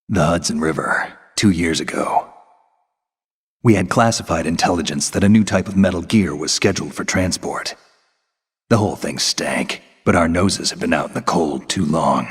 The Hudson River, 2 years ago. We had classified intelligence that a new type of metal gear was scheduled for transport. The whole thing stank, but our noses had been out in the cold too long.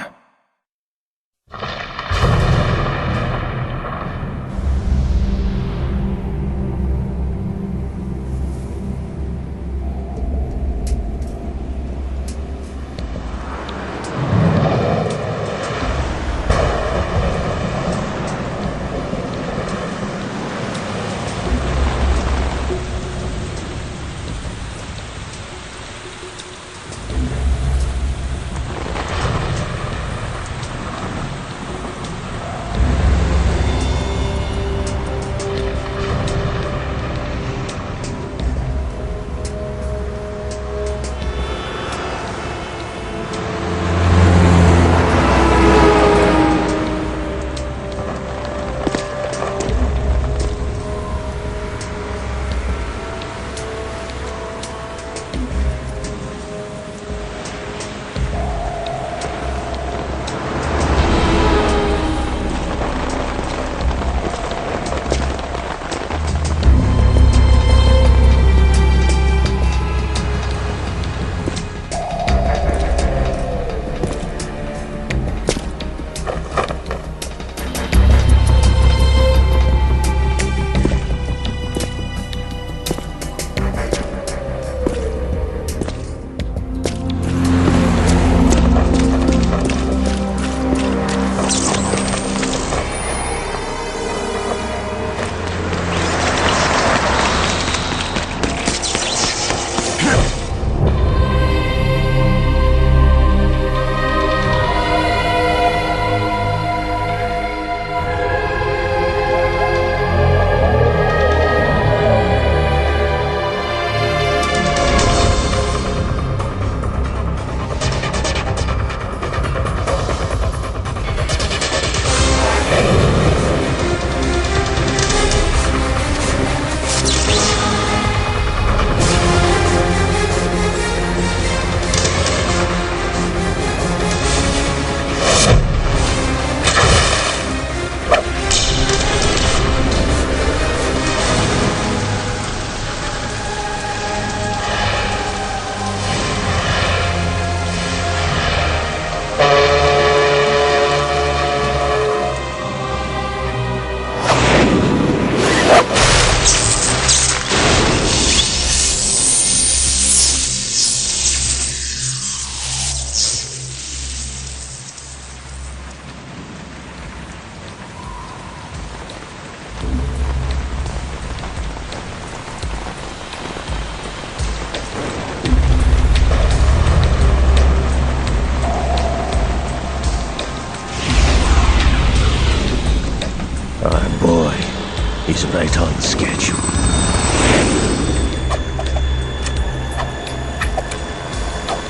He's right on schedule.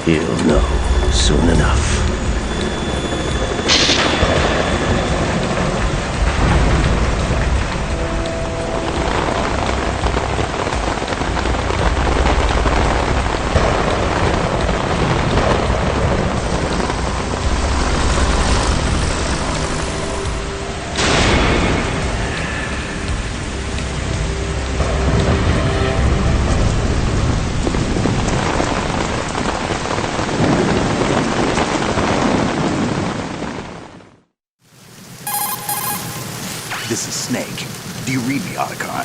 He'll know soon enough. This is Snake. Do you read me, Otacon?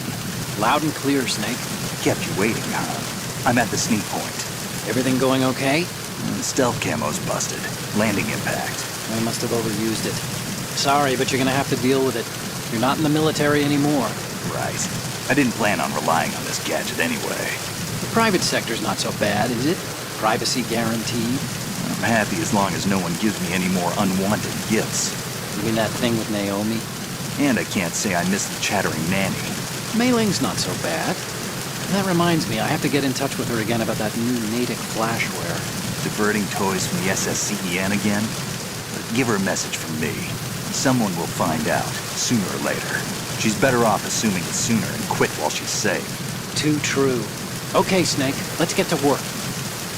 Loud and clear, Snake. Kept you waiting, huh? I'm at the sneak point. Everything going okay? The stealth camo's busted. Landing impact. I must have overused it. Sorry, but you're gonna have to deal with it. You're not in the military anymore. Right. I didn't plan on relying on this gadget anyway. The private sector's not so bad, is it? Privacy guaranteed. I'm happy as long as no one gives me any more unwanted gifts. You mean that thing with Naomi? And I can't say I miss the chattering nanny. Mei Ling's not so bad. That reminds me, I have to get in touch with her again about that new Natick flashware. Diverting toys from the SSCEN again? Give her a message from me. Someone will find out, sooner or later. She's better off assuming it sooner and quit while she's safe. Too true. Okay, Snake, let's get to work.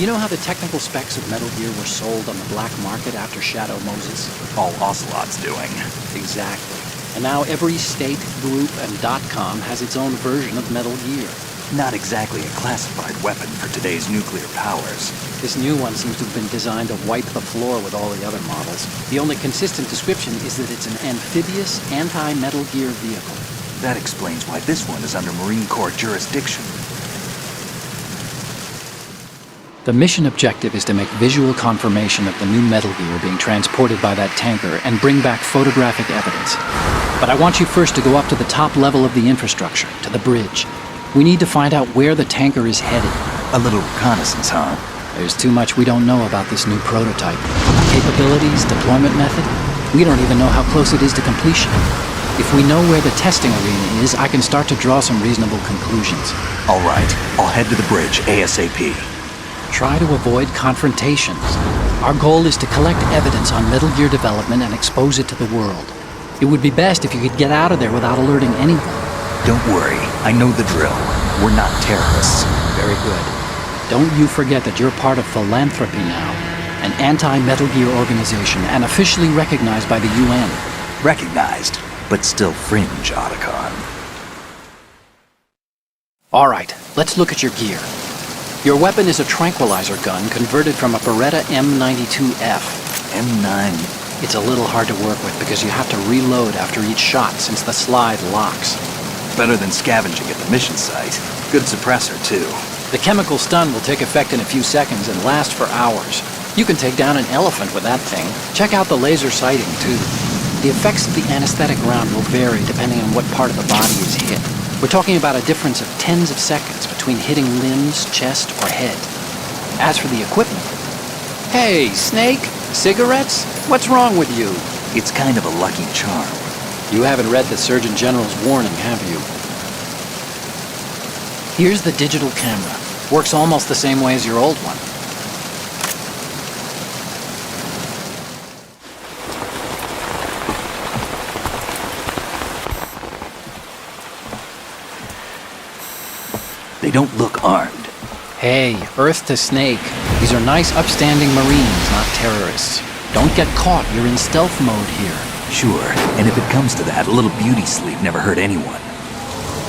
You know how the technical specs of Metal Gear were sold on the black market after Shadow Moses? All Ocelot's doing. Exactly. And now every state, group, and .com has its own version of Metal Gear. Not exactly a classified weapon for today's nuclear powers. This new one seems to have been designed to wipe the floor with all the other models. The only consistent description is that it's an amphibious, anti-Metal Gear vehicle. That explains why this one is under Marine Corps jurisdiction. The mission objective is to make visual confirmation of the new Metal Gear being transported by that tanker and bring back photographic evidence. But I want you first to go up to the top level of the infrastructure, to the bridge. We need to find out where the tanker is headed. A little reconnaissance, huh? There's too much we don't know about this new prototype. Capabilities, deployment method, we don't even know how close it is to completion. If we know where the testing arena is, I can start to draw some reasonable conclusions. All right, I'll head to the bridge ASAP. Try to avoid confrontations. Our goal is to collect evidence on Metal Gear development and expose it to the world. It would be best if you could get out of there without alerting anyone. Don't worry, I know the drill. We're not terrorists. Very good. Don't you forget that you're part of Philanthropy now, an anti-Metal Gear organization and officially recognized by the UN. Recognized, but still fringe, Otacon. All right, let's look at your gear. Your weapon is a tranquilizer gun converted from a Beretta M92F. M9. It's a little hard to work with because you have to reload after each shot since the slide locks. Better than scavenging at the mission site. Good suppressor, too. The chemical stun will take effect in a few seconds and last for hours. You can take down an elephant with that thing. Check out the laser sighting, too. The effects of the anesthetic round will vary depending on what part of the body is hit. We're talking about a difference of tens of seconds between hitting limbs, chest, or head. As for the equipment... Hey, Snake? Cigarettes? What's wrong with you? It's kind of a lucky charm. You haven't read the Surgeon General's warning, have you? Here's the digital camera. Works almost the same way as your old one. They don't look armed. Hey, Earth to Snake. These are nice, upstanding Marines, not terrorists. Don't get caught. You're in stealth mode here. Sure, and if it comes to that, a little beauty sleep never hurt anyone.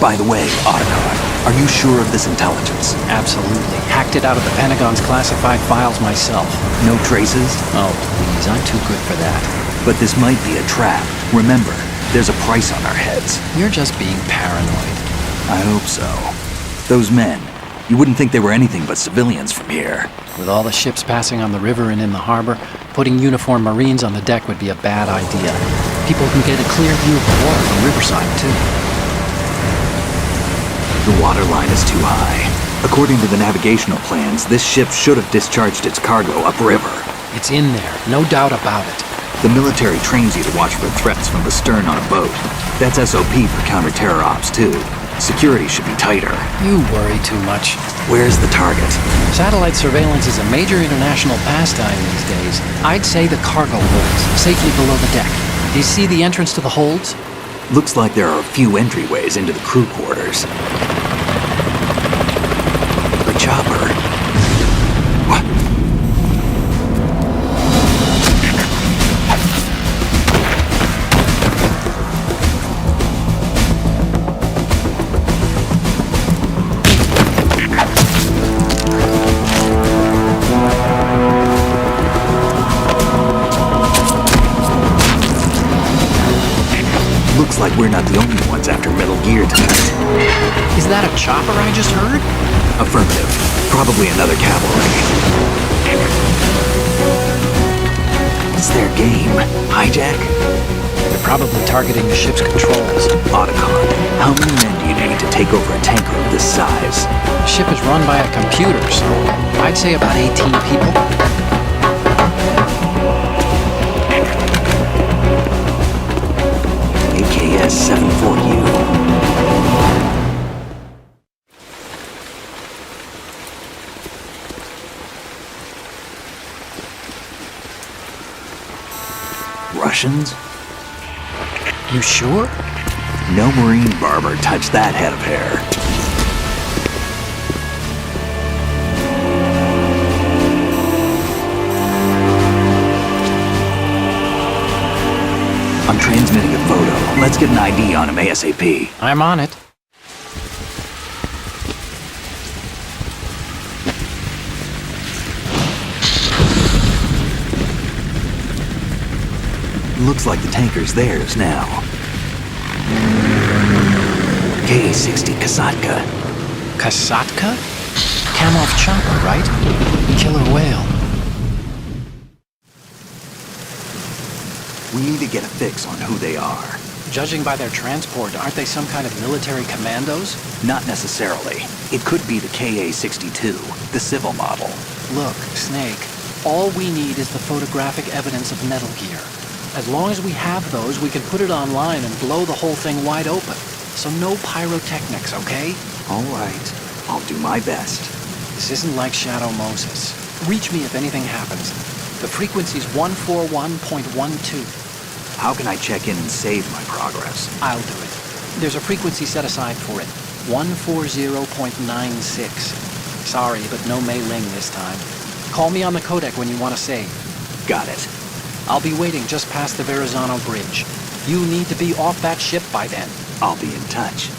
By the way, Otacon, are you sure of this intelligence? Absolutely. Hacked it out of the Pentagon's classified files myself. No traces? Oh, please, I'm too good for that. But this might be a trap. Remember, there's a price on our heads. You're just being paranoid. I hope so. Those men, you wouldn't think they were anything but civilians from here. With all the ships passing on the river and in the harbor, putting uniformed Marines on the deck would be a bad idea. People can get a clear view of the water from Riverside, too. The water line is too high. According to the navigational plans, this ship should have discharged its cargo upriver. It's in there, no doubt about it. The military trains you to watch for threats from the stern on a boat. That's SOP for counter-terror ops, too. Security should be tighter. You worry too much. Where's the target? Satellite surveillance is a major international pastime these days. I'd say the cargo holds, safely below the deck. Do you see the entrance to the holds? Looks like there are a few entryways into the crew quarters. The chopper. What? Looks like we're not the only ones after Metal Gear tonight. Is that a chopper I just heard? Affirmative. Probably another cavalry. It's their game. Hijack? They're probably targeting the ship's controls. Otacon, how many men do you need to take over a tanker of this size? The ship is run by a computer, so I'd say about 18 people. AKS 74U. Russians? You sure? No Marine barber touched that head of hair. Let's get an ID on him ASAP. I'm on it. Looks like the tanker's theirs now. K-60 Kasatka. Kasatka? Kamov chopper, right? Killer whale. We need to get a fix on who they are. Judging by their transport, aren't they some kind of military commandos? Not necessarily. It could be the KA-62, the civil model. Look, Snake, all we need is the photographic evidence of Metal Gear. As long as we have those, we can put it online and blow the whole thing wide open. So no pyrotechnics, okay? All right. I'll do my best. This isn't like Shadow Moses. Reach me if anything happens. The frequency's 141.12. How can I check in and save my progress? I'll do it. There's a frequency set aside for it. 140.96. Sorry, but no Mei Ling this time. Call me on the codec when you want to save. Got it. I'll be waiting just past the Verrazano Bridge. You need to be off that ship by then. I'll be in touch.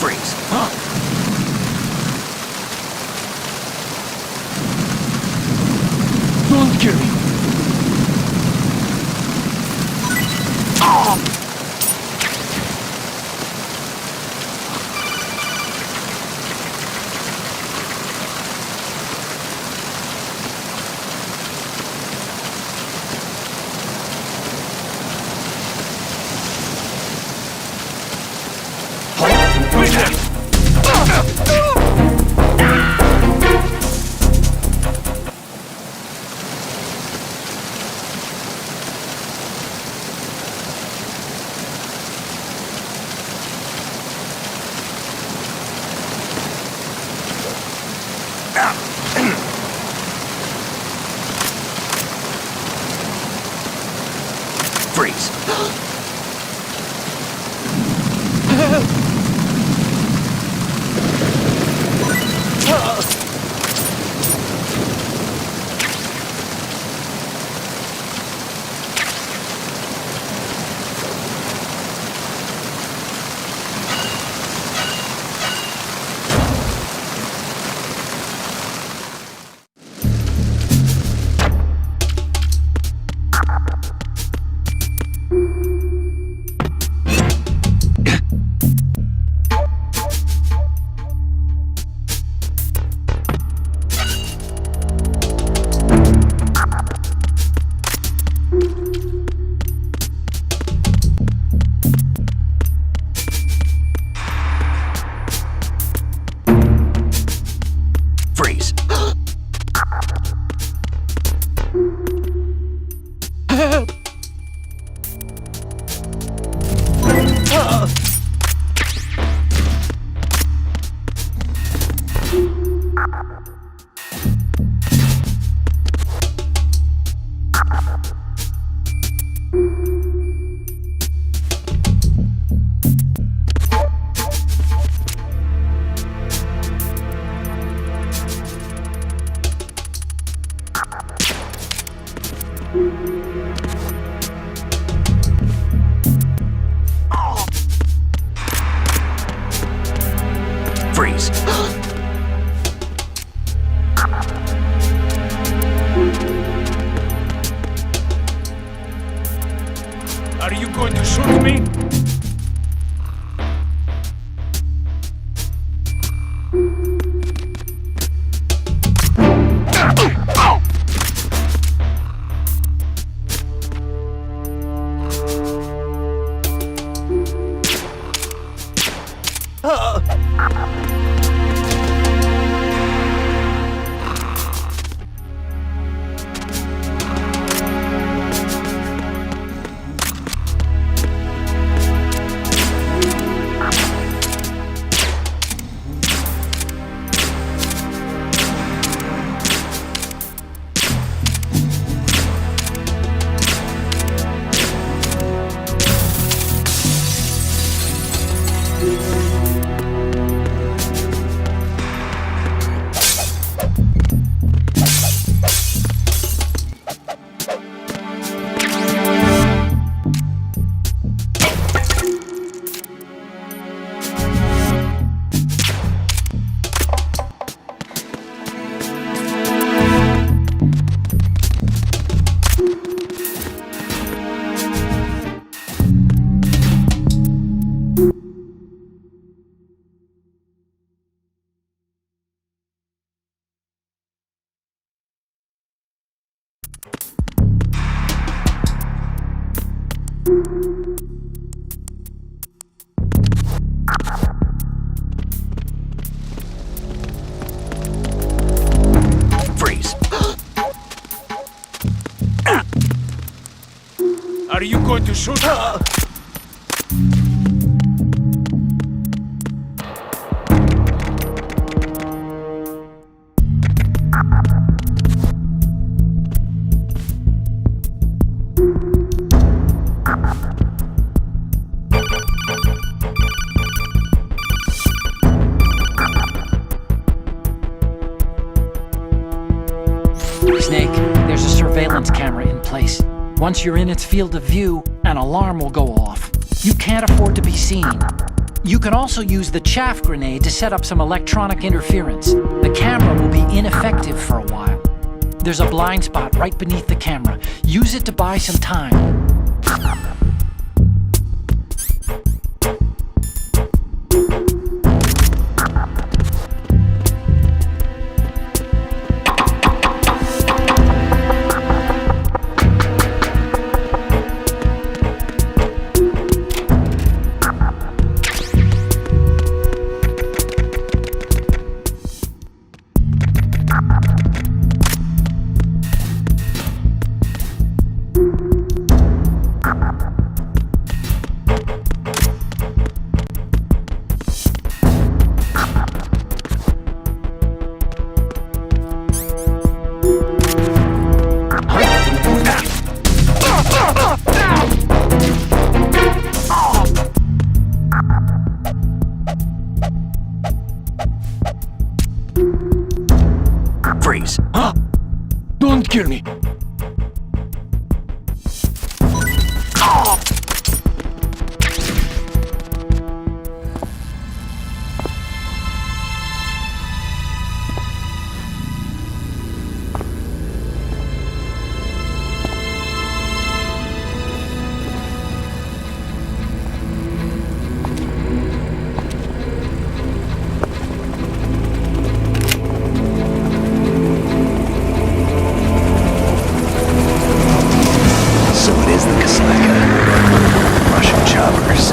Freeze. Don't kill me. Freeze. Freeze. Freeze. Are you going to shoot me? going to shoot me? Snake, there's a surveillance camera in place. Once you're in its field of view, an alarm will go off. You can't afford to be seen. You can also use the chaff grenade to set up some electronic interference. The camera will be ineffective for a while. There's a blind spot right beneath the camera. Use it to buy some time. Freeze. Huh? Don't kill me. So it is the Kasaka. Russian choppers.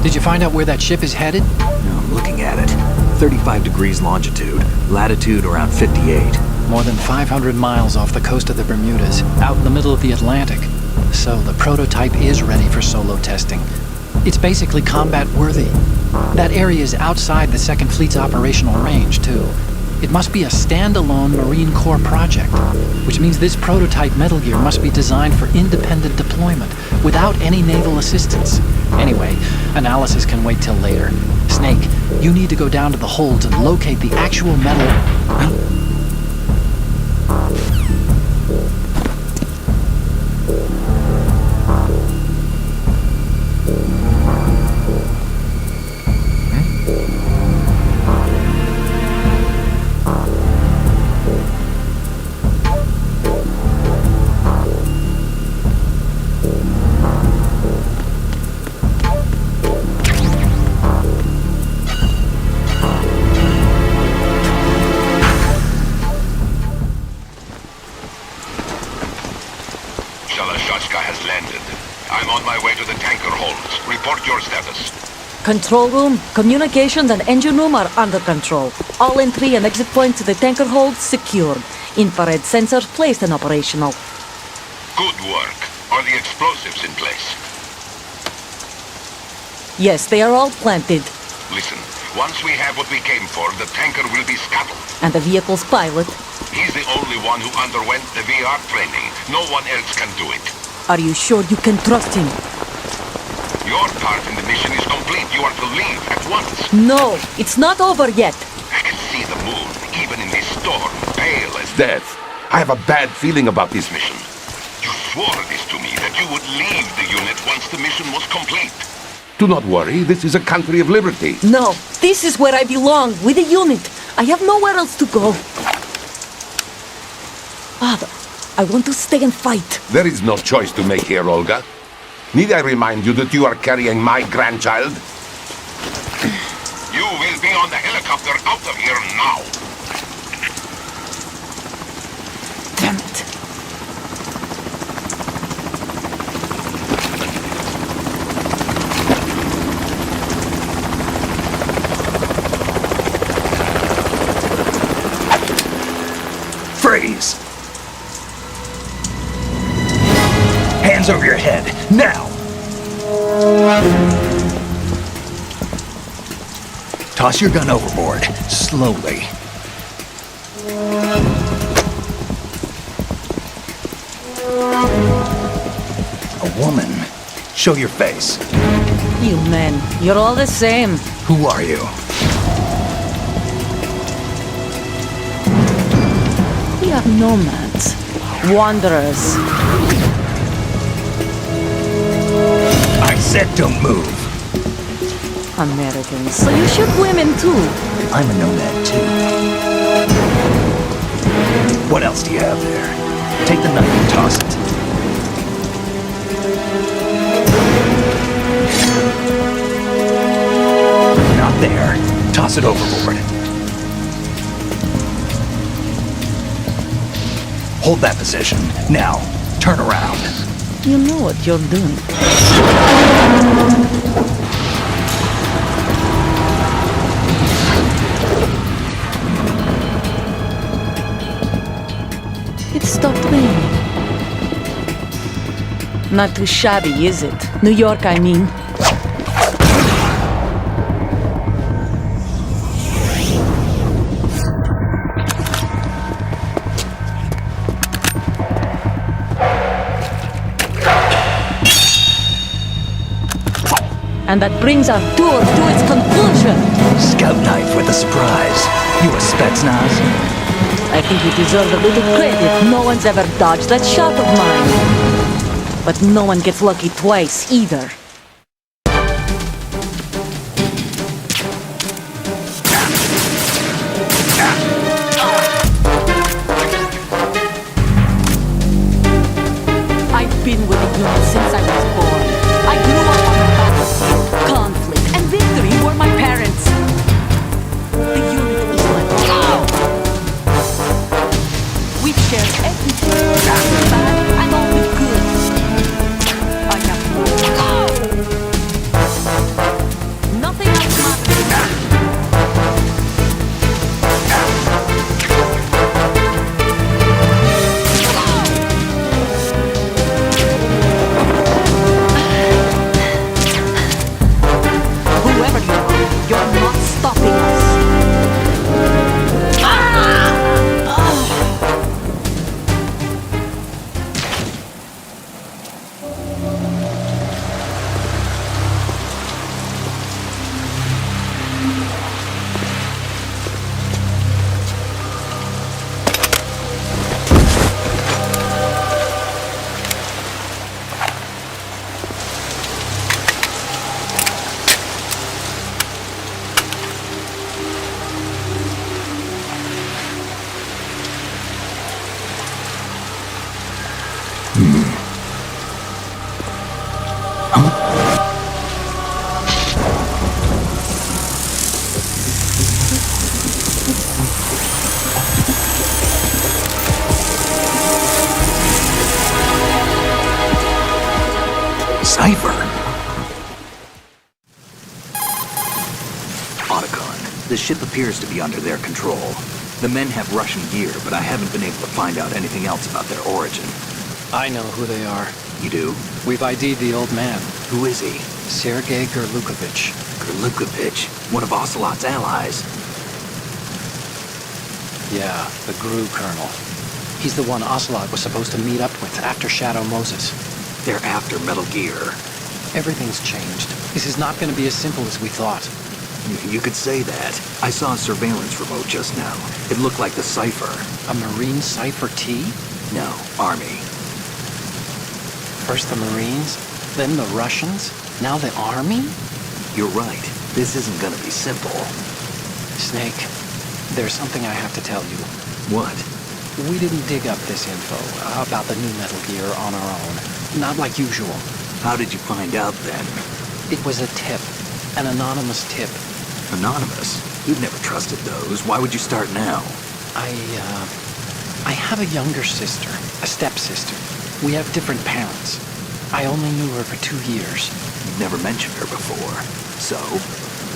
Did you find out where that ship is headed? I'm looking at it. 35 degrees longitude, latitude around 58. More than 500 miles off the coast of the Bermudas, out in the middle of the Atlantic. So the prototype is ready for solo testing. It's basically combat worthy. That area is outside the Second Fleet's operational range, too. It must be a standalone Marine Corps project, which means this prototype Metal Gear must be designed for independent deployment, without any naval assistance. Anyway, analysis can wait till later. Snake, you need to go down to the holds and locate the actual metal... has landed. I'm on my way to the tanker holds. Report your status. Control room, communications and engine room are under control. All entry and exit points to the tanker hold secured. Infrared sensors placed and operational. Good work. Are the explosives in place? Yes, they are all planted. Listen, Once we have what we came for, the tanker will be scuttled. And the vehicle's pilot? He's the only one who underwent the VR training. No one else can do it. Are you sure you can trust him? Your part in the mission is complete. You are to leave at once. No, it's not over yet. I can see the moon, even in this storm, pale as death. I have a bad feeling about this mission. You swore this to me, that you would leave the unit once the mission was complete. Do not worry, this is a country of liberty. No, this is where I belong, with the unit. I have nowhere else to go. Father, I want to stay and fight. There is no choice to make here, Olga. Need I remind you that you are carrying my grandchild? You will be on the helicopter out of here now. Damn it. Freeze! Hands over your head, now! Toss your gun overboard, slowly. A woman. Show your face. You men, you're all the same. Who are you? We are nomads, wanderers. I said don't move. Americans, so you shoot women too. I'm a nomad too. What else do you have there? Take the knife and toss it. Not there. Toss it overboard. Hold that position. Now, turn around. You know what you're doing. It stopped raining. Not too shabby, is it? New York, I mean. And that brings our tour to its conclusion. Scout knife with a surprise. You a Spetsnaz? I think you deserve a little credit. No one's ever dodged that shot of mine. But no one gets lucky twice, either. I've been with the unit since I was born. I grew up on the battlefield. Conflict and victory were my parents. The unit is like we've shared everything. The bad and all the good. I have nothing else matters. Whoever you are, you're not stopping us. Cipher. Otacon, the ship appears to be under their control. The men have Russian gear, but I haven't been able to find out anything else about their origin. I know who they are. You do? We've ID'd the old man, Who is he? Sergei Gerlukovich. Dr. Lipkovich, one of Ocelot's allies. Yeah, the GRU colonel. He's the one Ocelot was supposed to meet up with after Shadow Moses. They're after Metal Gear. Everything's changed. This is not going to be as simple as we thought. You could say that. I saw a surveillance remote just now. It looked like the Cypher. A Marine Cypher T? No, Army. First the Marines, then the Russians, now the Army? You're right. This isn't gonna be simple. Snake, there's something I have to tell you. What? We didn't dig up this info about the new Metal Gear on our own. Not like usual. How did you find out then? It was a tip. An anonymous tip. Anonymous? You've never trusted those. Why would you start now? I have a younger sister, a stepsister. We have different parents. I only knew her for 2 years. You've never mentioned her before. So?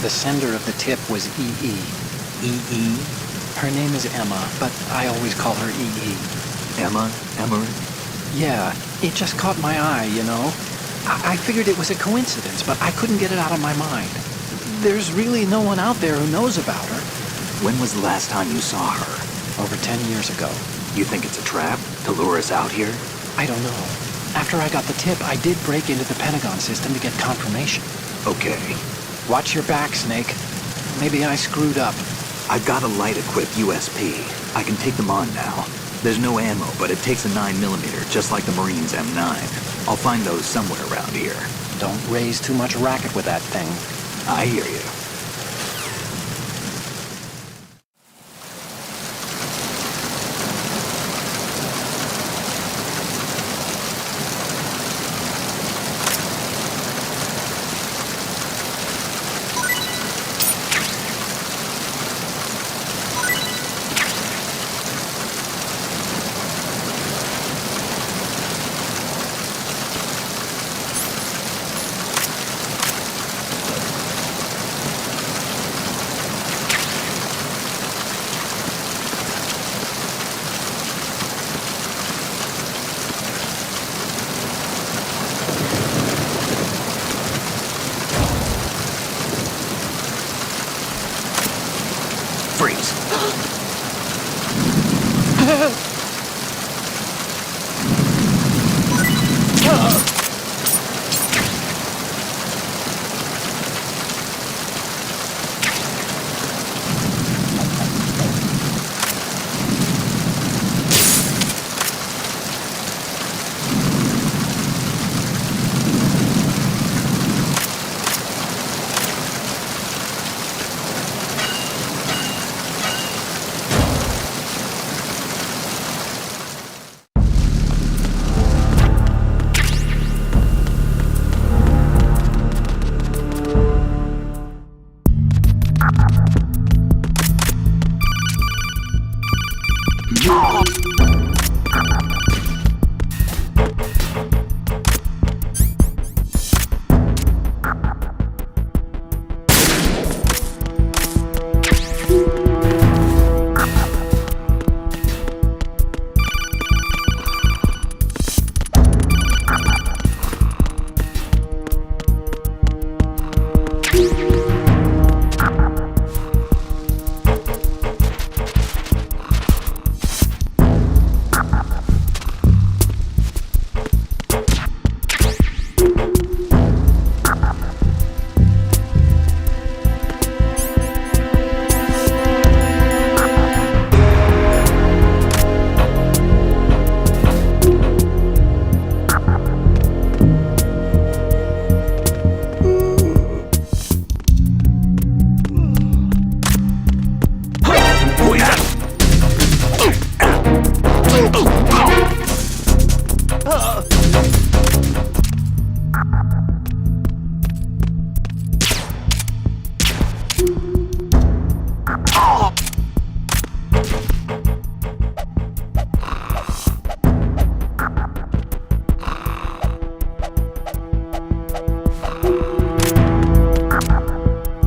The sender of the tip was EE. EE? Her name is Emma, but I always call her EE. Emma? Emmerich? Yeah, it just caught my eye, you know? I figured it was a coincidence, but I couldn't get it out of my mind. There's really no one out there who knows about her. When was the last time you saw her? Over 10 years ago. You think it's a trap to lure us out here? I don't know. After I got the tip, I did break into the Pentagon system to get confirmation. Okay. Watch your back, Snake. Maybe I screwed up. I've got a light-equipped USP. I can take them on now. There's no ammo, but it takes a 9mm, just like the Marines' M9. I'll find those somewhere around here. Don't raise too much racket with that thing. I hear you. Freeze.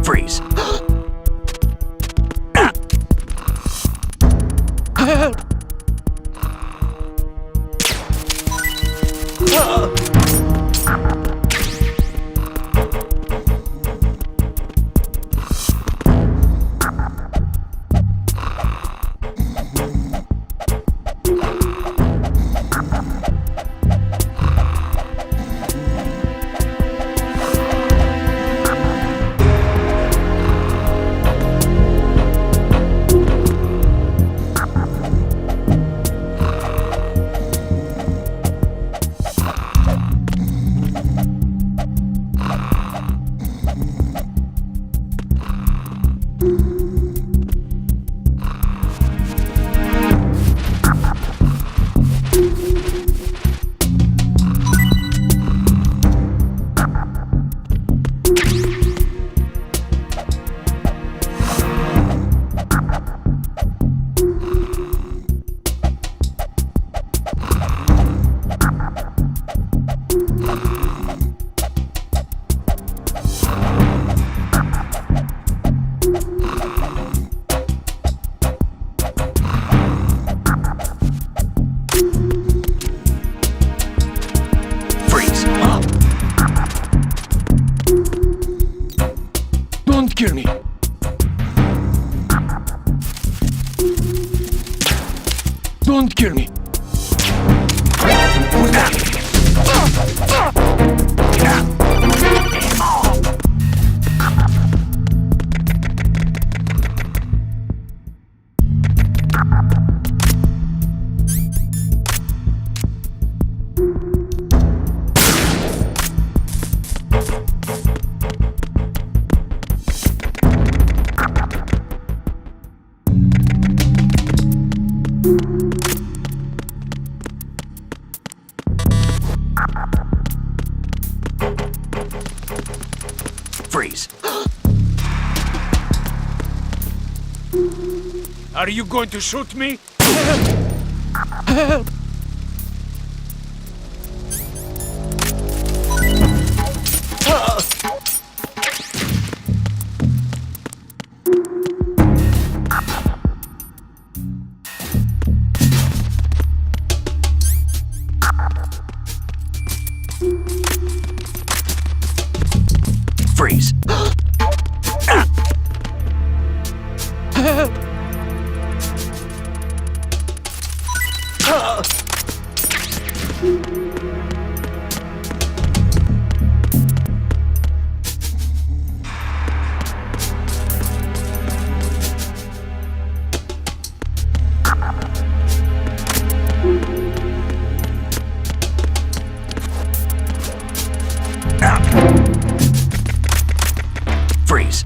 Freeze. kill me! Freeze. Are you going to shoot me? Freeze. Freeze.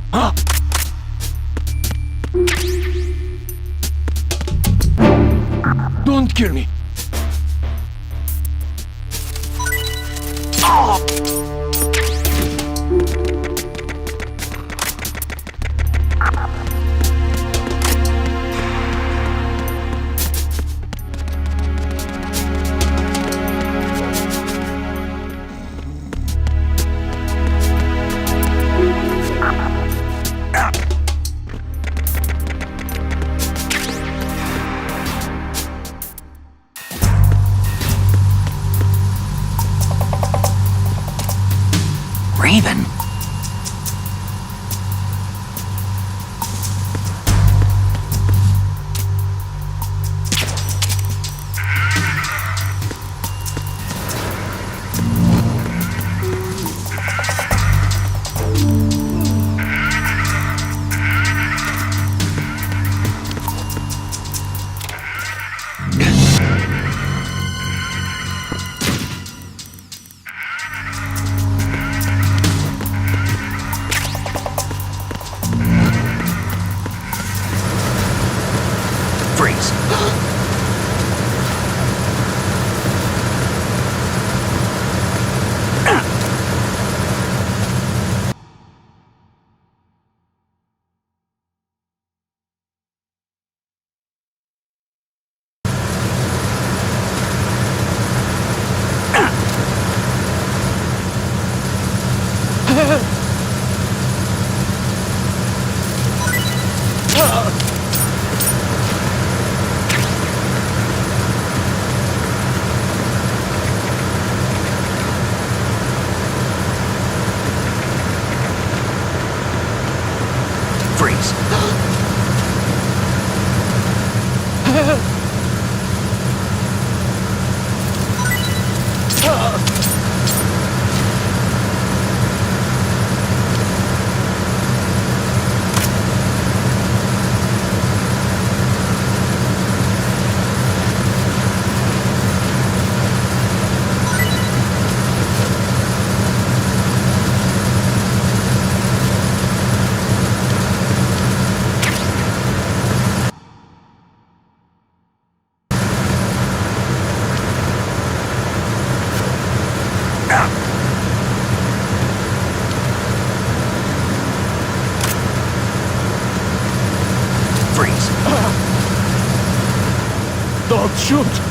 Don't kill me! Raven. Freeze. Freeze. Freeze. Don't shoot!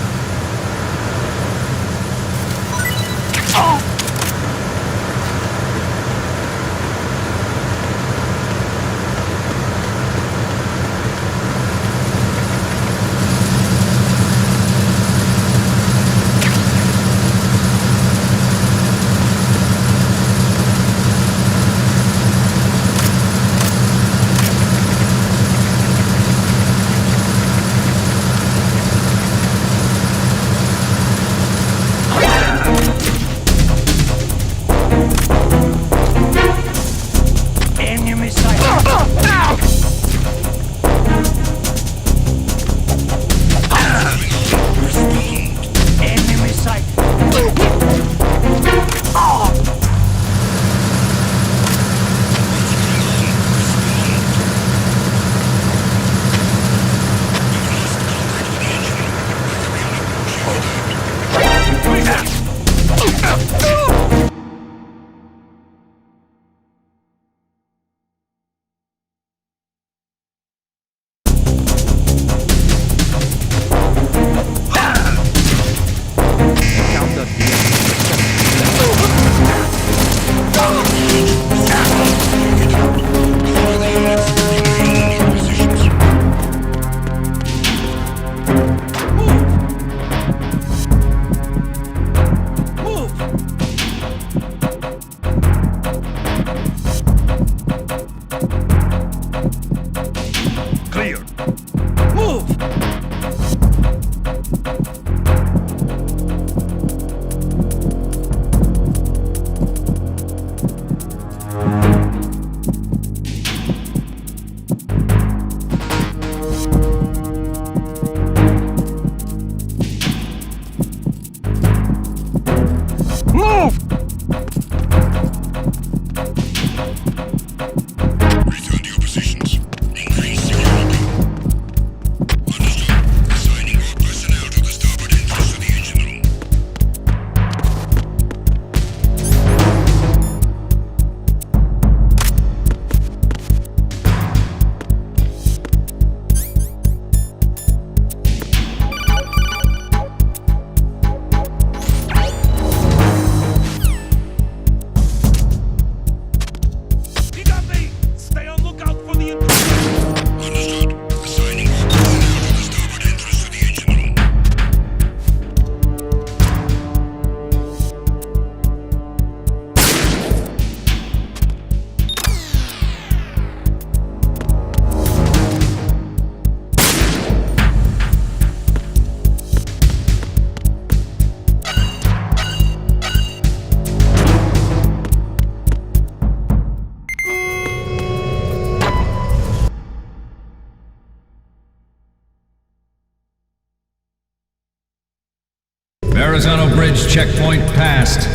privilege checkpoint passed.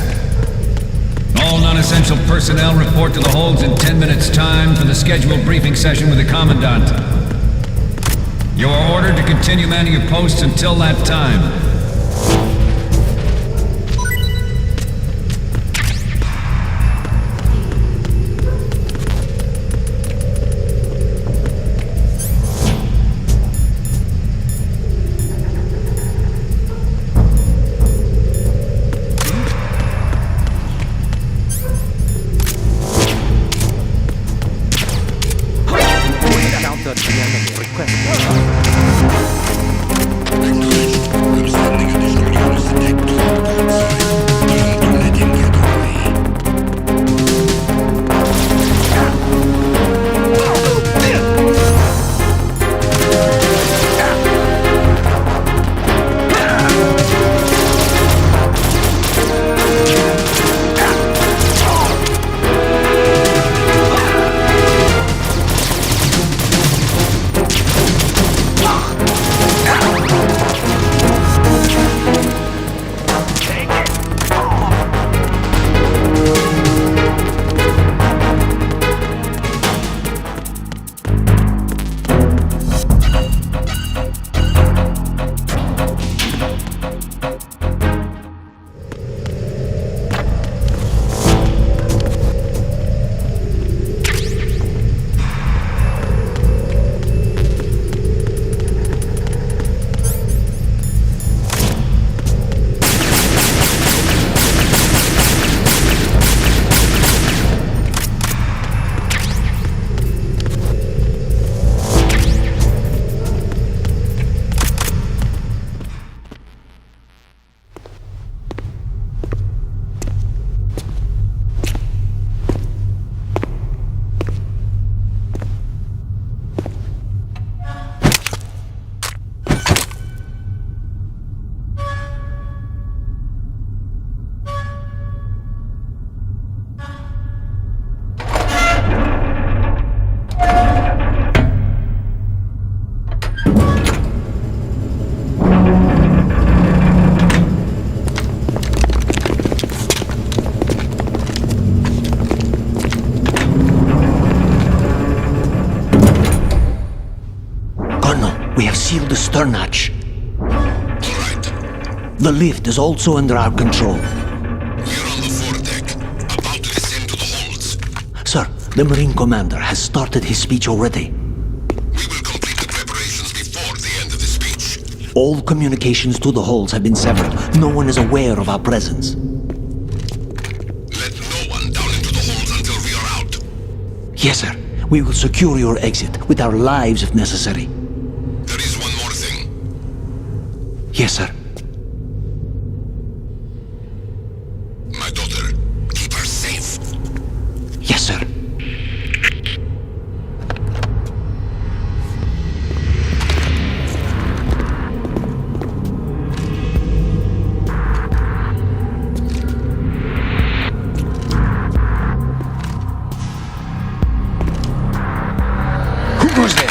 All non-essential personnel report to the holds in 10 minutes' time for the scheduled briefing session with the Commandant. You are ordered to continue manning your posts until that time. We have sealed the stern hatch. Alright. The lift is also under our control. We're on the foredeck, about to descend to the holds. Sir, the Marine Commander has started his speech already. We will complete the preparations before the end of the speech. All communications to the holds have been severed. No one is aware of our presence. Let no one down into the holds until we are out. Yes, sir. We will secure your exit with our lives if necessary. There is one more thing. Yes, sir. My daughter, keep her safe. Yes, sir. Who goes there?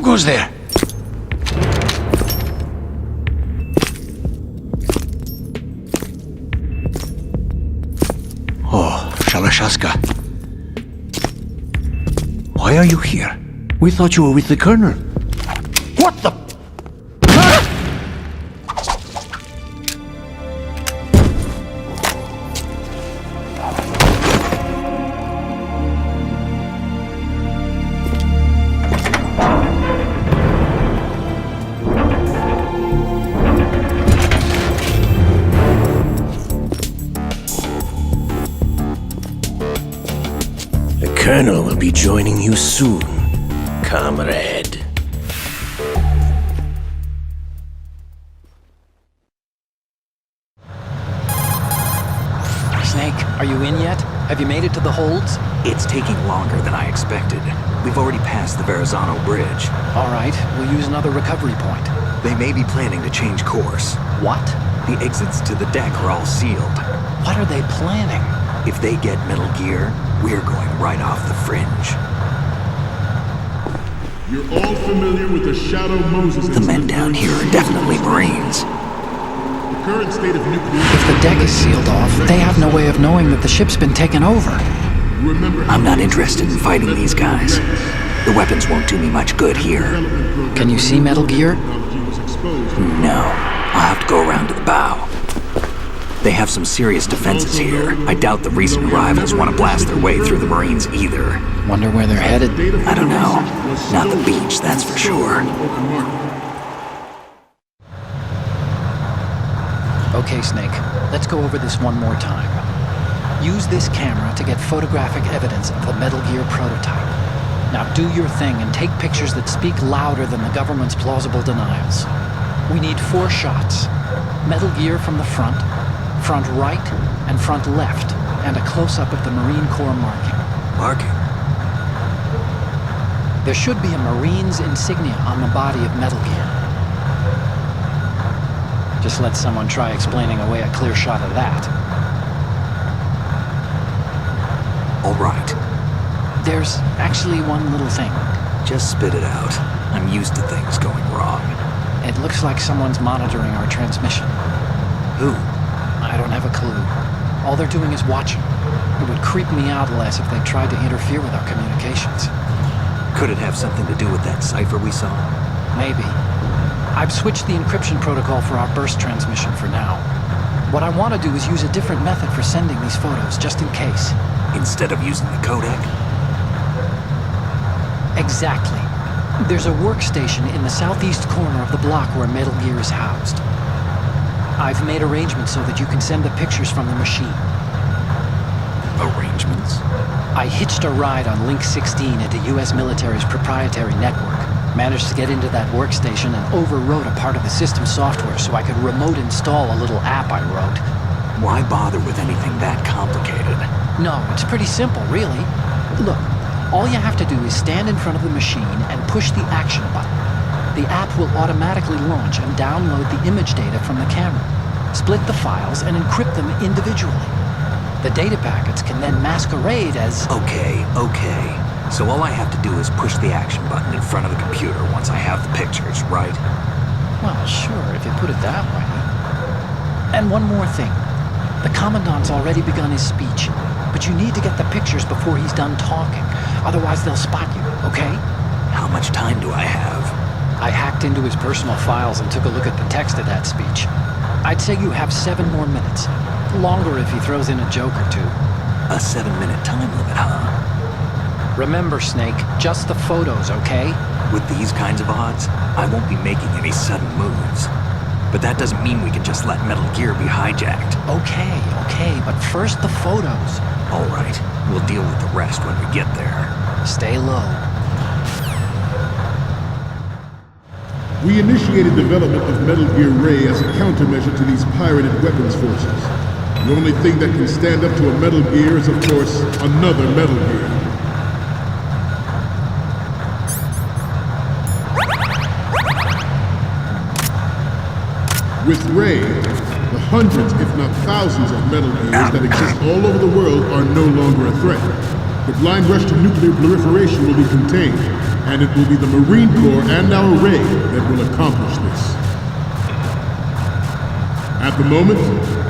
goes there? Oh, Shalashaska. Why are you here? We thought you were with the Colonel. What the? The Colonel will be joining you soon, comrade. Snake, are you in yet? Have you made it to the holds? It's taking longer than I expected. We've already passed the Verrazano Bridge. All right, we'll use another recovery point. They may be planning to change course. What? The exits to the deck are all sealed. What are they planning? If they get Metal Gear, we're going right off the fringe. You're all familiar with the Shadow Moses The men down here are definitely Marines. The current state of nuclear... If the deck is sealed off, they have no way of knowing that the ship's been taken over. Remember, I'm not interested in fighting these guys. The weapons won't do me much good here. Can you see Metal Gear? No. I'll have to go around to the bow. They have some serious defenses here. I doubt the recent arrivals want to blast their way through the Marines either. Wonder where they're headed? I don't know. Not the beach, that's for sure. Okay, Snake. Let's go over this one more time. Use this camera to get photographic evidence of the Metal Gear prototype. Now do your thing and take pictures that speak louder than the government's plausible denials. We need 4 shots. Metal Gear from the front right, and front left, and a close-up of the Marine Corps marking. Marking? There should be a Marine's insignia on the body of Metal Gear. Just let someone try explaining away a clear shot of that. All right. There's actually one little thing. Just spit it out. I'm used to things going wrong. It looks like someone's monitoring our transmission. Who? I don't have a clue. All they're doing is watching. It would creep me out less if they tried to interfere with our communications. Could it have something to do with that cipher we saw? Maybe. I've switched the encryption protocol for our burst transmission for now. What I want to do is use a different method for sending these photos, just in case. Instead of using the codec? Exactly. There's a workstation in the southeast corner of the block where Metal Gear is housed. I've made arrangements so that you can send the pictures from the machine. Arrangements? I hitched a ride on Link 16 into U.S. military's proprietary network. Managed to get into that workstation and overwrote a part of the system software so I could remote install a little app I wrote. Why bother with anything that complicated? No, it's pretty simple, really. Look, all you have to do is stand in front of the machine and push the action button. The app will automatically launch and download the image data from the camera, split the files, and encrypt them individually. The data packets can then masquerade as... Okay. So all I have to do is push the action button in front of the computer once I have the pictures, right? Well, sure, if you put it that way. And one more thing. The Commandant's already begun his speech, but you need to get the pictures before he's done talking. Otherwise they'll spot you, okay? How much time do I have? I hacked into his personal files and took a look at the text of that speech. I'd say you have 7 more minutes. Longer if he throws in a joke or two. A 7-minute time limit, huh? Remember, Snake, just the photos, okay? With these kinds of odds, I won't be making any sudden moves. But that doesn't mean we can just let Metal Gear be hijacked. Okay, but first the photos. All right, we'll deal with the rest when we get there. Stay low. We initiated development of Metal Gear Ray as a countermeasure to these pirated weapons forces. The only thing that can stand up to a Metal Gear is, of course, another Metal Gear. With Ray, the hundreds, if not thousands, of Metal Gears that exist all over the world are no longer a threat. The blind rush to nuclear proliferation will be contained. and it will be the Marine Corps and our Ray that will accomplish this. At the moment,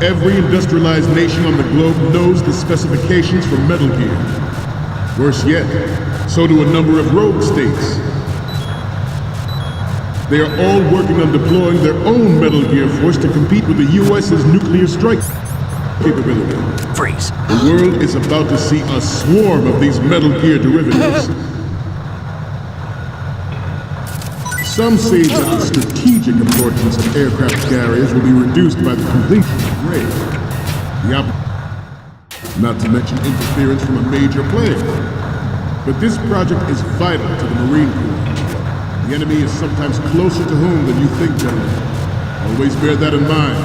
every industrialized nation on the globe knows the specifications for Metal Gear. Worse yet, so do a number of rogue states. They are all working on deploying their own Metal Gear force to compete with the U.S.'s nuclear strike capability. Freeze. The world is about to see a swarm of these Metal Gear derivatives. Some say that the strategic importance of aircraft carriers will be reduced by the completion of Ray. Not to mention interference from a major player. But this project is vital to the Marine Corps. The enemy is sometimes closer to home than you think, gentlemen. Always bear that in mind.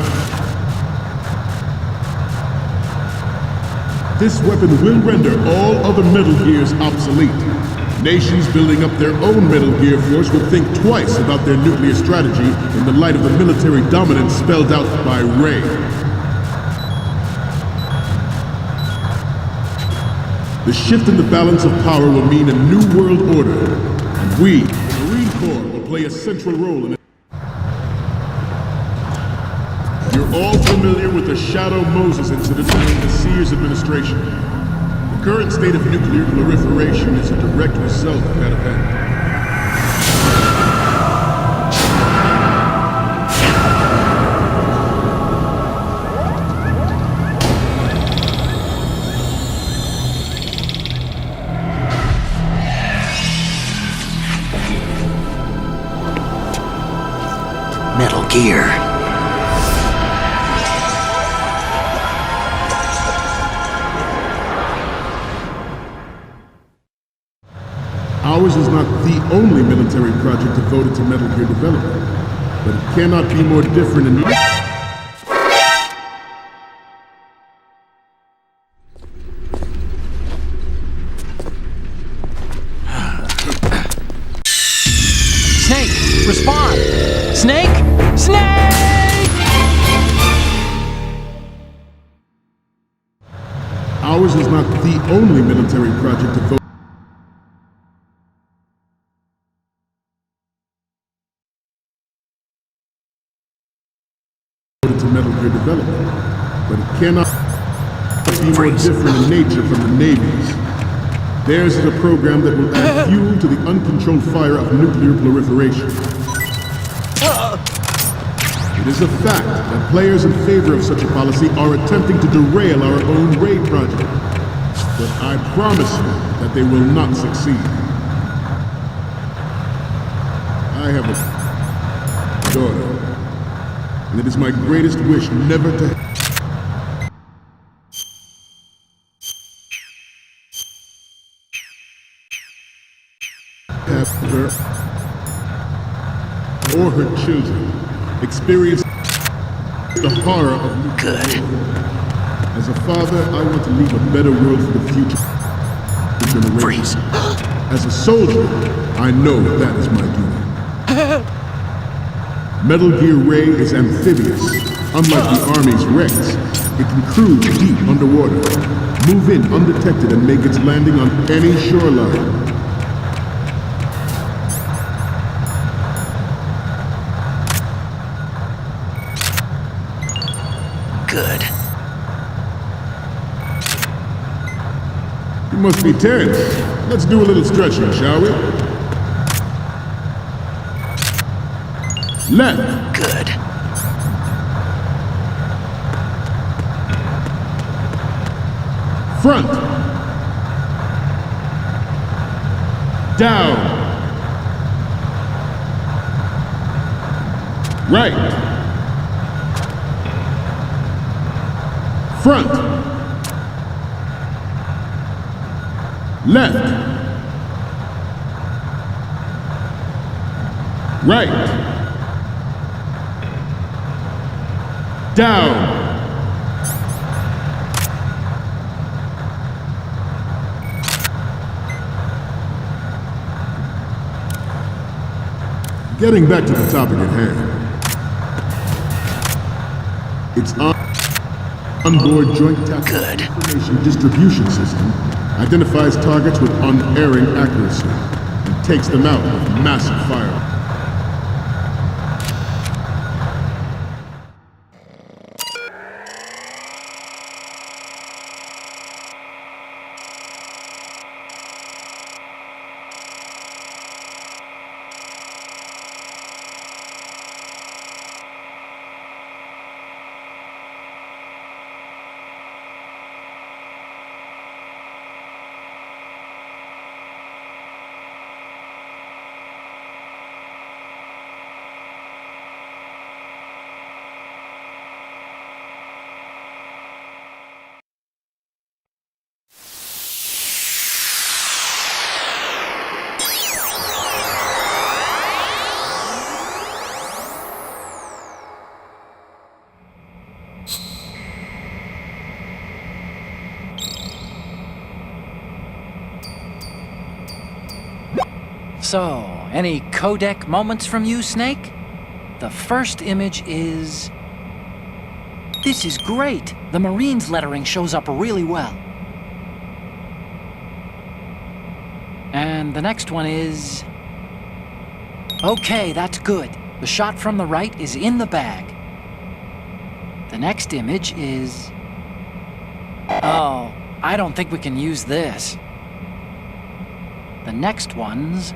This weapon will render all other Metal Gears obsolete. Nations building up their own Metal Gear force will think twice about their nuclear strategy in the light of the military dominance spelled out by Ray. The shift in the balance of power will mean a new world order, and we, the Marine Corps, will play a central role in it. You're all familiar with the Shadow Moses incident during the Sears administration. The current state of nuclear proliferation is a direct result of that event. Metal Gear. Ours is not the only military project devoted to Metal Gear development, but it cannot be more different in... Snake, respond! Snake! Snake! Ours is not the only military project devoted to Metal Gear development, but it cannot be more different in nature from the Navy's. Theirs is a program that will add fuel to the uncontrolled fire of nuclear proliferation. It is a fact that players in favor of such a policy are attempting to derail our own Ray project. But I promise you that they will not succeed. I have a daughter, and it is my greatest wish never to have her or her children experience the horror of Good. As a father, I want to leave a better world for the future generation. Freeze. As a soldier, I know that is my duty. Metal Gear Ray is amphibious. Unlike the Army's Rex, it can cruise deep underwater, move in undetected, and make its landing on any shoreline. Good. You must be tense. Let's do a little stretching, shall we? Left. Good. Front. Down. Right. Front. Left. Right. Down. Getting back to the topic at hand. It's onboard joint tactical information distribution system identifies targets with unerring accuracy and takes them out with massive fireworks. So, any codec moments from you, Snake? The first image is... This is great! The Marines lettering shows up really well. And the next one is... Okay, that's good. The shot from the right is in the bag. The next image is... Oh, I don't think we can use this. The next one's...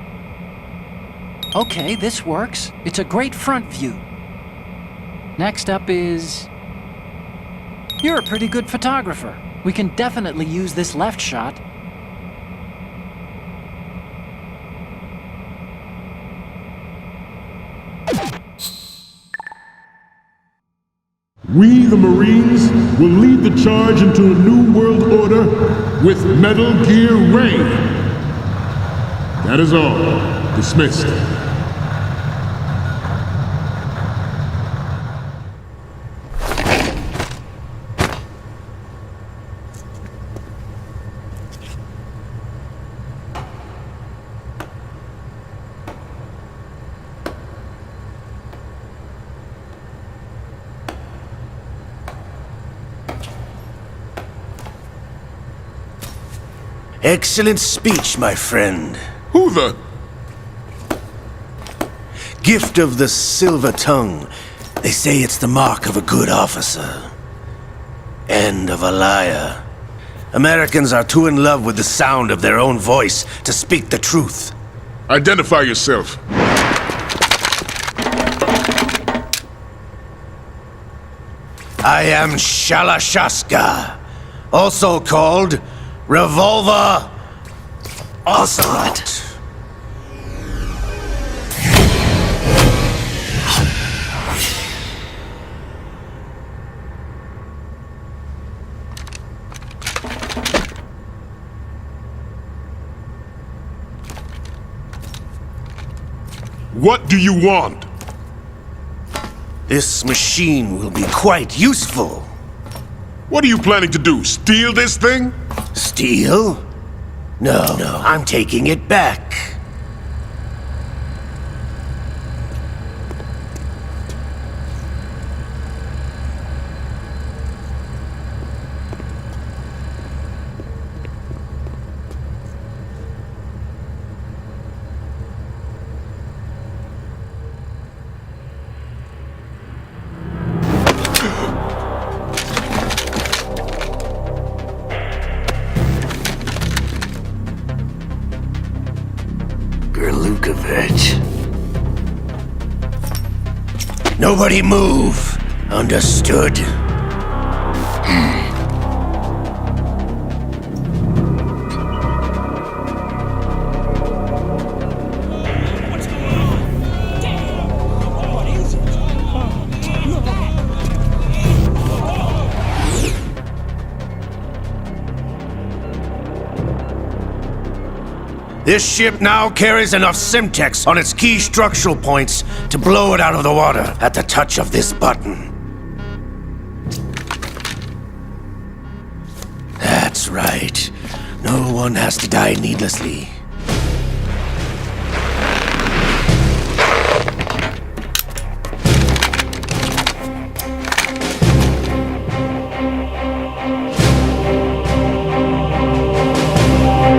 Okay, this works. It's a great front view. Next up is... You're a pretty good photographer. We can definitely use this left shot. We, the Marines, will lead the charge into a new world order with Metal Gear Ray. That is all. Dismissed. Excellent speech, my friend. Who the... Gift of the silver tongue. They say it's the mark of a good officer. And of a liar. Americans are too in love with the sound of their own voice to speak the truth. Identify yourself. I am Shalashaska, also called Revolver Ocelot. What do you want? This machine will be quite useful. What are you planning to do? Steal this thing? Steal? No, I'm taking it back. Nobody move. Understood? This ship now carries enough Simtex on its key structural points to blow it out of the water at the touch of this button. That's right. No one has to die needlessly.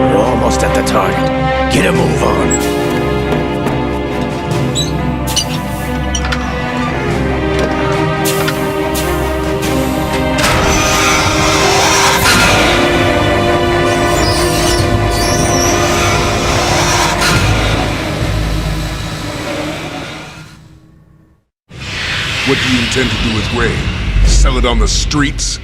We're almost at the target. Get a move on. What do you intend to do with Ray? Sell it on the streets?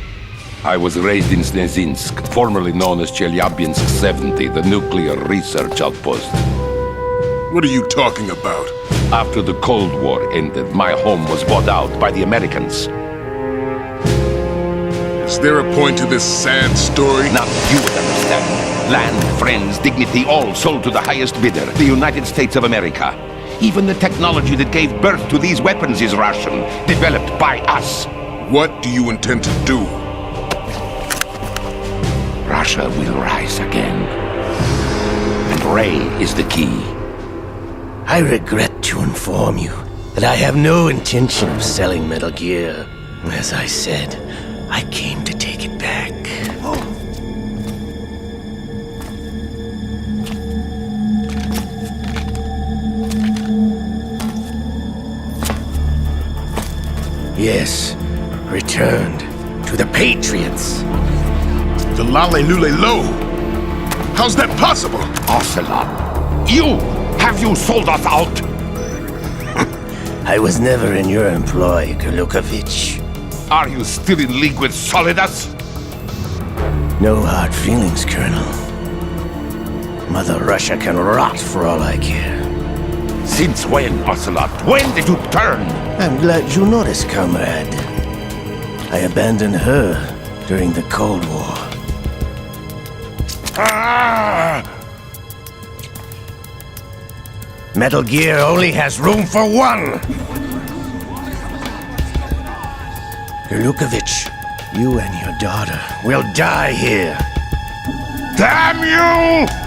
I was raised in Snezinsk, formerly known as Chelyabinsk 70, the nuclear research outpost. What are you talking about? After the Cold War ended, my home was bought out by the Americans. Is there a point to this sad story? Not you would understand. Land, friends, dignity, all sold to the highest bidder, the United States of America. Even the technology that gave birth to these weapons is Russian, developed by us. What do you intend to do? Russia will rise again. And Ray is the key. I regret to inform you that I have no intention of selling Metal Gear. As I said, I came to take it back. Yes, returned to the Patriots. The Lale Lule Lo! How's that possible? Ocelot, have you sold us out? I was never in your employ, Golukovich. Are you still in league with Solidus? No hard feelings, Colonel. Mother Russia can rot for all I care. Since when, Ocelot? When did you turn? I'm glad you noticed, comrade. I abandoned her during the Cold War. Metal Gear only has room for one! Golukovich, you and your daughter will die here. Damn you!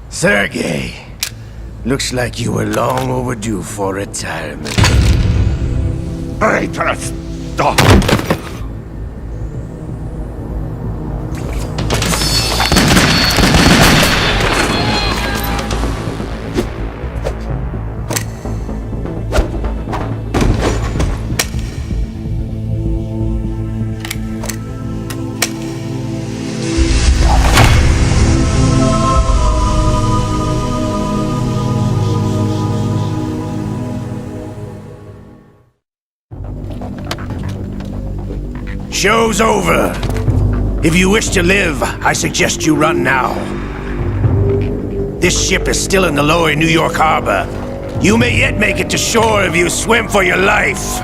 Sergei, looks like you were long overdue for retirement. Traitorous dog! Show's over. If you wish to live, I suggest you run now. This ship is still in the lower New York harbor. You may yet make it to shore if you swim for your life.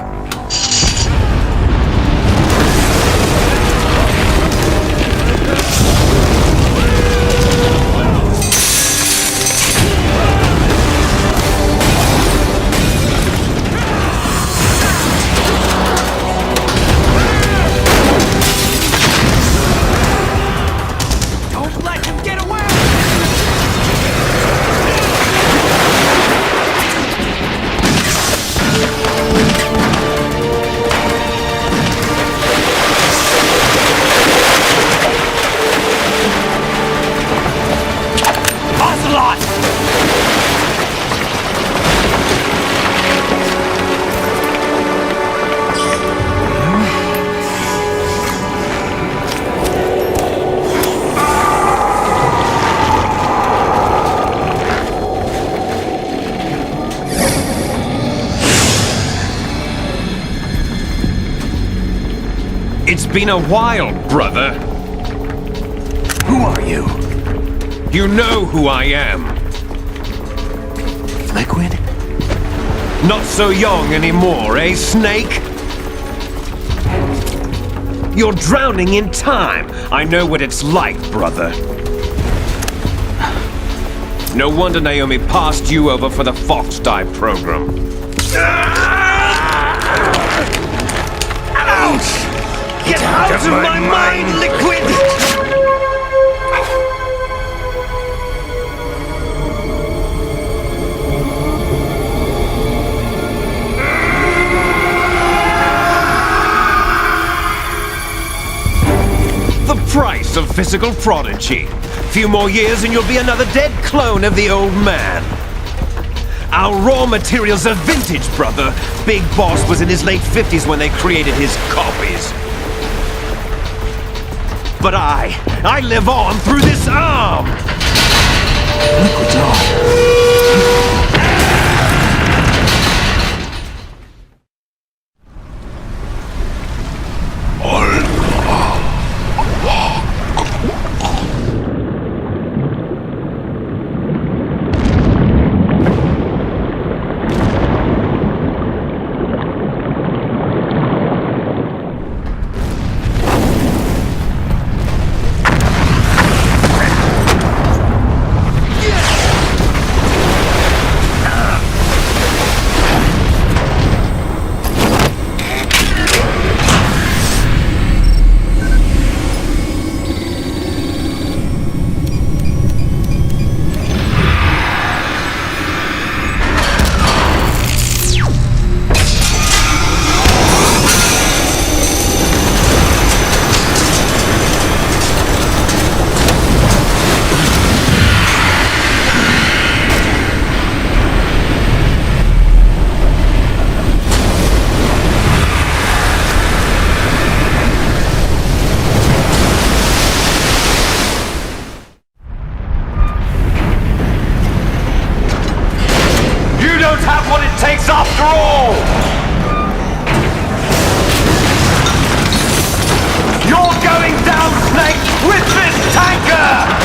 It's been a while, brother. Who are you? You know who I am. Liquid? Not so young anymore, eh, Snake? You're drowning in time. I know what it's like, brother. No wonder Naomi passed you over for the Fox Dive program. Ouch! Get out of my mind, Liquid! Some physical prodigy. Few more years and you'll be another dead clone of the old man. Our raw materials are vintage, brother. Big Boss was in his late 50s when they created his copies. But I live on through this arm! Liquid's on. After all! You're going down, Snake, with this tanker!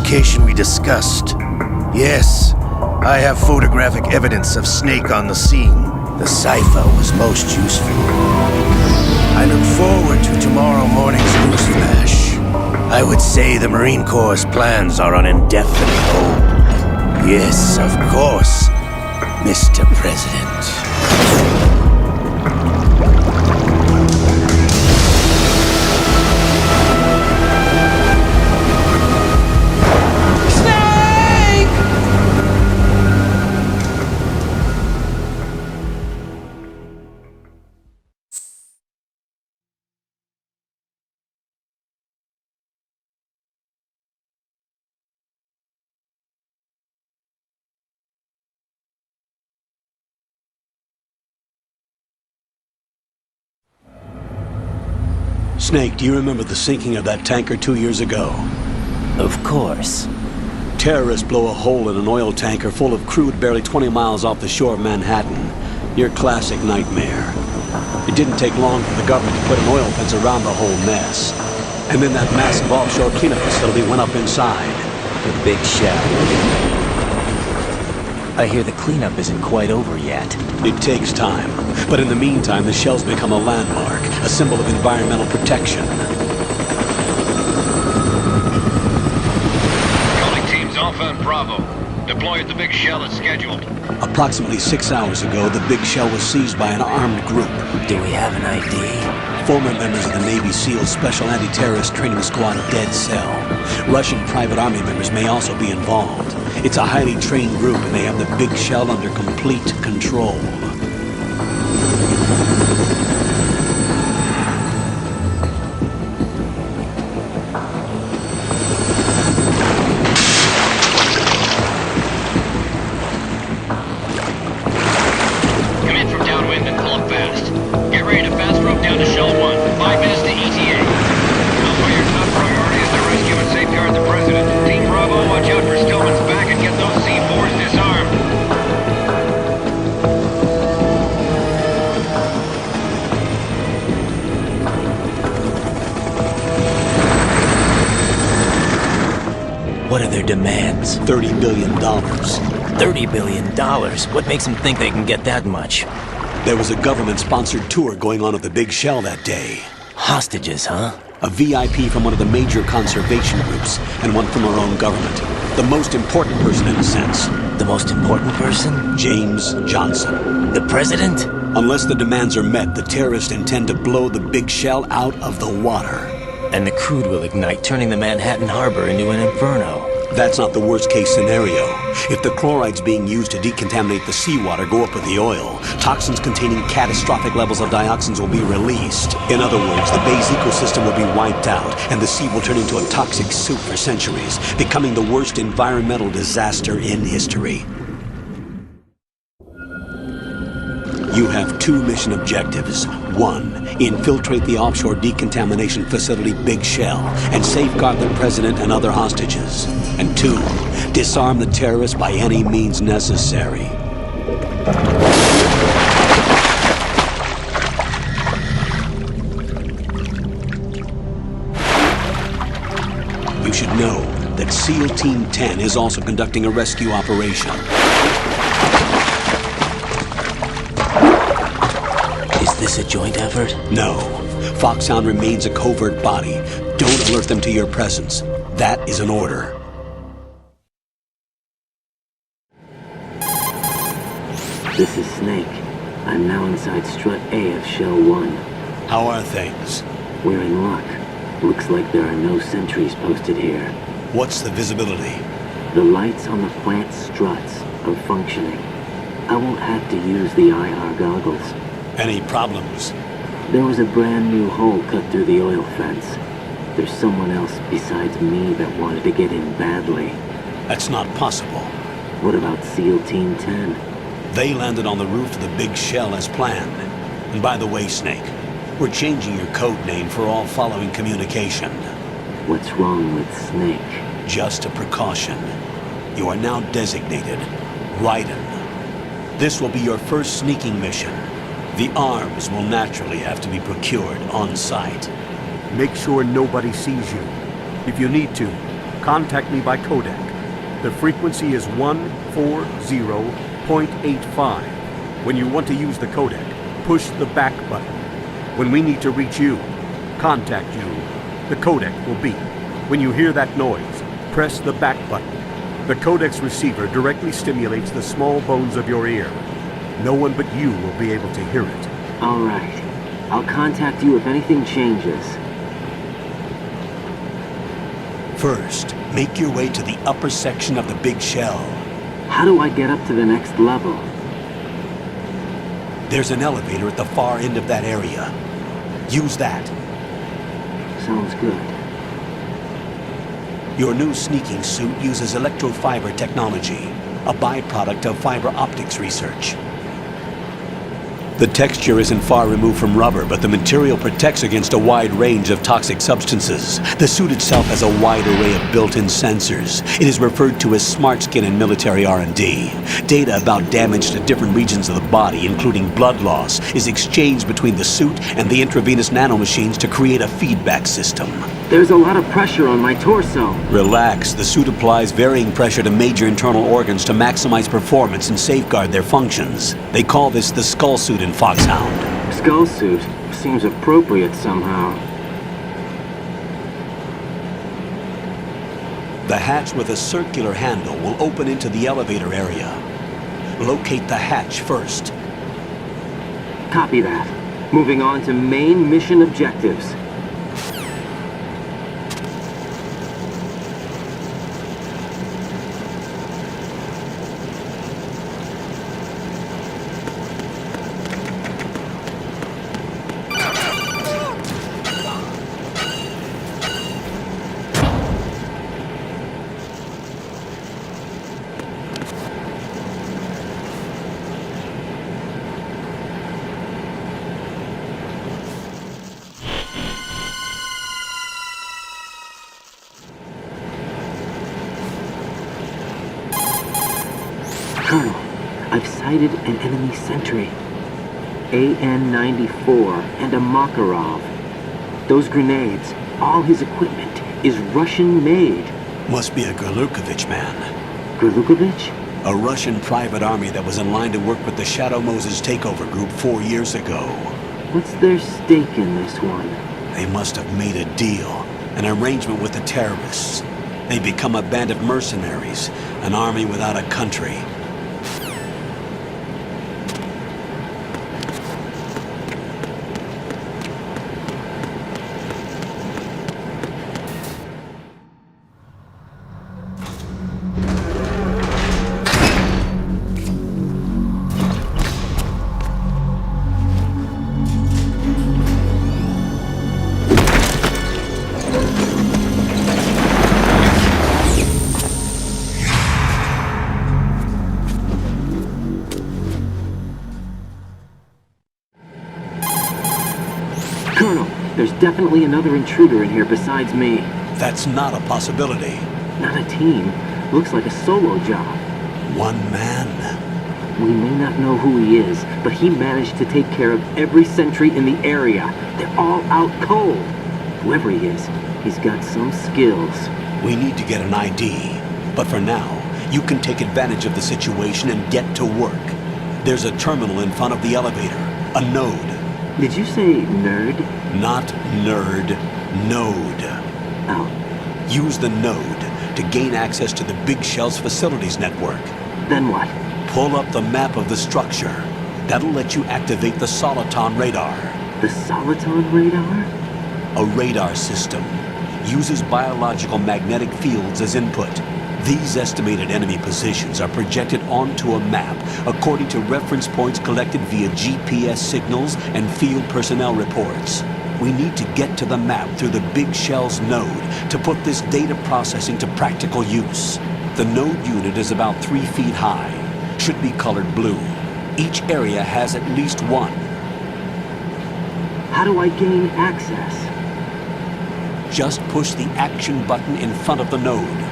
location we discussed. Yes, I have photographic evidence of Snake on the scene. The cipher was most useful. I look forward to tomorrow morning's news flash. I would say the Marine Corps' plans are on indefinite hold. Yes, of course, Mr. President. Snake, do you remember the sinking of that tanker 2 years ago? Of course. Terrorists blow a hole in an oil tanker full of crude barely 20 miles off the shore of Manhattan. Your classic nightmare. It didn't take long for the government to put an oil fence around the whole mess. And then that massive offshore cleanup facility went up inside. The big shell. I hear the cleanup isn't quite over yet. It takes time. But in the meantime, the shell's become a landmark, a symbol of environmental protection. Calling teams Alpha and Bravo. Deploy at the big shell as scheduled. Approximately 6 hours ago, the big shell was seized by an armed group. Do we have an ID? Former members of the Navy SEALs Special Anti-Terrorist Training Squad Dead Cell. Russian private army members may also be involved. It's a highly trained group and they have the big shell under complete control. Come in from downwind and pull up fast. Get ready to fast rope down to Shell 1. 5 minutes to ETA. Alpha, your top priority is to rescue and safeguard the President. Team Bravo, watch out for Stillman's back and get those C4s disarmed. What are their demands? $30 billion. $30 billion? What makes them think they can get that much? There was a government-sponsored tour going on at the big shell that day. Hostages, huh? A VIP from one of the major conservation groups, and one from our own government. The most important person in a sense. The most important person? James Johnson. The President? Unless the demands are met, the terrorists intend to blow the big shell out of the water. And the crude will ignite, turning the Manhattan Harbor into an inferno. That's not the worst-case scenario. If the chlorides being used to decontaminate the seawater go up with the oil, toxins containing catastrophic levels of dioxins will be released. In other words, the bay's ecosystem will be wiped out, and the sea will turn into a toxic soup for centuries, becoming the worst environmental disaster in history. You have 2 mission objectives. 1, infiltrate the offshore decontamination facility Big Shell and safeguard the President and other hostages. And 2, disarm the terrorists by any means necessary. You should know that SEAL Team 10 is also conducting a rescue operation. Is this a joint effort? No. Foxhound remains a covert body. Don't alert them to your presence. That is an order. This is Snake. I'm now inside Strut A of Shell 1. How are things? We're in luck. Looks like there are no sentries posted here. What's the visibility? The lights on the plant struts are functioning. I won't have to use the IR goggles. Any problems? There was a brand new hole cut through the oil fence. There's someone else besides me that wanted to get in badly. That's not possible. What about SEAL Team 10? They landed on the roof of the Big Shell as planned. And by the way, Snake, we're changing your code name for all following communication. What's wrong with Snake? Just a precaution. You are now designated Raiden. This will be your first sneaking mission. The arms will naturally have to be procured on site. Make sure nobody sees you. If you need to, contact me by codec. The frequency is 140.85. When you want to use the codec, push the back button. When we need to reach you, contact you, the codec will beep. When you hear that noise, press the back button. The codec's receiver directly stimulates the small bones of your ear. No one but you will be able to hear it. All right. I'll contact you if anything changes. First, make your way to the upper section of the big shell. How do I get up to the next level? There's an elevator at the far end of that area. Use that. Sounds good. Your new sneaking suit uses electrofiber technology, a byproduct of fiber optics research. The texture isn't far removed from rubber, but the material protects against a wide range of toxic substances. The suit itself has a wide array of built-in sensors. It is referred to as smart skin in military R&D. Data about damage to different regions of the body, including blood loss, is exchanged between the suit and the intravenous nanomachines to create a feedback system. There's a lot of pressure on my torso. Relax. The suit applies varying pressure to major internal organs to maximize performance and safeguard their functions. They call this the skull suit in Foxhound. Skull suit seems appropriate somehow. The hatch with a circular handle will open into the elevator area. Locate the hatch first. Copy that. Moving on to main mission objectives. Colonel, I've sighted an enemy sentry. AN-94 and a Makarov. Those grenades, all his equipment, is Russian-made. Must be a Gerlukovich man. Gerlukovich? A Russian private army that was in line to work with the Shadow Moses takeover group 4 years ago. What's their stake in this one? They must have made a deal, an arrangement with the terrorists. They become a band of mercenaries, an army without a country. Colonel, there's definitely another intruder in here besides me. That's not a possibility. Not a team. Looks like a solo job. One man? We may not know who he is, but he managed to take care of every sentry in the area. They're all out cold. Whoever he is, he's got some skills. We need to get an ID. But for now, you can take advantage of the situation and get to work. There's a terminal in front of the elevator. A node. Did you say nerd? Not nerd. Node. Oh. Use the node to gain access to the Big Shell's facilities network. Then what? Pull up the map of the structure. That'll let you activate the Soliton radar. The Soliton radar? A radar system. Uses biological magnetic fields as input. These estimated enemy positions are projected onto a map according to reference points collected via GPS signals and field personnel reports. We need to get to the map through the Big Shell's node to put this data processing to practical use. The node unit is about 3 feet high. Should be colored blue. Each area has at least one. How do I gain access? Just push the action button in front of the node.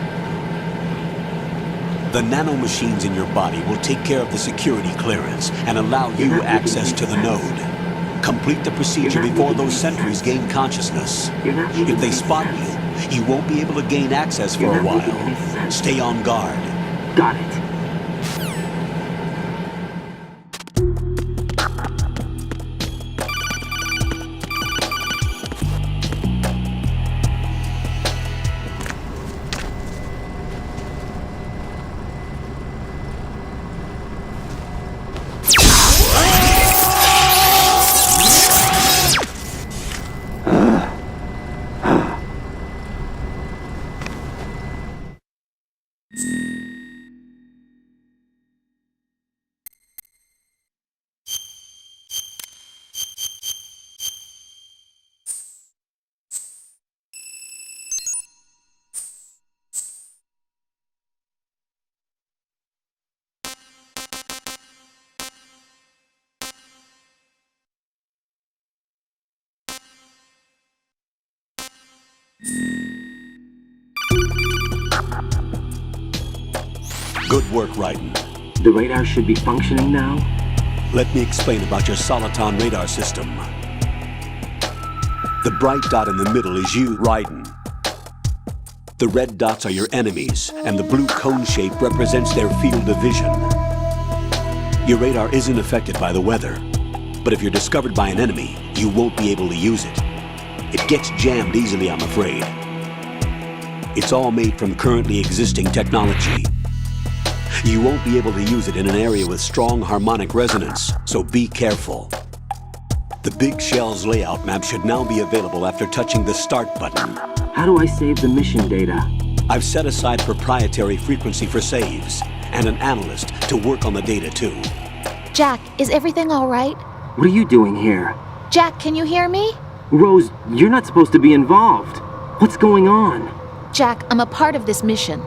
The nanomachines in your body will take care of the security clearance and allow you access to the node. Complete the procedure before those sentries gain consciousness. If they spot you, you won't be able to gain access for a while. Stay on guard. Got it. Good work, Raiden. The radar should be functioning now? Let me explain about your Soliton radar system. The bright dot in the middle is you, Raiden. The red dots are your enemies, and the blue cone shape represents their field of vision. Your radar isn't affected by the weather, but if you're discovered by an enemy, you won't be able to use it. It gets jammed easily, I'm afraid. It's all made from currently existing technology. You won't be able to use it in an area with strong harmonic resonance, so be careful. The Big Shell's layout map should now be available after touching the Start button. How do I save the mission data? I've set aside proprietary frequency for saves, and an analyst to work on the data too. Jack, is everything all right? What are you doing here? Jack, can you hear me? Rose, you're not supposed to be involved. What's going on? Jack, I'm a part of this mission.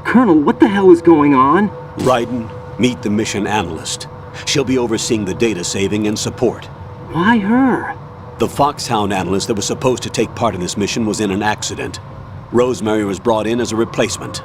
Colonel, what the hell is going on? Raiden, meet the mission analyst. She'll be overseeing the data saving and support. Why her? The Foxhound analyst that was supposed to take part in this mission was in an accident. Rosemary was brought in as a replacement.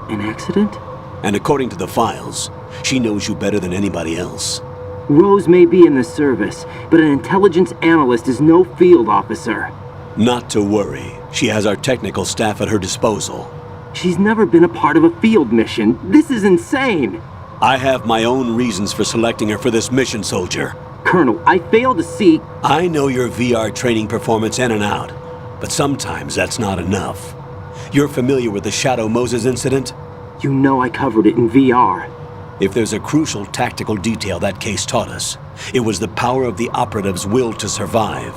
An accident? And according to the files, she knows you better than anybody else. Rose may be in the service, but an intelligence analyst is no field officer. Not to worry. She has our technical staff at her disposal. She's never been a part of a field mission. This is insane. I have my own reasons for selecting her for this mission, soldier. Colonel, I fail to see... I know your VR training performance in and out, but sometimes that's not enough. You're familiar with the Shadow Moses incident? You know I covered it in VR. If there's a crucial tactical detail that case taught us, it was the power of the operative's will to survive.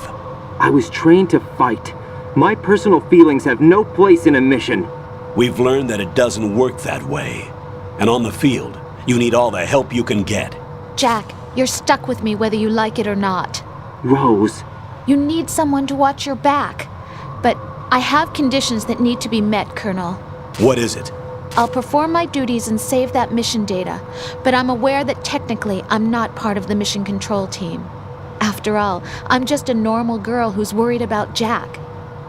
I was trained to fight. My personal feelings have no place in a mission. We've learned that it doesn't work that way. And on the field, you need all the help you can get. Jack, you're stuck with me whether you like it or not. Rose. You need someone to watch your back. But I have conditions that need to be met, Colonel. What is it? I'll perform my duties and save that mission data, but I'm aware that technically I'm not part of the mission control team. After all, I'm just a normal girl who's worried about Jack.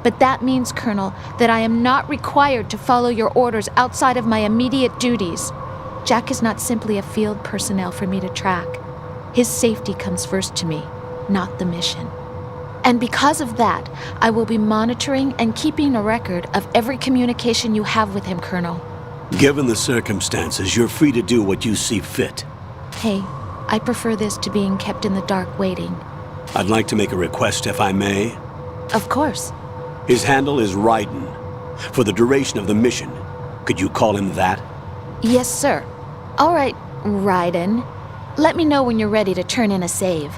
But that means, Colonel, that I am not required to follow your orders outside of my immediate duties. Jack is not simply a field personnel for me to track. His safety comes first to me, not the mission. And because of that, I will be monitoring and keeping a record of every communication you have with him, Colonel. Given the circumstances, you're free to do what you see fit. Hey, I prefer this to being kept in the dark waiting. I'd like to make a request, if I may. Of course. His handle is Raiden. For the duration of the mission, could you call him that? Yes, sir. All right, Raiden. Let me know when you're ready to turn in a save.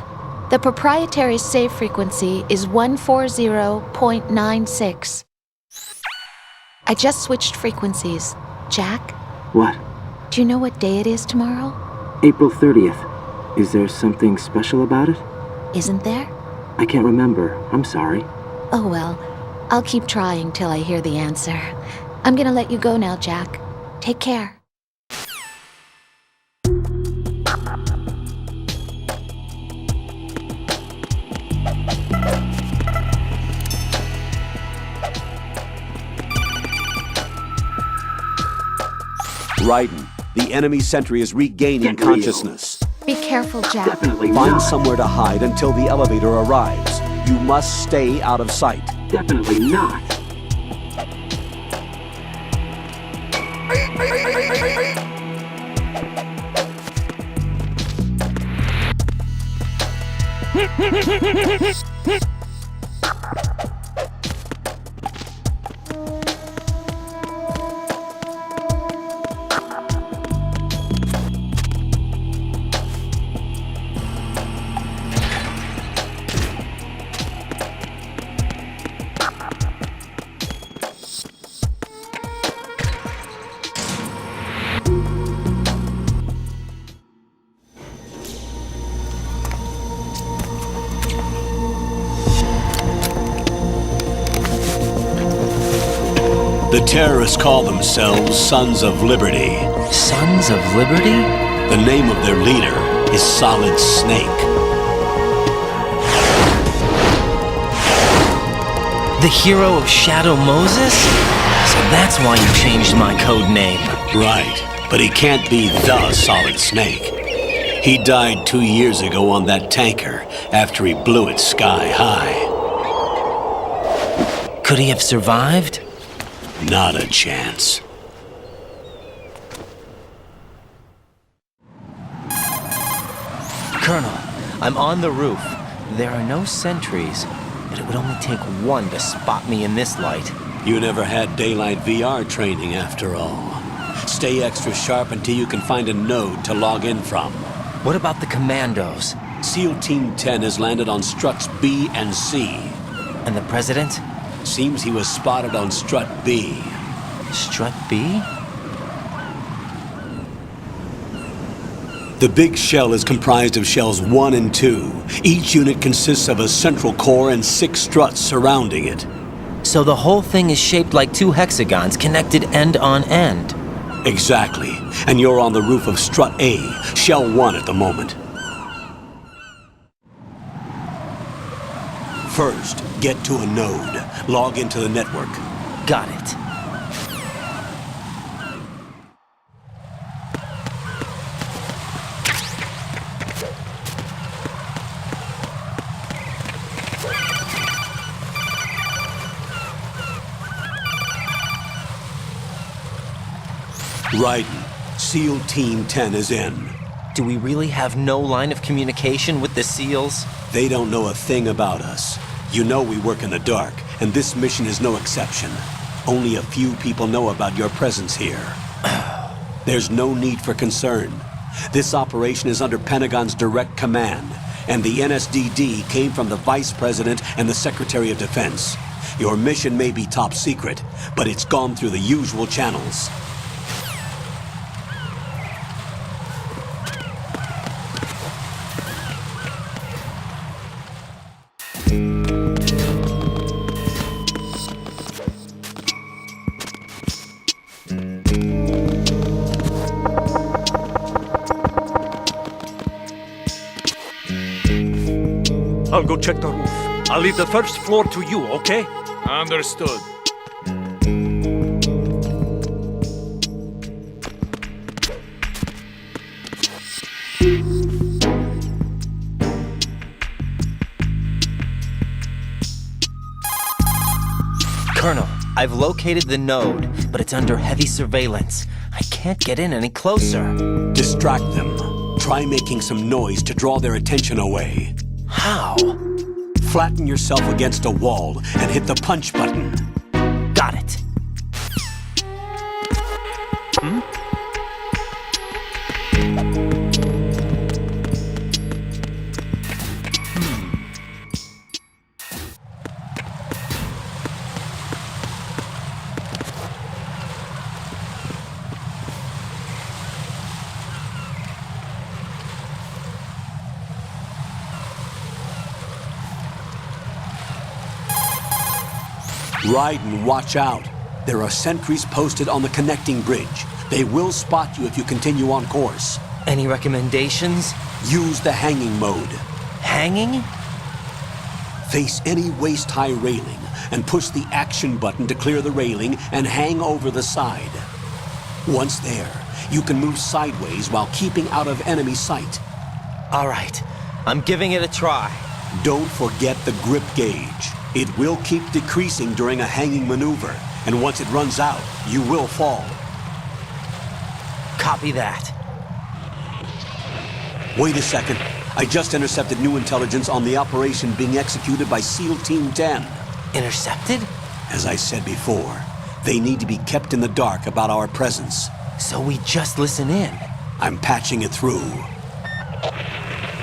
The proprietary save frequency is 140.96. I just switched frequencies. Jack? What? Do you know what day it is tomorrow? April 30th. Is there something special about it? Isn't there? I can't remember. I'm sorry. Oh well. I'll keep trying till I hear the answer. I'm gonna let you go now, Jack. Take care. Raiden, the enemy sentry is regaining consciousness. Be careful, Jack. Definitely Find not. somewhere to hide until the elevator arrives. You must stay out of sight. Definitely not. The terrorists call themselves Sons of Liberty. Sons of Liberty? The name of their leader is Solid Snake. The hero of Shadow Moses? So that's why you changed my code name. Right, but he can't be the Solid Snake. He died 2 years ago on that tanker after he blew it sky high. Could he have survived? Not a chance. Colonel, I'm on the roof. There are no sentries, but it would only take one to spot me in this light. You never had daylight VR training after all. Stay extra sharp until you can find a node to log in from. What about the commandos? SEAL Team 10 has landed on struts B and C. And the President? Seems he was spotted on strut B. Strut B? The big shell is comprised of shells 1 and 2. Each unit consists of a central core and 6 struts surrounding it. So the whole thing is shaped like 2 hexagons connected end on end. Exactly. And you're on the roof of strut A, shell 1 at the moment. First, get to a node. Log into the network. Got it. Raiden, SEAL Team 10 is in. Do we really have no line of communication with the SEALs? They don't know a thing about us. You know we work in the dark, and this mission is no exception. Only a few people know about your presence here. There's no need for concern. This operation is under Pentagon's direct command, and the NSDD came from the Vice President and the Secretary of Defense. Your mission may be top secret, but it's gone through the usual channels. I'll go check the roof. I'll leave the first floor to you, okay? Understood. Colonel, I've located the node, but it's under heavy surveillance. I can't get in any closer. Distract them. Try making some noise to draw their attention away. How? Flatten yourself against a wall and hit the punch button. Got it. Raiden, watch out. There are sentries posted on the connecting bridge. They will spot you if you continue on course. Any recommendations? Use the hanging mode. Hanging? Face any waist-high railing and push the action button to clear the railing and hang over the side. Once there, you can move sideways while keeping out of enemy sight. All right, I'm giving it a try. Don't forget the grip gauge. It will keep decreasing during a hanging maneuver, and once it runs out, you will fall. Copy that. Wait a second. I just intercepted new intelligence on the operation being executed by SEAL Team 10. Intercepted? As I said before, they need to be kept in the dark about our presence. So we just listen in? I'm patching it through.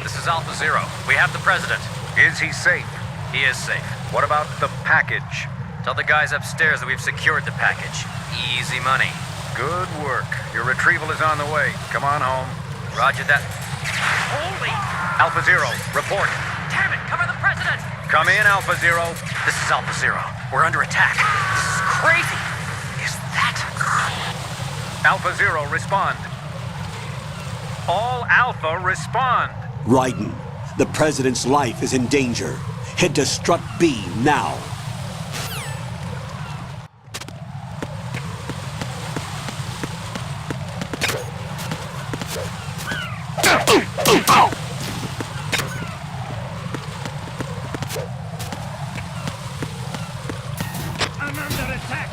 This is Alpha Zero. We have the President. Is he safe? He is safe. What about the package? Tell the guys upstairs that we've secured the package. Easy money. Good work. Your retrieval is on the way. Come on home. Roger that. Holy! Alpha Zero, report. Damn it, cover the President! Come in, Alpha Zero. This is Alpha Zero. We're under attack. This is crazy. Is that... Alpha Zero, respond. All Alpha, respond. Raiden, the President's life is in danger. Head to Strut B now. I'm under attack.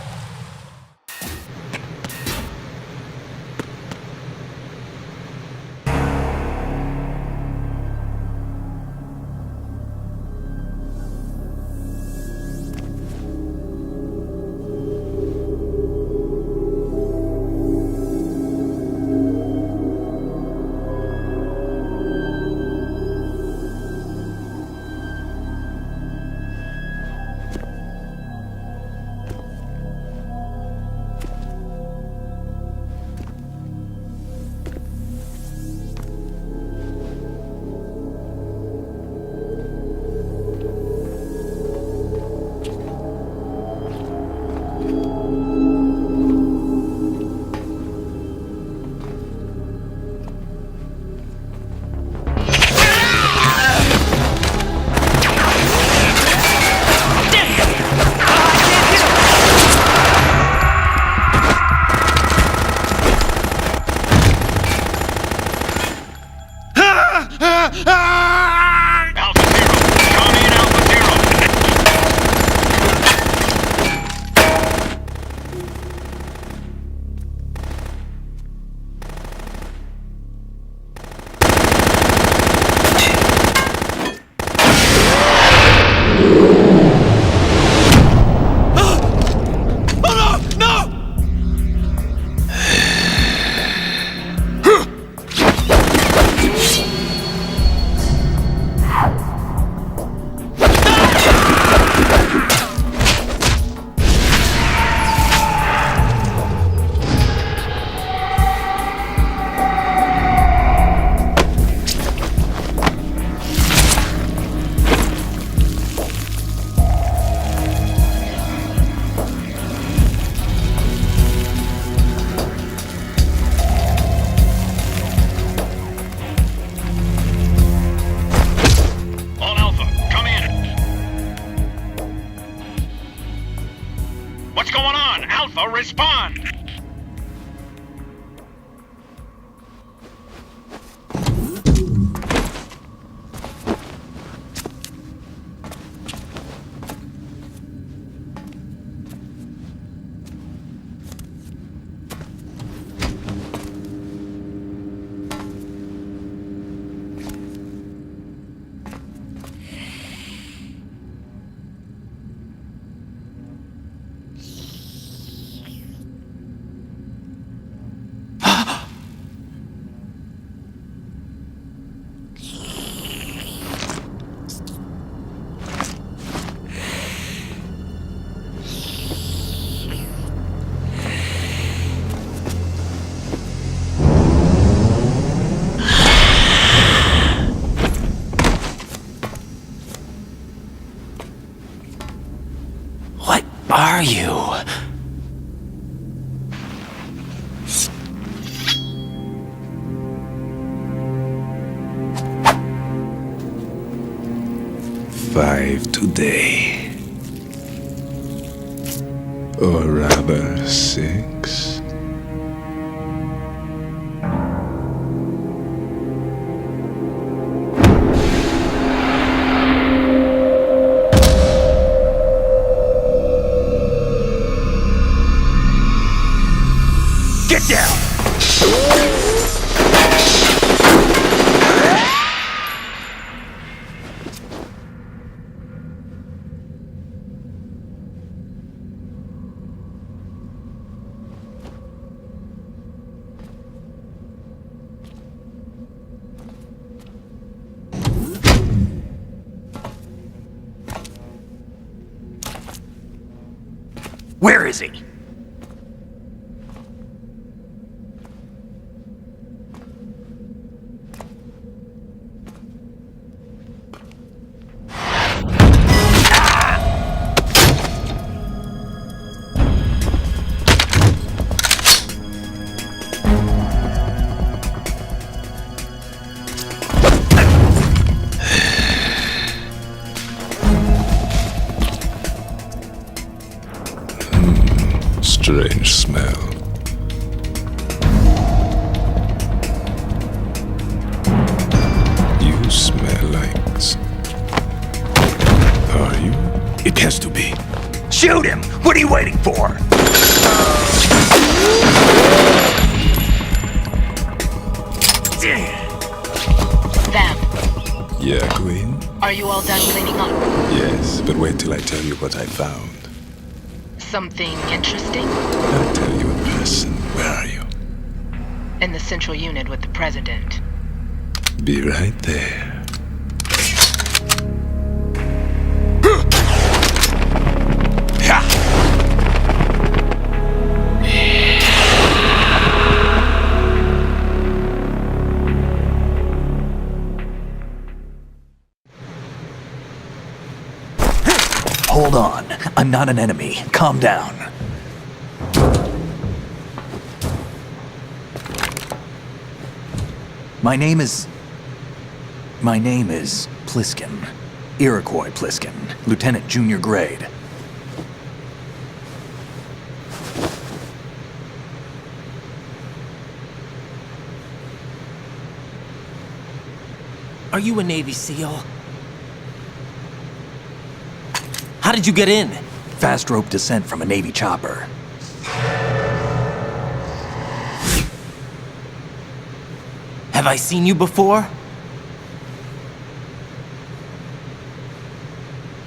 Alpha, respond! Are you? Five today. Or rather, 6. Get down! Where is he? Strange smell. You smell like... Are you? It has to be. Shoot him! What are you waiting for? Vam, Yeah, Queen? are you all done cleaning up? Yes, but wait till I tell you what I found. Something interesting? I'll tell you in person. Where are you? In the central unit with the president. Be right there. Hold on. I'm not an enemy. Calm down. My name is Pliskin. Iroquois Pliskin. Lieutenant Junior Grade. Are you a Navy SEAL? How did you get in? Fast rope descent from a Navy chopper. Have I seen you before?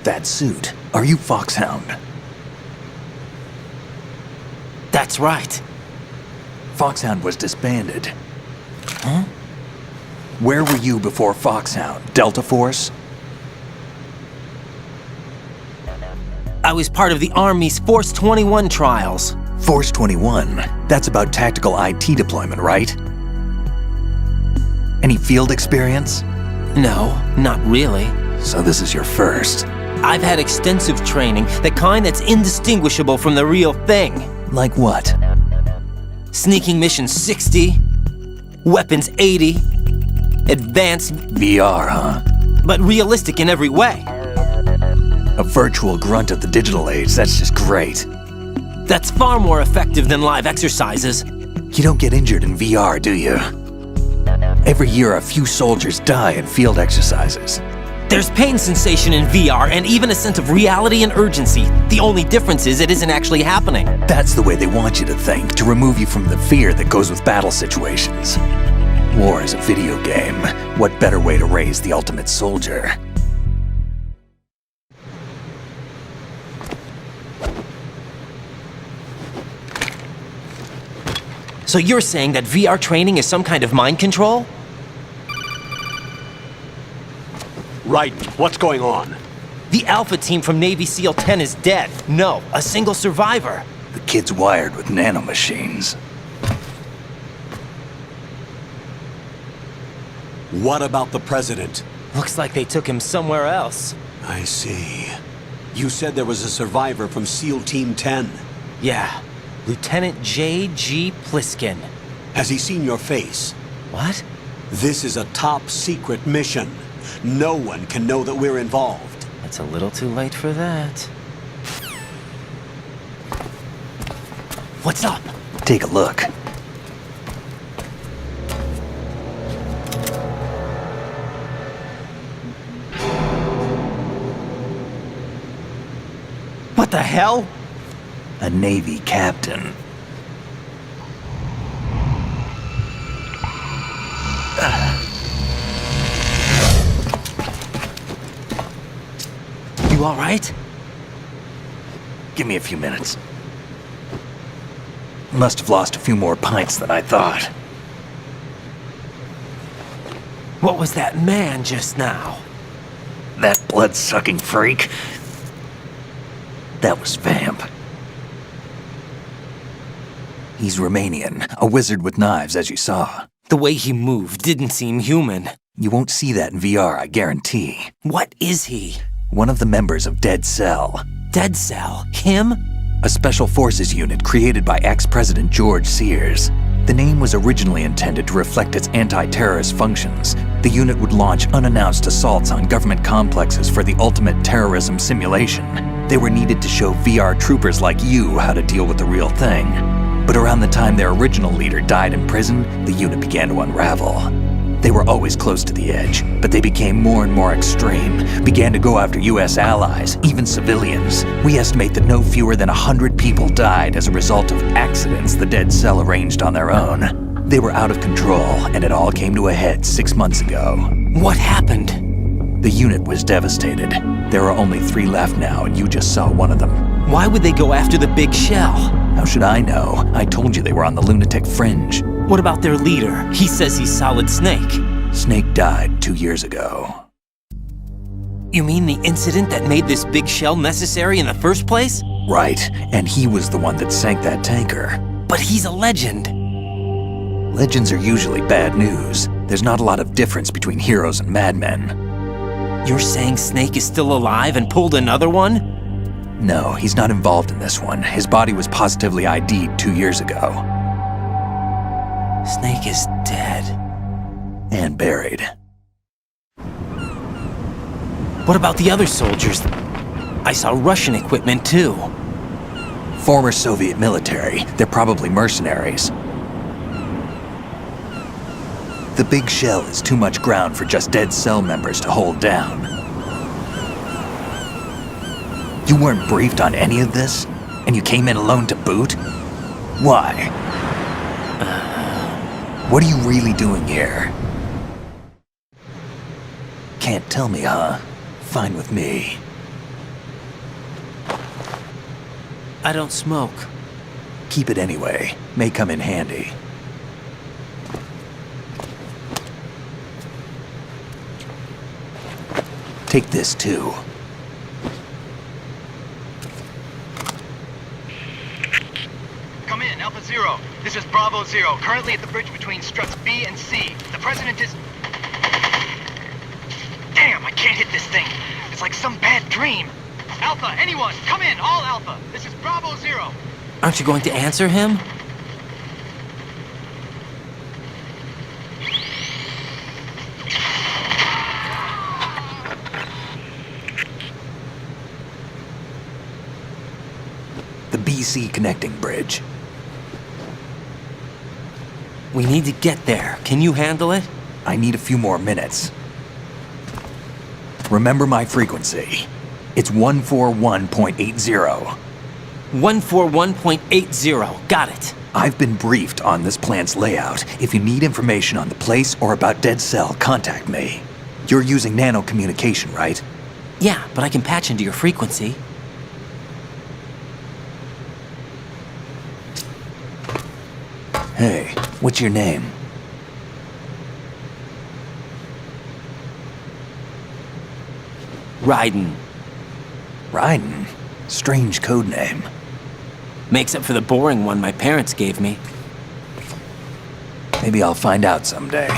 That suit. Are you Foxhound? That's right. Foxhound was disbanded. Huh? Where were you before Foxhound? Delta Force? I was part of the Army's Force 21 trials. Force 21? That's about tactical IT deployment, right? Any field experience? No, not really. So this is your first. I've had extensive training, the kind that's indistinguishable from the real thing. Like what? Sneaking mission 60, weapons 80, advanced... VR, huh? But realistic in every way. A virtual grunt of the digital age, that's just great. That's far more effective than live exercises. You don't get injured in VR, do you? Every year a few soldiers die in field exercises. There's pain sensation in VR and even a sense of reality and urgency. The only difference is it isn't actually happening. That's the way they want you to think, to remove you from the fear that goes with battle situations. War is a video game. What better way to raise the ultimate soldier? So you're saying that VR training is some kind of mind control? Right. What's going on? The Alpha team from Navy SEAL 10 is dead. No, a single survivor. The kid's wired with nanomachines. What about the president? Looks like they took him somewhere else. I see. You said there was a survivor from SEAL Team 10. Yeah. Lieutenant J.G. Pliskin. Has he seen your face? What? This is a top secret mission. No one can know that we're involved. It's a little too late for that. What's up? Take a look. What the hell? A Navy captain. You alright? Give me a few minutes. Must have lost a few more pints than I thought. What was that man just now? That blood-sucking freak? That was Vamp. He's Romanian, a wizard with knives, as you saw. The way he moved didn't seem human. You won't see that in VR, I guarantee. What is he? One of the members of Dead Cell. Dead Cell? Him? A special forces unit created by ex-President George Sears. The name was originally intended to reflect its anti-terrorist functions. The unit would launch unannounced assaults on government complexes for the ultimate terrorism simulation. They were needed to show VR troopers like you how to deal with the real thing. But around the time their original leader died in prison, the unit began to unravel. They were always close to the edge, but they became more and more extreme, began to go after US allies, even civilians. We estimate that no fewer than 100 people died as a result of accidents the Dead Cell arranged on their own. They were out of control, and it all came to a head 6 months ago. What happened? The unit was devastated. There are only 3 left now, and you just saw one of them. Why would they go after the big shell? How should I know? I told you they were on the lunatic fringe. What about their leader? He says he's Solid Snake. Snake died 2 years ago. You mean the incident that made this big shell necessary in the first place? Right, and he was the one that sank that tanker. But he's a legend. Legends are usually bad news. There's not a lot of difference between heroes and madmen. You're saying Snake is still alive and pulled another one? No, he's not involved in this one. His body was positively ID'd 2 years ago. Snake is dead. And buried. What about the other soldiers? I saw Russian equipment too. Former Soviet military. They're probably mercenaries. The big shell is too much ground for just Dead Cell members to hold down. You weren't briefed on any of this? And you came in alone to boot? Why? What are you really doing here? Can't tell me, huh? Fine with me. I don't smoke. Keep it anyway. May come in handy. Take this too. Come in, Alpha Zero. This is Bravo Zero, currently at the bridge between struts B and C. The President is... Damn, I can't hit this thing. It's like some bad dream. Alpha, anyone, come in, all Alpha. This is Bravo Zero. Aren't you going to answer him? The BC connecting bridge. We need to get there. Can you handle it? I need a few more minutes. Remember my frequency. It's 141.80. 141.80. Got it. I've been briefed on this plant's layout. If you need information on the place or about Dead Cell, contact me. You're using nano communication, right? Yeah, but I can patch into your frequency. Hey, what's your name? Raiden. Raiden? Strange code name. Makes up for the boring one my parents gave me. Maybe I'll find out someday.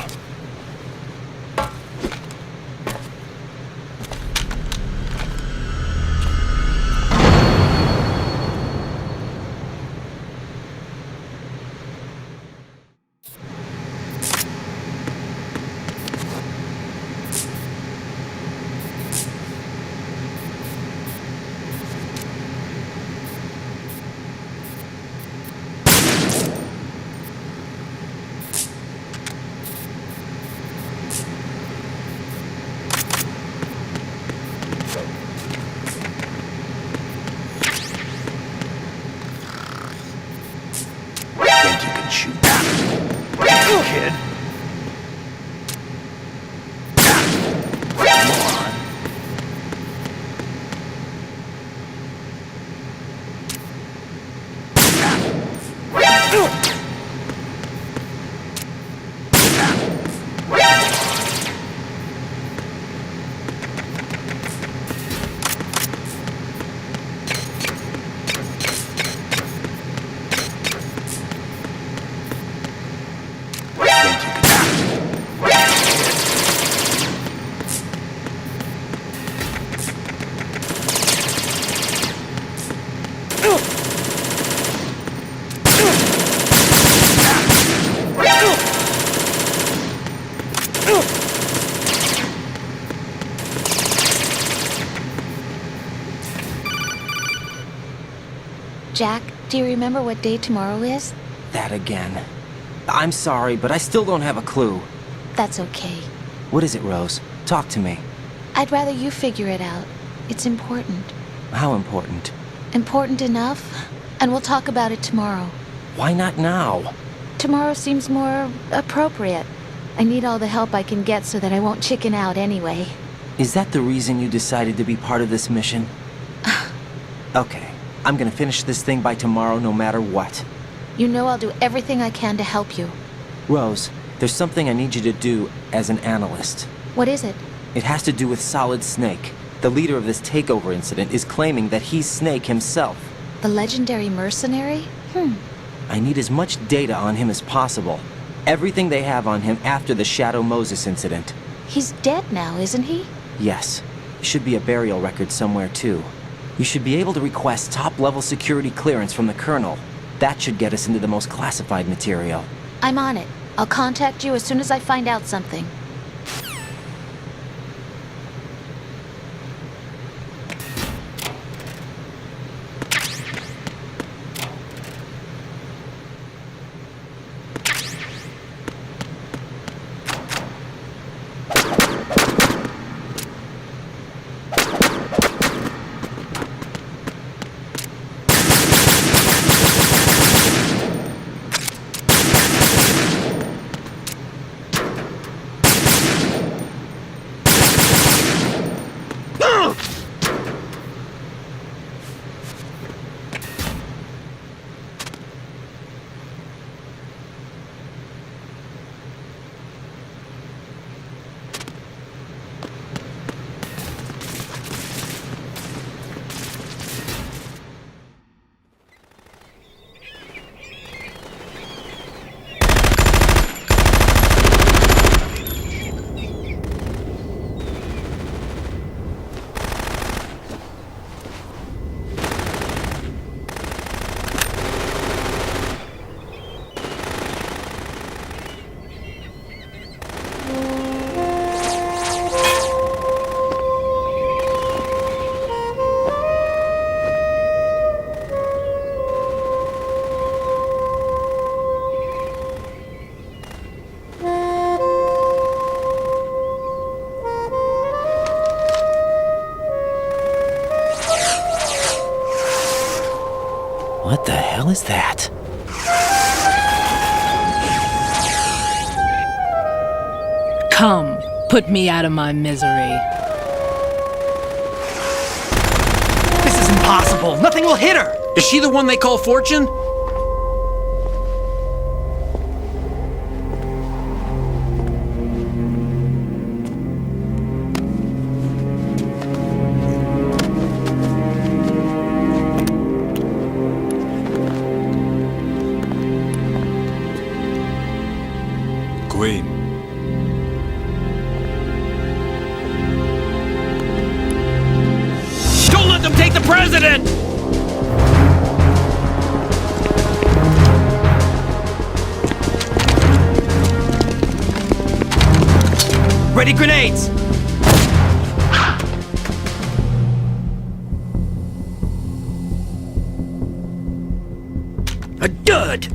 Jack, do you remember what day tomorrow is? That again. I'm sorry, but I still don't have a clue. That's okay. What is it, Rose? Talk to me. I'd rather you figure it out. It's important. How important? Important enough? And we'll talk about it tomorrow. Why not now? Tomorrow seems more appropriate. I need all the help I can get so that I won't chicken out anyway. Is that the reason you decided to be part of this mission? Okay, I'm gonna finish this thing by tomorrow no matter what. You know I'll do everything I can to help you. Rose, there's something I need you to do as an analyst. What is it? It has to do with Solid Snake. The leader of this takeover incident is claiming that he's Snake himself. The legendary mercenary? I need as much data on him as possible. Everything they have on him after the Shadow Moses incident. He's dead now, isn't he? Yes. Should be a burial record somewhere, too. You should be able to request top-level security clearance from the Colonel. That should get us into the most classified material. I'm on it. I'll contact you as soon as I find out something. What the hell is that? Come, put me out of my misery. This is impossible. Nothing will hit her. Is she the one they call Fortune? Queen. Don't let them take the president! Ready grenades! A dud!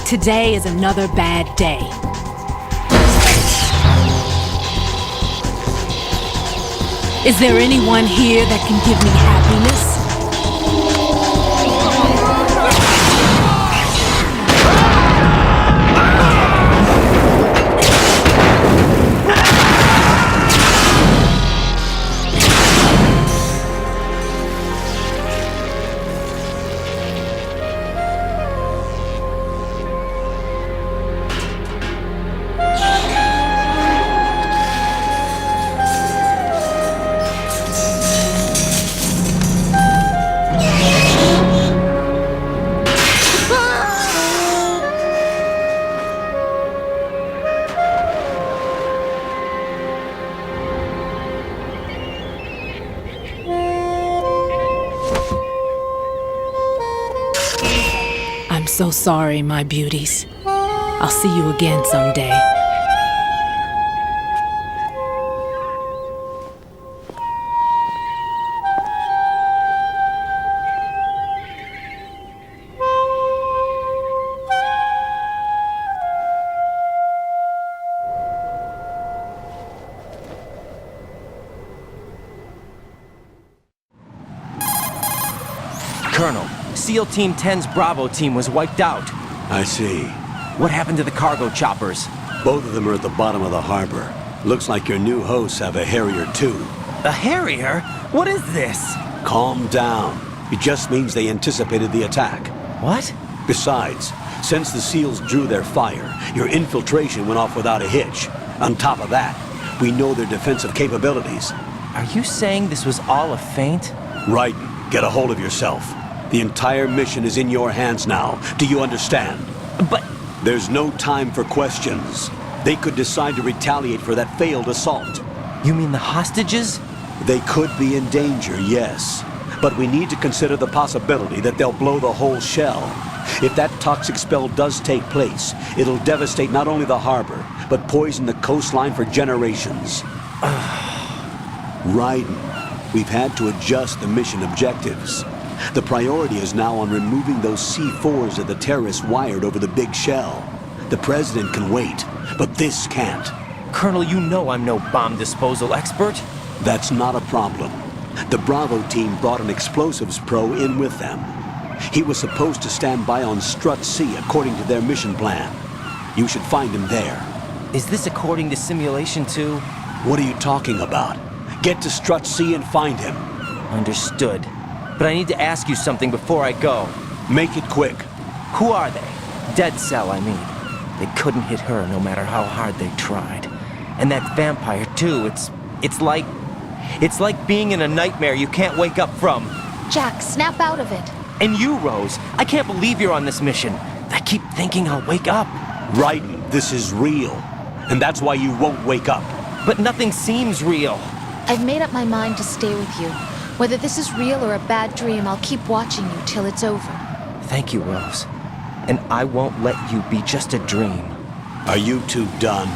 Today is another bad day. Is there anyone here that can give me happiness? so sorry, my beauties. I'll see you again someday. Colonel, SEAL Team 10's Bravo team was wiped out. I see. What happened to the cargo choppers? Both of them are at the bottom of the harbor. Looks like your new hosts have a Harrier too. A Harrier? What is this? Calm down. It just means they anticipated the attack. What? Besides, since the SEALs drew their fire, your infiltration went off without a hitch. On top of that, we know their defensive capabilities. Are you saying this was all a feint? Right. Get a hold of yourself. The entire mission is in your hands now. Do you understand? But... There's no time for questions. They could decide to retaliate for that failed assault. You mean the hostages? They could be in danger, yes. But we need to consider the possibility that they'll blow the whole shell. If that toxic spell does take place, it'll devastate not only the harbor, but poison the coastline for generations. Raiden, we've had to adjust the mission objectives. The priority is now on removing those C4s that the terrorists wired over the big shell. The president can wait, but this can't. Colonel, you know I'm no bomb disposal expert. That's not a problem. The Bravo team brought an explosives pro in with them. He was supposed to stand by on Strut C according to their mission plan. You should find him there. Is this according to Simulation 2? What are you talking about? Get to Strut C and find him. Understood. But I need to ask you something before I go. Make it quick. Who are they? Dead Cell, I mean. They couldn't hit her no matter how hard they tried. And that vampire, too, it's like being in a nightmare you can't wake up from. Jack, snap out of it. And you, Rose, I can't believe you're on this mission. I keep thinking I'll wake up. Raiden, this is real. And that's why you won't wake up. But nothing seems real. I've made up my mind to stay with you. Whether this is real or a bad dream, I'll keep watching you till it's over. Thank you, Rose. And I won't let you be just a dream. Are you two done?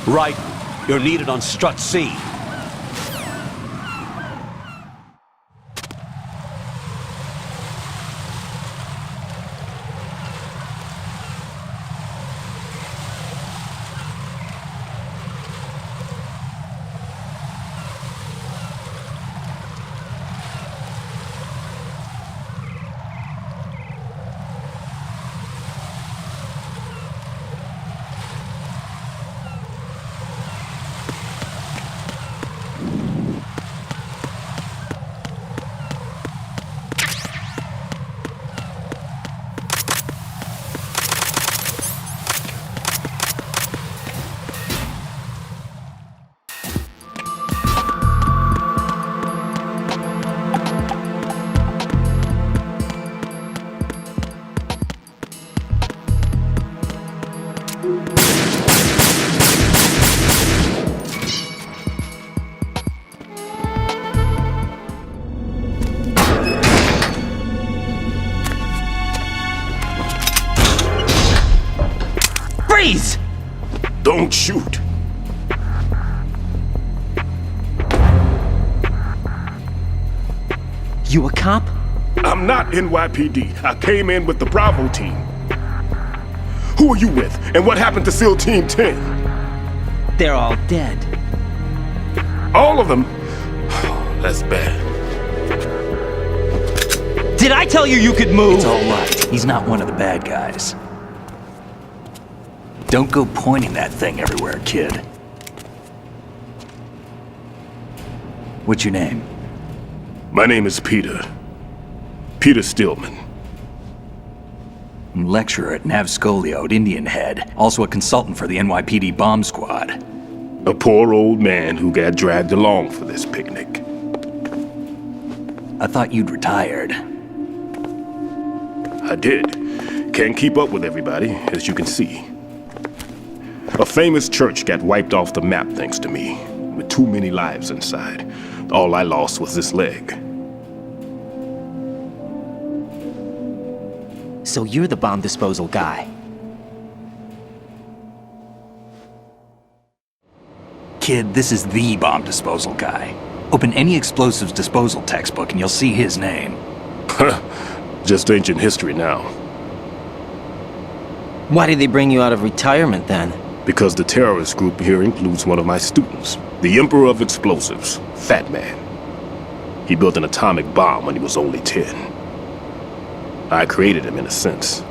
Raiden, you're needed on Strut C. Freeze! Don't shoot. You a cop? I'm not NYPD. I came in with the Bravo team. Who are you with? And what happened to SEAL Team 10? They're all dead. All of them? That's bad. Did I tell you you could move? It's all right. He's not one of the bad guys. Don't go pointing that thing everywhere, kid. What's your name? My name is Peter. Peter Stillman. Lecturer at Navscolio at Indian Head. Also a consultant for the NYPD bomb squad. A poor old man who got dragged along for this picnic. I thought you'd retired. I did. Can't keep up with everybody, as you can see. A famous church got wiped off the map thanks to me, with too many lives inside. All I lost was this leg. So you're the bomb disposal guy. Kid, this is the bomb disposal guy. Open any explosives disposal textbook and you'll see his name. Just ancient history now. Why did they bring you out of retirement then? Because the terrorist group here includes one of my students, the Emperor of Explosives, Fat Man. He built an atomic bomb when he was only 10. I created him in a sense.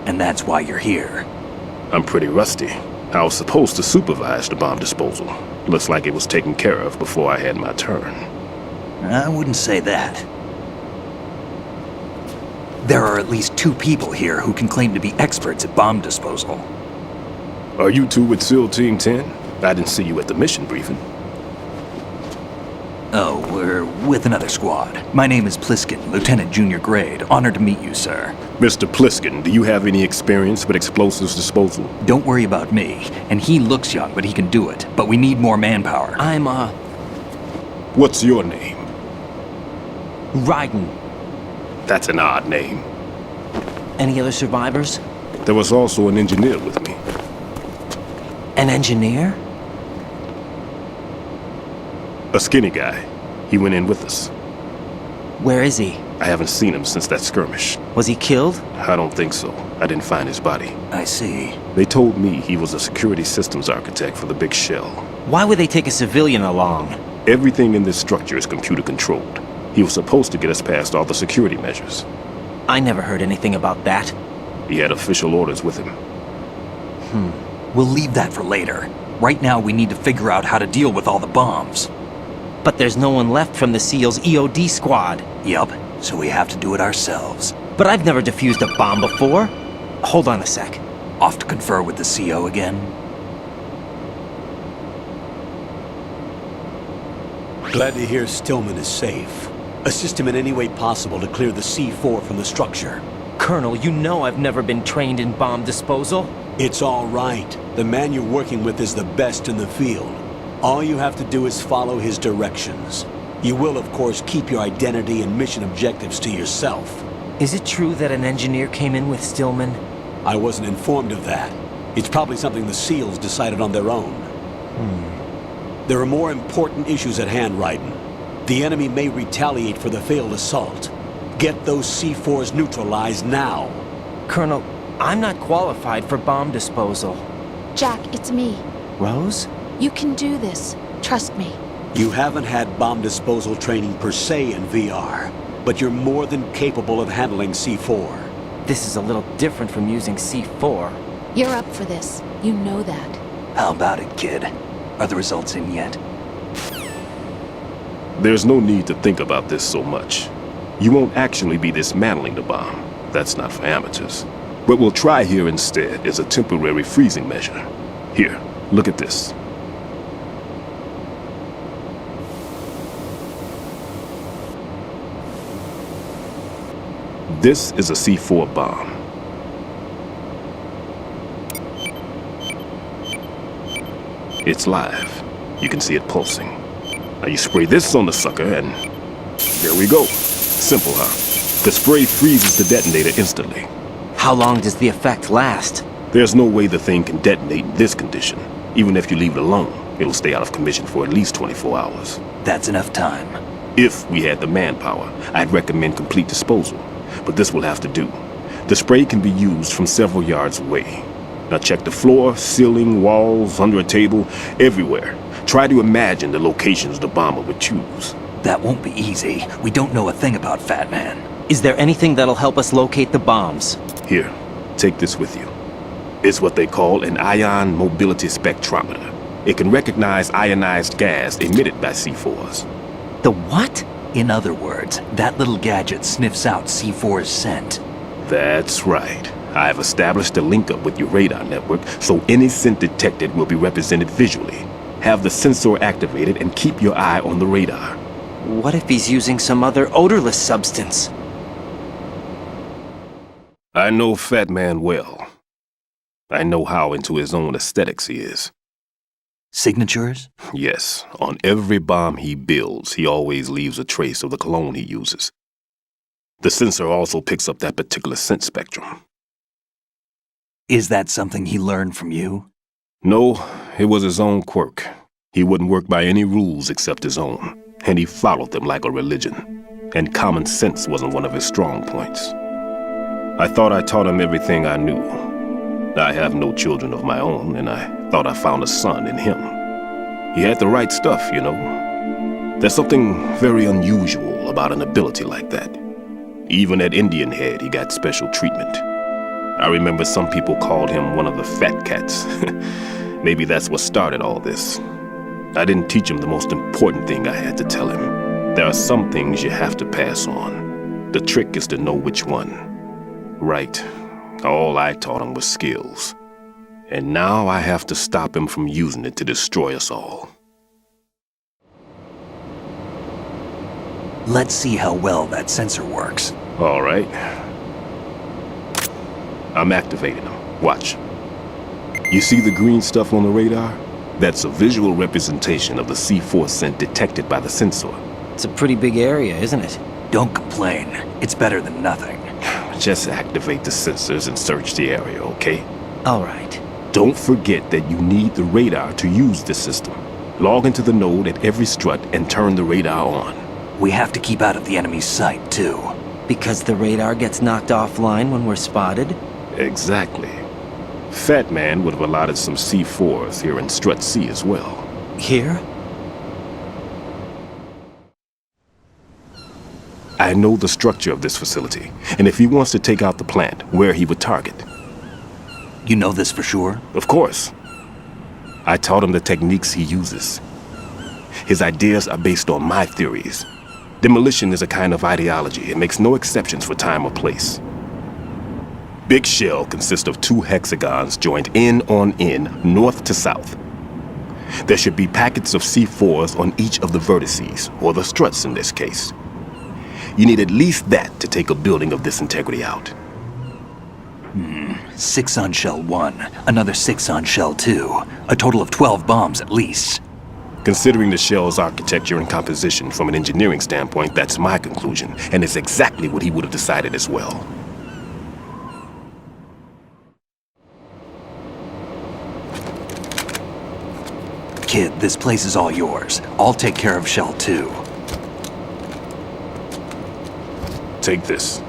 And that's why you're here. I'm pretty rusty. I was supposed to supervise the bomb disposal. Looks like it was taken care of before I had my turn. I wouldn't say that. There are at least 2 people here who can claim to be experts at bomb disposal. Are you two with SEAL Team 10? I didn't see you at the mission briefing. Oh, we're with another squad. My name is Pliskin, Lieutenant Junior Grade. Honored to meet you, sir. Mr. Pliskin, do you have any experience with explosives disposal? Don't worry about me. And he looks young, but he can do it. But we need more manpower. What's your name? Raiden. That's an odd name. Any other survivors? There was also an engineer with me. An engineer? A skinny guy. He went in with us. Where is he? I haven't seen him since that skirmish. Was he killed? I don't think so. I didn't find his body. I see. They told me he was a security systems architect for the big shell. Why would they take a civilian along? Everything in this structure is computer controlled. He was supposed to get us past all the security measures. I never heard anything about that. He had official orders with him. We'll leave that for later. Right now we need to figure out how to deal with all the bombs. But there's no one left from the SEAL's EOD squad. Yup, so we have to do it ourselves. But I've never defused a bomb before. Hold on a sec. Off to confer with the CO again? Glad to hear Stillman is safe. Assist him in any way possible to clear the C4 from the structure. Colonel, you know I've never been trained in bomb disposal. It's all right. The man you're working with is the best in the field. All you have to do is follow his directions. You will, of course, keep your identity and mission objectives to yourself. Is it true that an engineer came in with Stillman? I wasn't informed of that. It's probably something the SEALs decided on their own. There are more important issues at hand, Raiden. The enemy may retaliate for the failed assault. Get those C4s neutralized now. Colonel, I'm not qualified for bomb disposal. Jack, it's me. Rose? You can do this. Trust me. You haven't had bomb disposal training per se in VR, but you're more than capable of handling C4. This is a little different from using C4. You're up for this. You know that. How about it, kid? Are the results in yet? There's no need to think about this so much. You won't actually be dismantling the bomb. That's not for amateurs. What we'll try here instead is a temporary freezing measure. Here, look at this. This is a C4 bomb. It's live. You can see it pulsing. Now you spray this on the sucker and there we go. Simple, huh? The spray freezes the detonator instantly. How long does the effect last? There's no way the thing can detonate in this condition. Even if you leave it alone, it'll stay out of commission for at least 24 hours. That's enough time. If we had the manpower, I'd recommend complete disposal. But this will have to do. The spray can be used from several yards away. Now check the floor, ceiling, walls, under a table, everywhere. Try to imagine the locations the bomber would choose. That won't be easy. We don't know a thing about Fat Man. Is there anything that'll help us locate the bombs? Here, take this with you. It's what they call an ion mobility spectrometer. It can recognize ionized gas emitted by C4s. The what? In other words, that little gadget sniffs out C4's scent. That's right. I've established a link-up with your radar network, so any scent detected will be represented visually. Have the sensor activated and keep your eye on the radar. What if he's using some other odorless substance? I know Fat Man well. I know how into his own aesthetics he is. Signatures? Yes. On every bomb he builds, he always leaves a trace of the cologne he uses. The sensor also picks up that particular scent spectrum. Is that something he learned from you? No, it was his own quirk. He wouldn't work by any rules except his own, and he followed them like a religion. And common sense wasn't one of his strong points. I thought I taught him everything I knew. I have no children of my own, and I thought I found a son in him. He had the right stuff, you know. There's something very unusual about an ability like that. Even at Indian Head, he got special treatment. I remember some people called him one of the fat cats. Maybe that's what started all this. I didn't teach him the most important thing I had to tell him. There are some things you have to pass on. The trick is to know which one. Right. All I taught him was skills. And now I have to stop him from using it to destroy us all. Let's see how well that sensor works. All right. I'm activating them. Watch. You see the green stuff on the radar? That's a visual representation of the C4 scent detected by the sensor. It's a pretty big area, isn't it? Don't complain. It's better than nothing. Just activate the sensors and search the area, okay? All right. Don't forget that you need the radar to use the system. Log into the node at every strut and turn the radar on. We have to keep out of the enemy's sight, too. Because the radar gets knocked offline when we're spotted? Exactly. Fat Man would have allotted some C4s here in Strut C as well. Here? I know the structure of this facility, and if he wants to take out the plant, where he would target. You know this for sure? Of course. I taught him the techniques he uses. His ideas are based on my theories. Demolition is a kind of ideology. It makes no exceptions for time or place. Big Shell consists of 2 hexagons joined end on end, north to south. There should be packets of C4s on each of the vertices, or the struts in this case. You need at least that to take a building of this integrity out. 6 on Shell 1, another 6 on Shell 2. A total of 12 bombs at least. Considering the shell's architecture and composition from an engineering standpoint, that's my conclusion, and it's exactly what he would have decided as well. Kid, this place is all yours. I'll take care of Shell 2. Take this.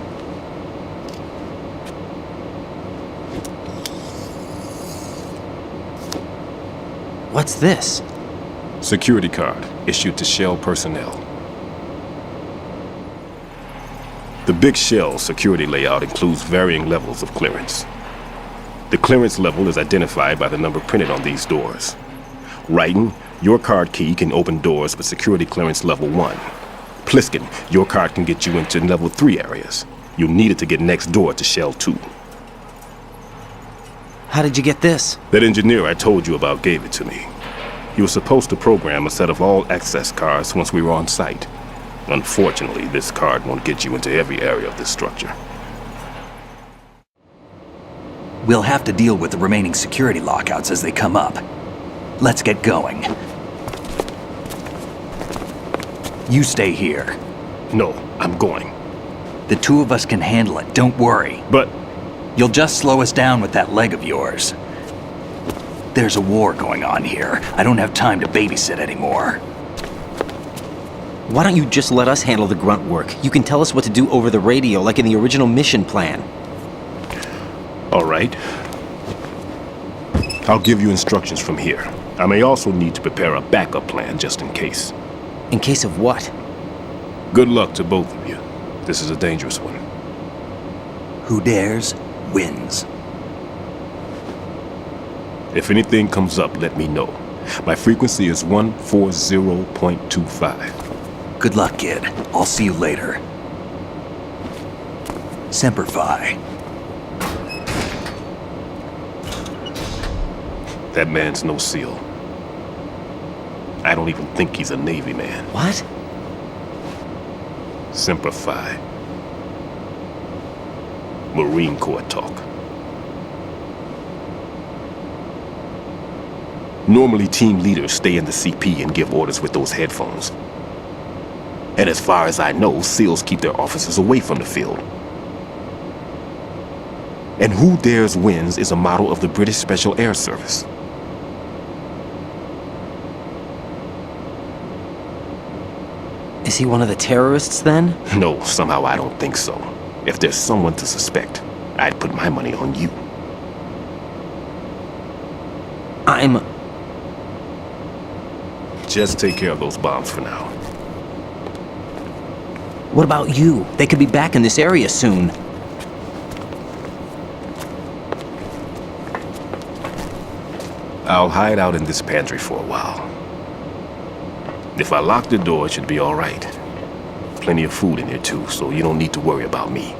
What's this? Security card, issued to Shell personnel. The Big Shell security layout includes varying levels of clearance. The clearance level is identified by the number printed on these doors. Writing, your card key can open doors with security clearance level 1. Pliskin, your card can get you into level 3 areas. You'll need it to get next door to Shell 2. How did you get this? That engineer I told you about gave it to me. He was supposed to program a set of all-access cards once we were on site. Unfortunately, this card won't get you into every area of this structure. We'll have to deal with the remaining security lockouts as they come up. Let's get going. You stay here. No, I'm going. The 2 of us can handle it, don't worry. But... You'll just slow us down with that leg of yours. There's a war going on here. I don't have time to babysit anymore. Why don't you just let us handle the grunt work? You can tell us what to do over the radio, like in the original mission plan. All right. I'll give you instructions from here. I may also need to prepare a backup plan just in case. In case of what? Good luck to both of you. This is a dangerous one. Who dares, wins. If anything comes up, let me know. My frequency is 140.25. Good luck, kid. I'll see you later. Semper Fi. That man's no SEAL. I don't even think he's a Navy man. What? Semper Fi. Marine Corps talk. Normally, team leaders stay in the CP and give orders with those headphones. And as far as I know, SEALs keep their officers away from the field. And Who Dares Wins is a model of the British Special Air Service. Is he one of the terrorists then? No, somehow I don't think so. If there's someone to suspect, I'd put my money on you. Just take care of those bombs for now. What about you? They could be back in this area soon. I'll hide out in this pantry for a while. If I lock the door, it should be all right. Plenty of food in here too, so you don't need to worry about me.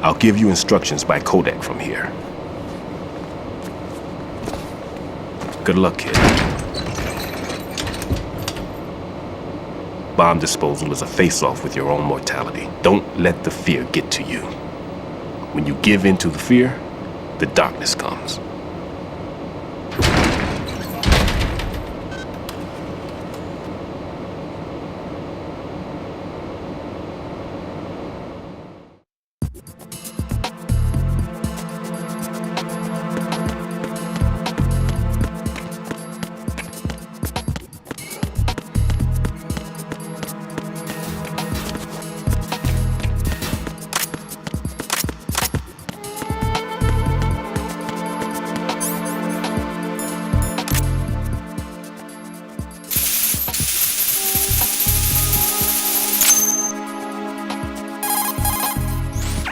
I'll give you instructions by Kodak from here. Good luck, kid. Bomb disposal is a face-off with your own mortality. Don't let the fear get to you. When you give in to the fear, the darkness comes.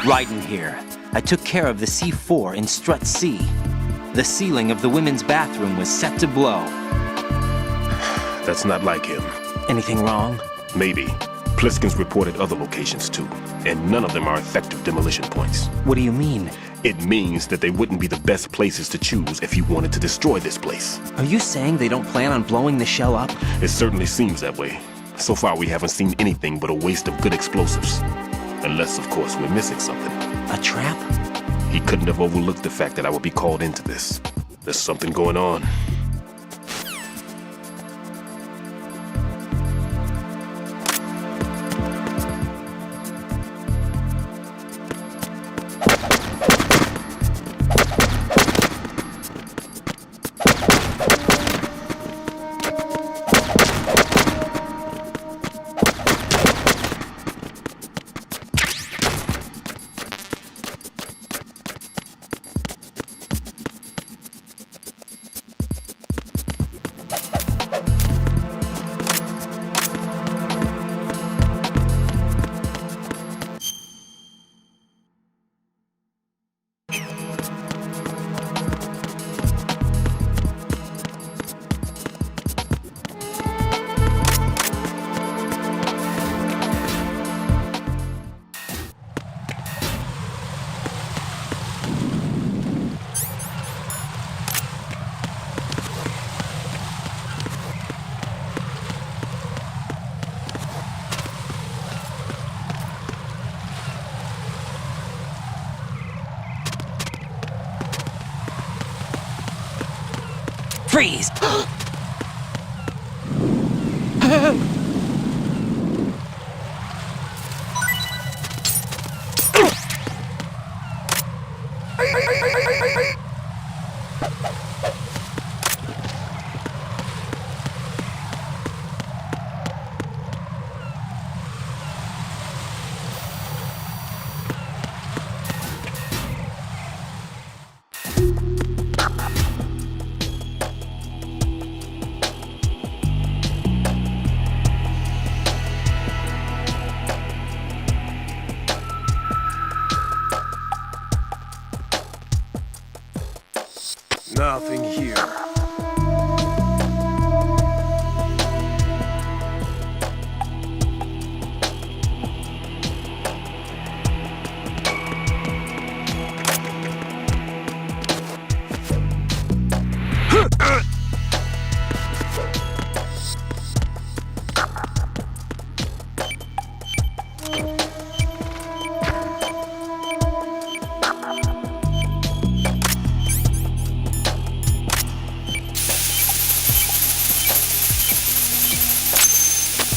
Ryden here. I took care of the C4 in Strut C. The ceiling of the women's bathroom was set to blow. That's not like him. Anything wrong? Maybe. Pliskin's reported other locations too, and none of them are effective demolition points. What do you mean? It means that they wouldn't be the best places to choose if you wanted to destroy this place. Are you saying they don't plan on blowing the shell up? It certainly seems that way. So far we haven't seen anything but a waste of good explosives. Unless, of course, we're missing something. A trap? He couldn't have overlooked the fact that I would be called into this. There's something going on. Freeze! Nothing here.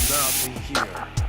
Nothing here.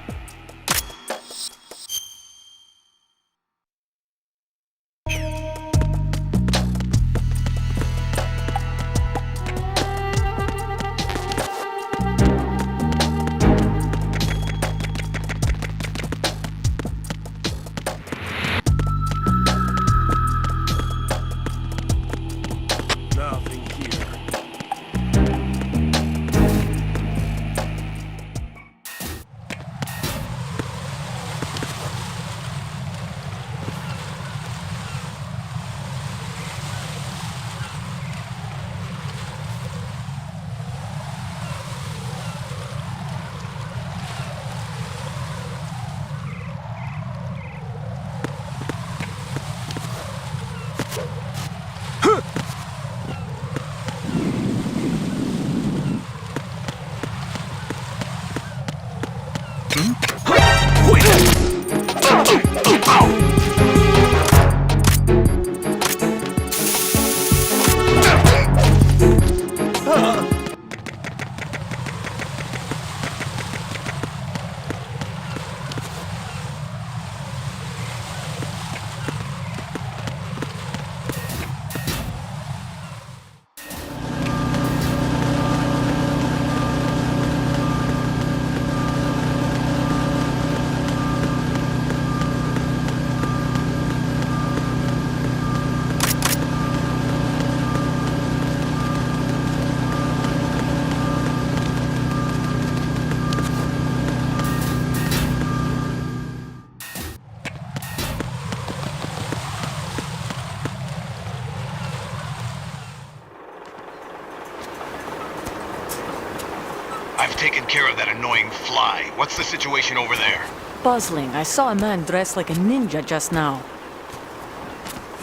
I've taken care of that annoying fly. What's the situation over there? Puzzling. I saw a man dressed like a ninja just now.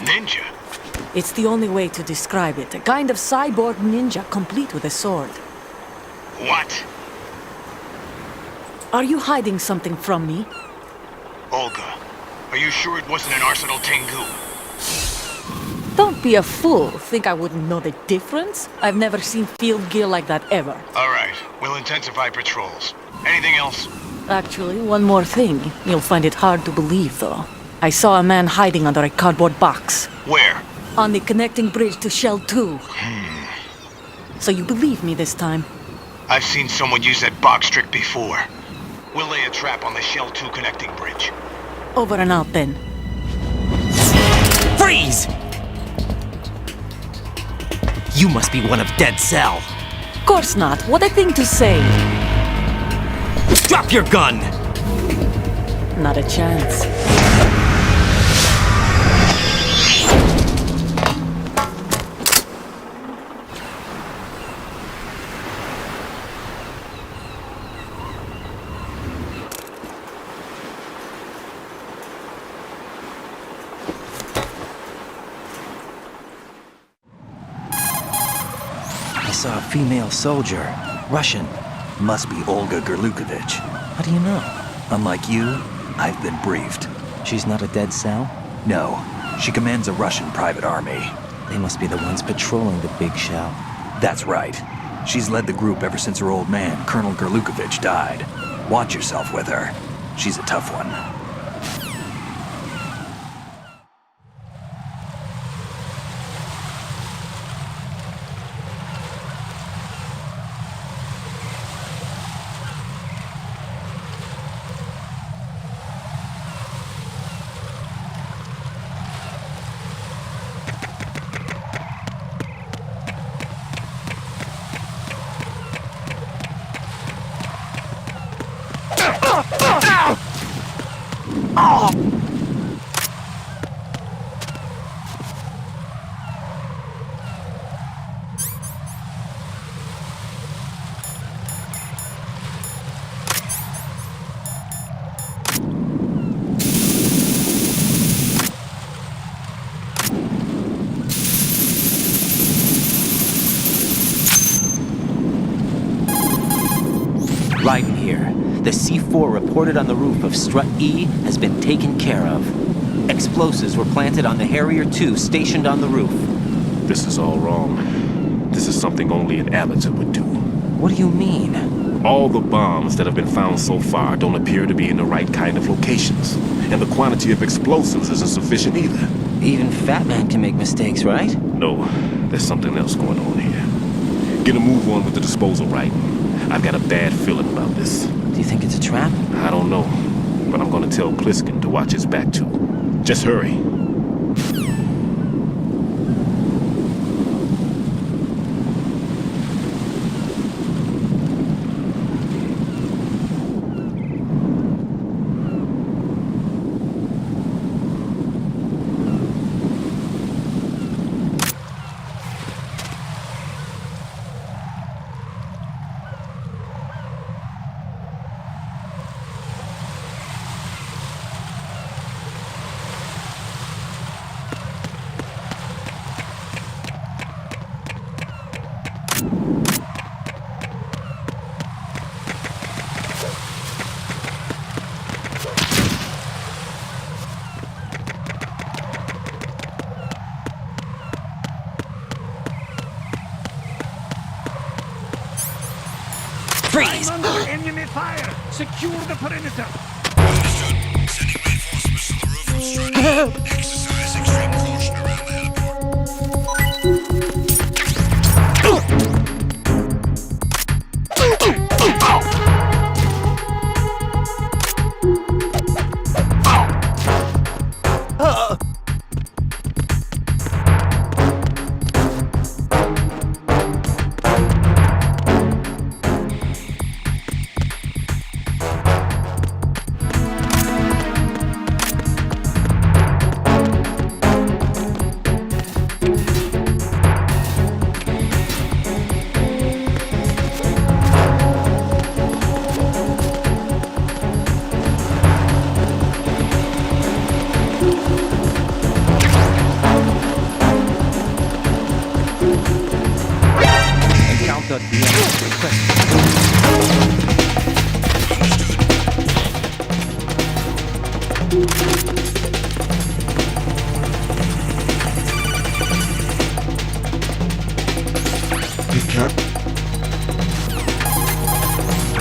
Ninja? It's the only way to describe it. A kind of cyborg ninja, complete with a sword. What? Are you hiding something from me? Olga, are you sure it wasn't an Arsenal Tengu? Don't be a fool. Think I wouldn't know the difference? I've never seen field gear like that ever. All right, we'll intensify patrols. Anything else? Actually, one more thing. You'll find it hard to believe, though. I saw a man hiding under a cardboard box. Where? On the connecting bridge to Shell 2. So you believe me this time? I've seen someone use that box trick before. We'll lay a trap on the Shell 2 connecting bridge. Over and out, then. Freeze! You must be one of Dead Cell. Course not. What a thing to say. Drop your gun! Not a chance. I saw a female soldier. Russian. Must be Olga Gerlukovich. How do you know? Unlike you, I've been briefed. She's not a Dead Cell? No, she commands a Russian private army. They must be the ones patrolling the big shell. That's right. She's led the group ever since her old man, Colonel Gerlukovich, died. Watch yourself with her. She's a tough one. Raiden here. The C4 reported on the roof of Strut E has been taken care of. Explosives were planted on the Harrier 2 stationed on the roof. This is all wrong. This is something only an amateur would do. What do you mean? All the bombs that have been found so far don't appear to be in the right kind of locations. And the quantity of explosives isn't sufficient either. Even Fat Man can make mistakes, right? No, there's something else going on here. Get a move on with the disposal, right? I've got a bad feeling about this. Do you think it's a trap? I don't know, but I'm gonna tell Pliskin to watch his back too. Just hurry. Freeze! I'm under enemy fire! Secure the perimeter! Understood. Sending reinforcements to the roof from Strut. Exercise extreme caution around the heliport.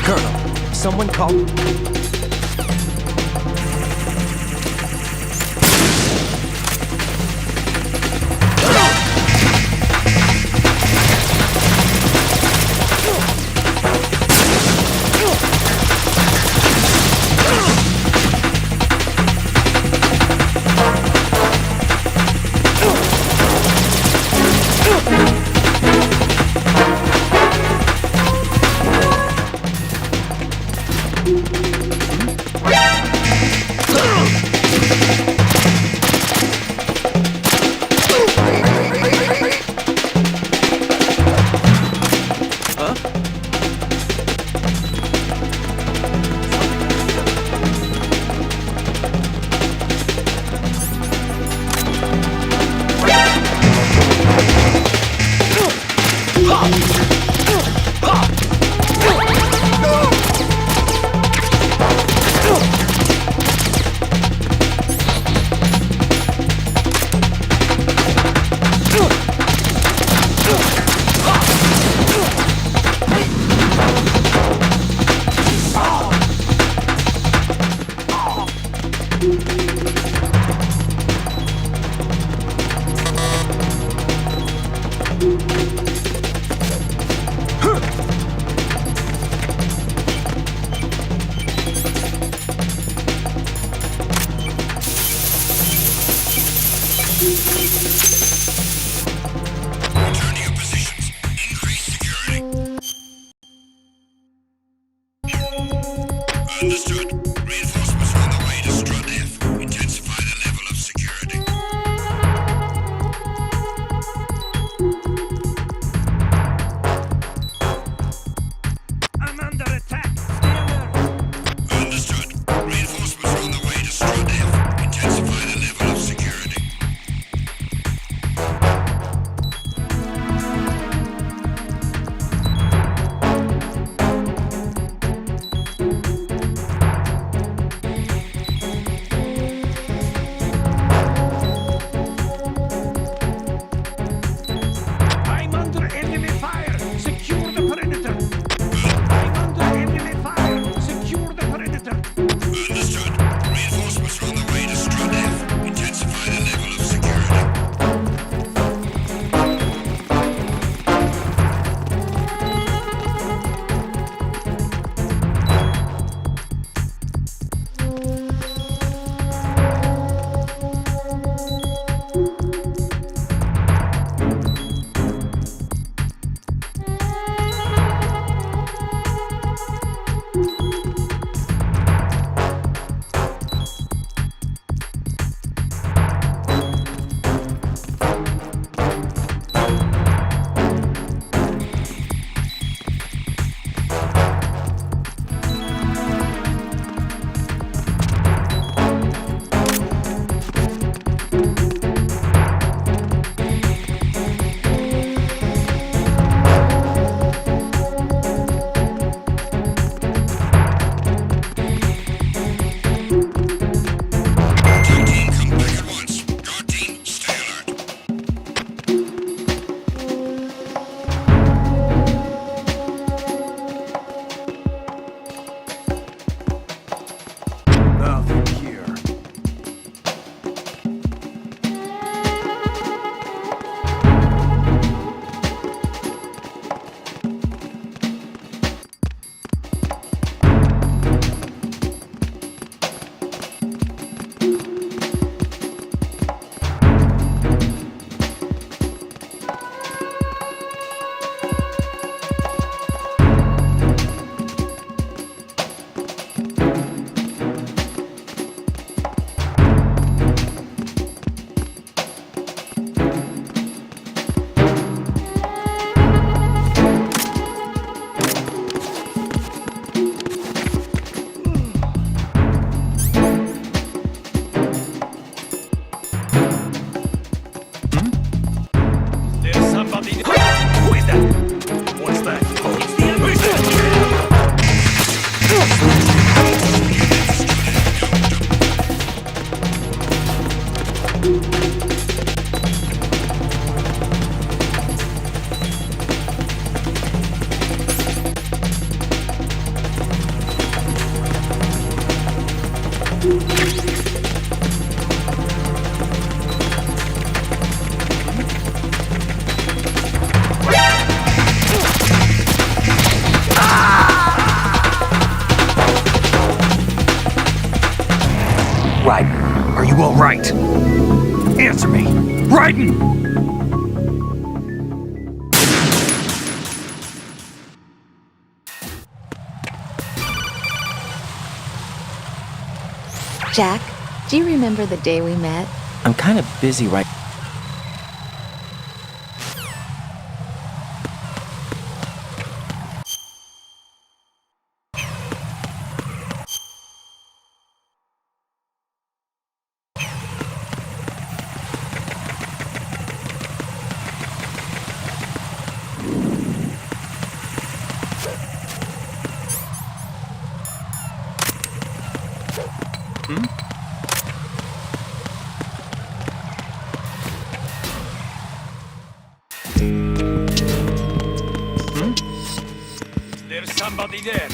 Colonel, someone called... Understood. Reinforcements are on the way to Strut F. Intensify the level of security. I'm under attack. Stay alert. Understood. Reinforcements are on the way to Strut F. Intensify the level of security. Are you all right? Answer me. Raiden! Jack, do you remember the day we met? I'm kind of busy right. There's somebody there.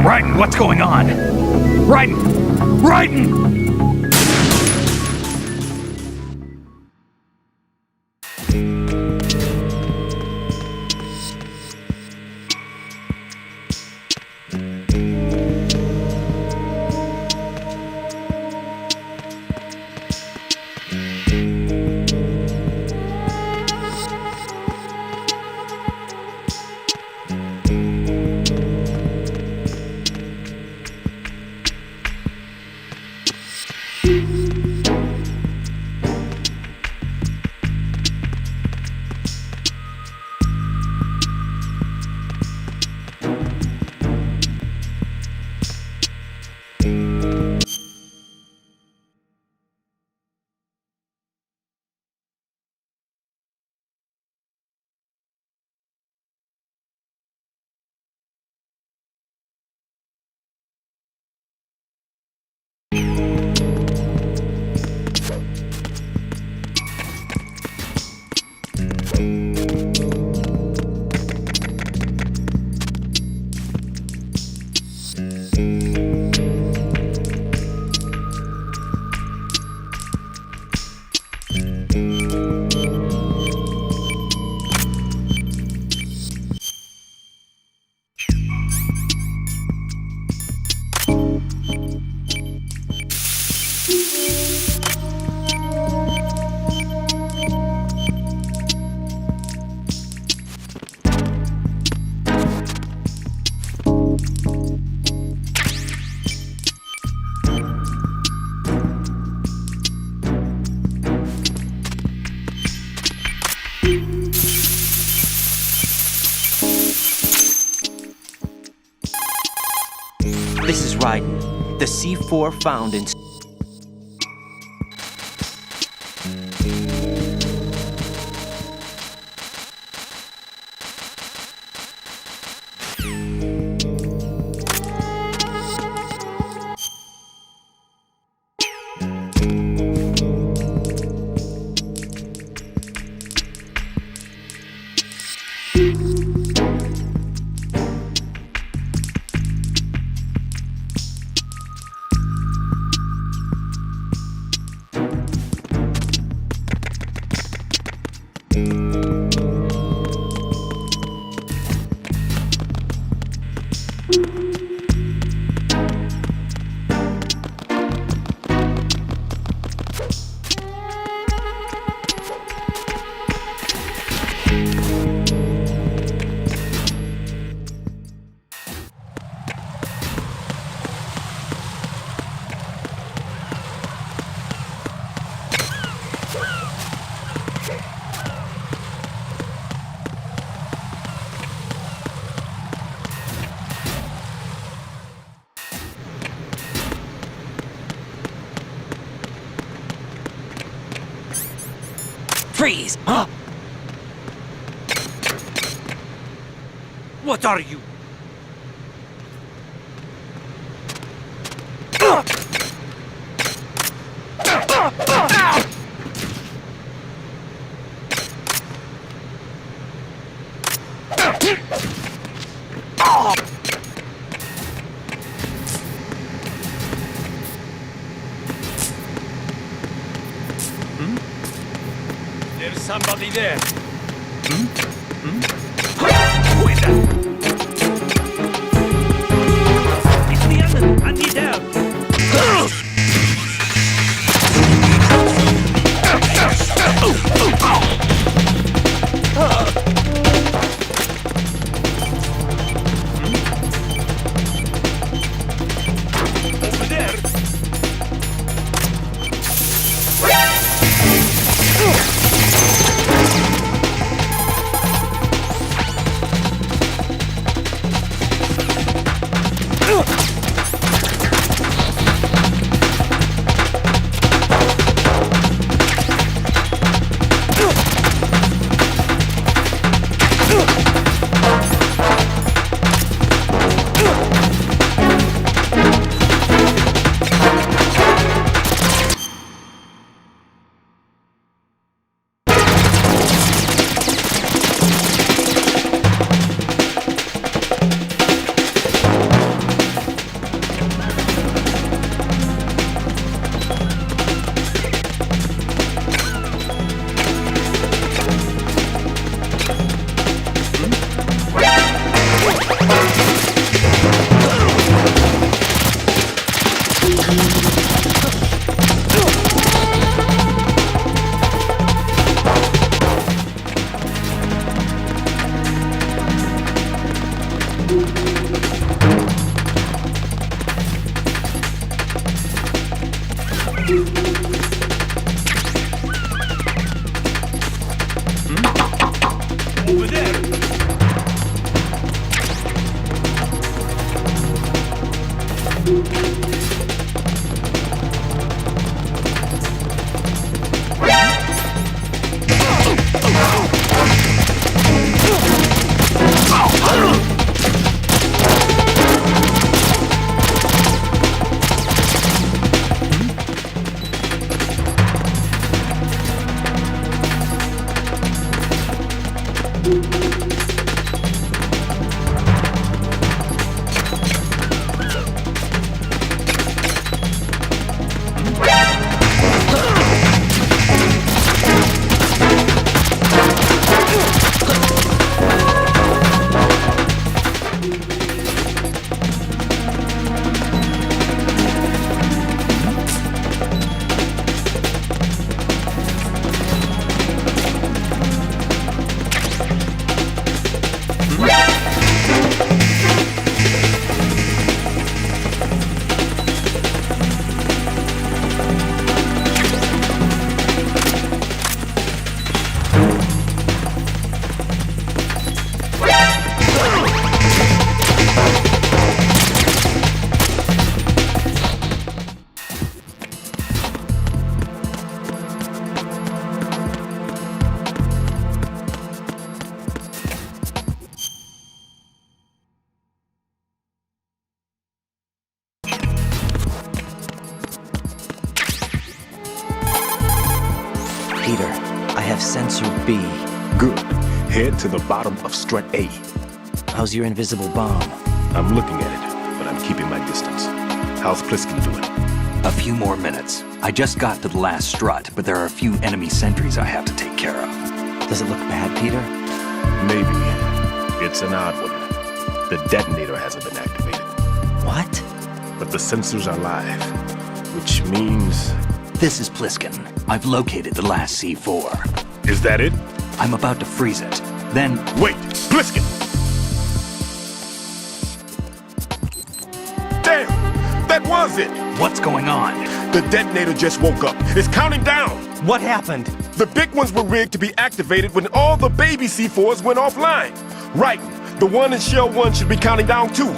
Raiden, what's going on? Raiden! Raiden! This is Raiden. The C4 found in... Freeze! Huh? What are you? Somebody there. Who is that? It's the enemy. I need help. Over there. Over there. Peter, I have sensor B. Good. Head to the bottom of strut A. How's your invisible bomb? I'm looking at it, but I'm keeping my distance. How's Pliskin doing? A few more minutes. I just got to the last strut, but there are a few enemy sentries I have to take care of. Does it look bad, Peter? Maybe. It's an odd one. The detonator hasn't been activated. What? But the sensors are live, which means... This is Pliskin. I've located the last C4. Is that it? I'm about to freeze it. Then... Wait! Pliskin! Damn! That was it! What's going on? The detonator just woke up. It's counting down! What happened? The big ones were rigged to be activated when all the baby C4s went offline. Right. The one in Shell 1 should be counting down too.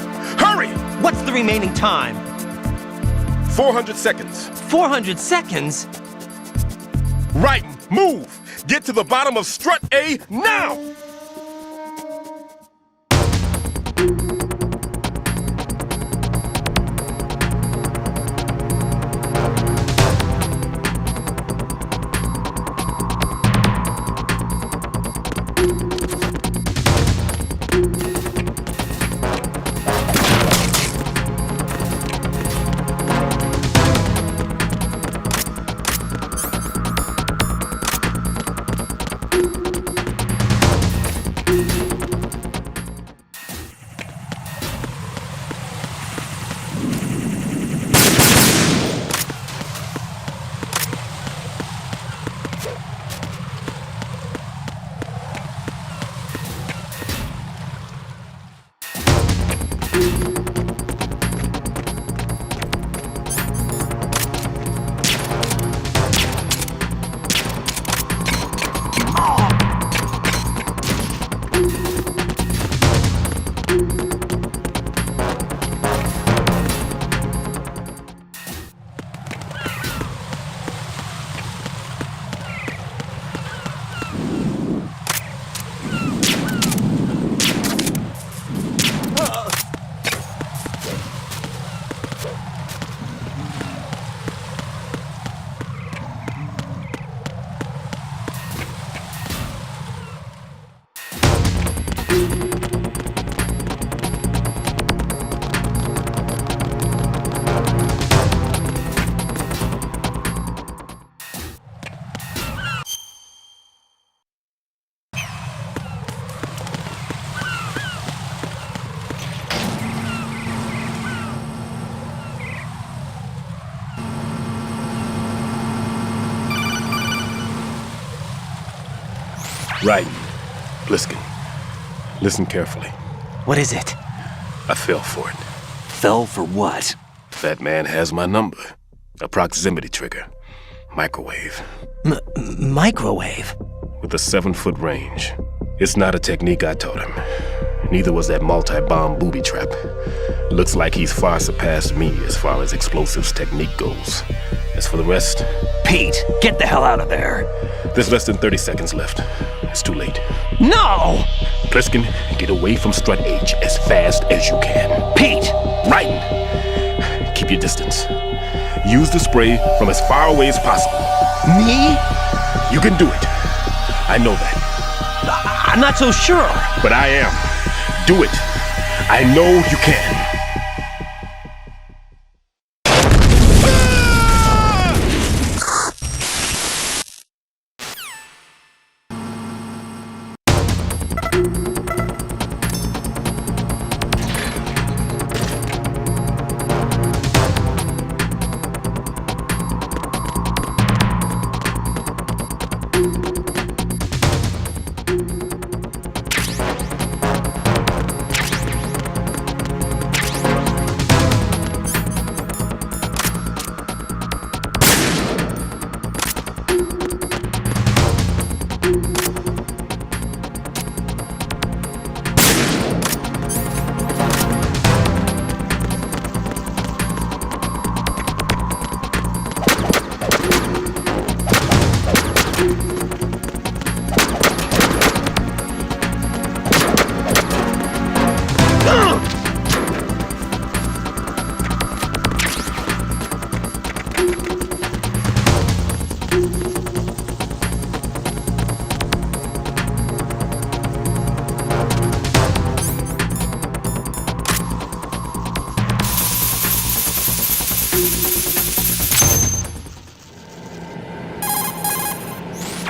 Hurry! What's the remaining time? 400 seconds. 400 seconds? Right. Move! Get to the bottom of strut A now! Right. Pliskin. Listen carefully. What is it? I fell for it. Fell for what? That man has my number. A proximity trigger. Microwave. Microwave? With a 7-foot range. It's not a technique I taught him. Neither was that multi-bomb booby trap. Looks like he's far surpassed me as far as explosives technique goes. As for the rest... Pete, get the hell out of there! There's less than 30 seconds left. It's too late. No! Pliskin, get away from Strut H as fast as you can. Pete! Raiden! Keep your distance. Use the spray from as far away as possible. Me? You can do it. I know that. I'm not so sure. But I am. Do it. I know you can.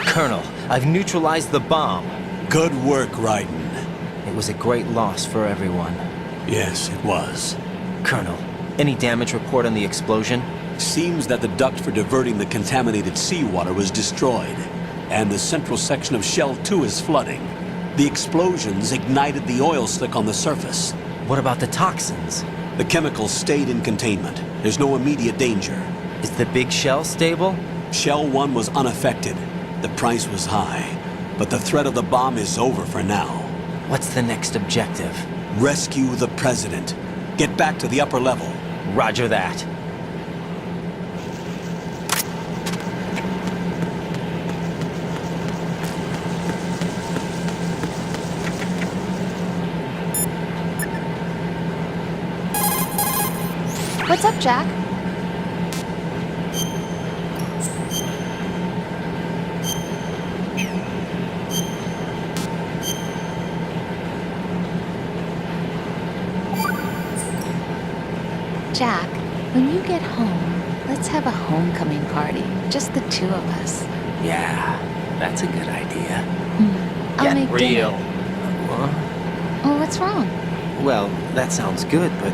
Colonel, I've neutralized the bomb. Good work, Raiden. It was a great loss for everyone. Yes, it was. Colonel, any damage report on the explosion? Seems that the duct for diverting the contaminated seawater was destroyed, and the central section of Shell 2 is flooding. The explosions ignited the oil slick on the surface. What about the toxins? The chemicals stayed in containment. There's no immediate danger. Is the big shell stable? Shell 1 was unaffected. The price was high, but the threat of the bomb is over for now. What's the next objective? Rescue the President. Get back to the upper level. Roger that. What's up, Jack? Jack, when you get home, let's have a homecoming party. Just the two of us. Yeah, that's a good idea. I'll make real. dinner. Oh, what's wrong? Well, that sounds good, but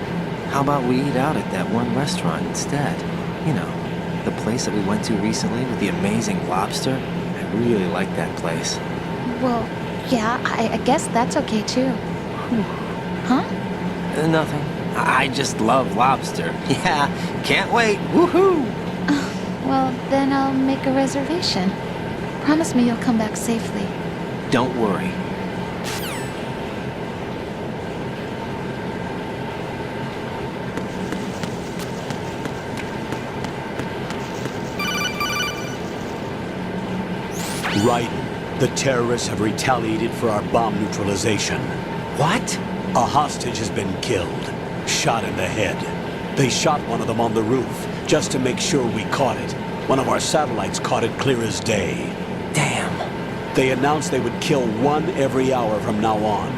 how about we eat out at that one restaurant instead? You know, the place that we went to recently with the amazing lobster. I really like that place. Well, yeah, I guess that's okay too. Huh? Nothing. I just love lobster. Yeah, can't wait. Woohoo! Well, then I'll make a reservation. Promise me you'll come back safely. Don't worry. Raiden, the terrorists have retaliated for our bomb neutralization. What? A hostage has been killed. Shot in the head. They shot one of them on the roof, just to make sure we caught it. One of our satellites caught it clear as day. Damn. They announced they would kill one every hour from now on.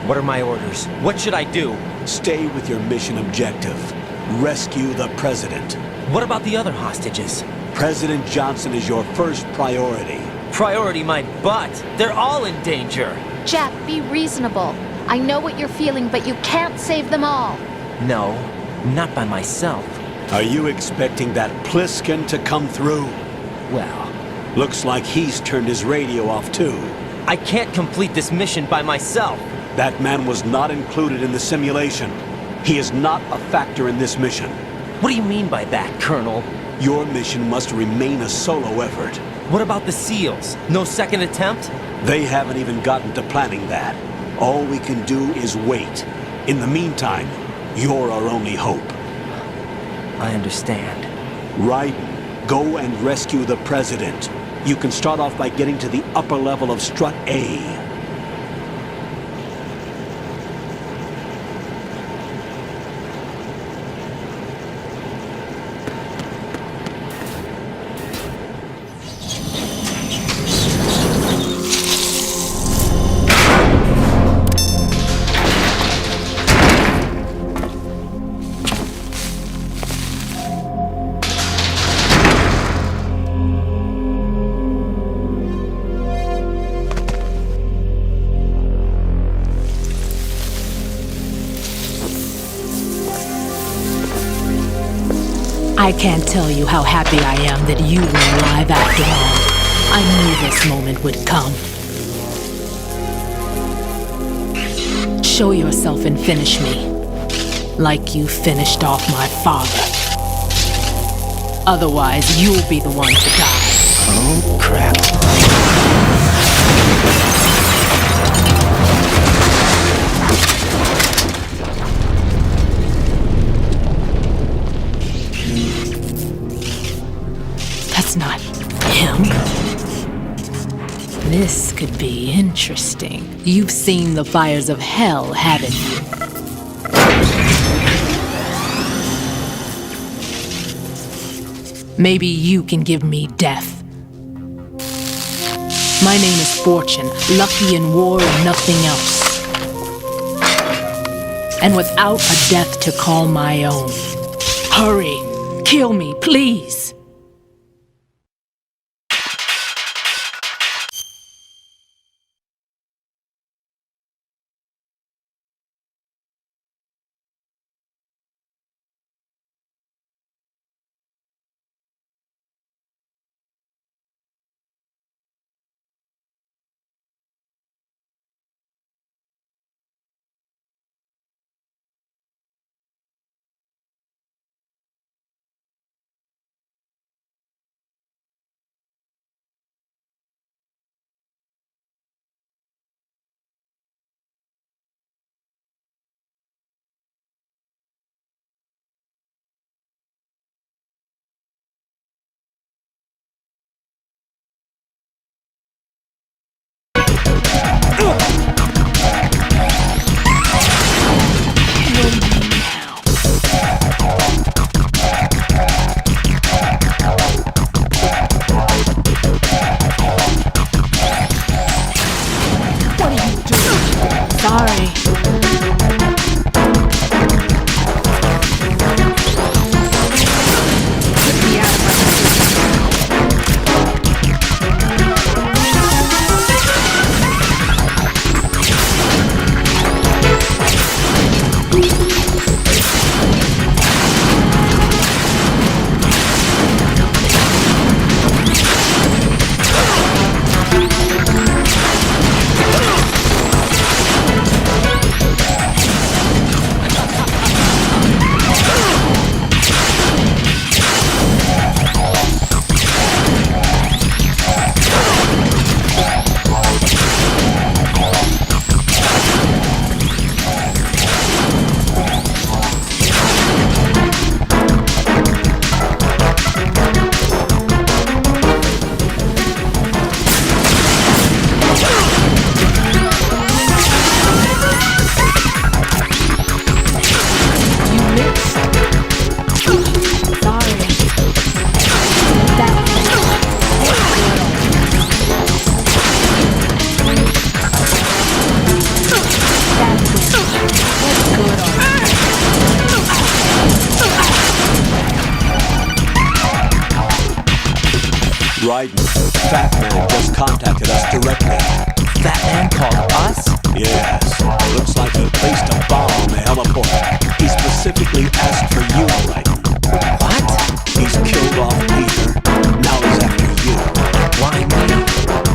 What are my orders? What should I do? Stay with your mission objective. Rescue the President. What about the other hostages? President Johnson is your first priority. Priority my butt. They're all in danger. Jack, be reasonable. I know what you're feeling, but you can't save them all. No, not by myself. Are you expecting that Pliskin to come through? Well, looks like he's turned his radio off too. I can't complete this mission by myself. That man was not included in the simulation. He is not a factor in this mission. What do you mean by that, Colonel? Your mission must remain a solo effort. What about the SEALs? No second attempt? They haven't even gotten to planning that. All we can do is wait. In the meantime, you're our only hope. I understand. Raiden, go and rescue the President. You can start off by getting to the upper level of Strut A. I can't tell you how happy I am that you were alive after all. I knew this moment would come. Show yourself and finish me, like you finished off my father. Otherwise, you'll be the one to die. Oh, crap. That's not him. This could be interesting. You've seen the fires of hell, haven't you? Maybe you can give me death. My name is Fortune, lucky in war and nothing else. And without a death to call my own. Hurry, kill me, please. Sorry. Raiden, Fat Man just contacted us directly. Fat Man called us? Yes. Looks like he placed a bomb on the heliport. He specifically asked for you, Raiden. What? He's killed off Peter. Now he's after you. Why me?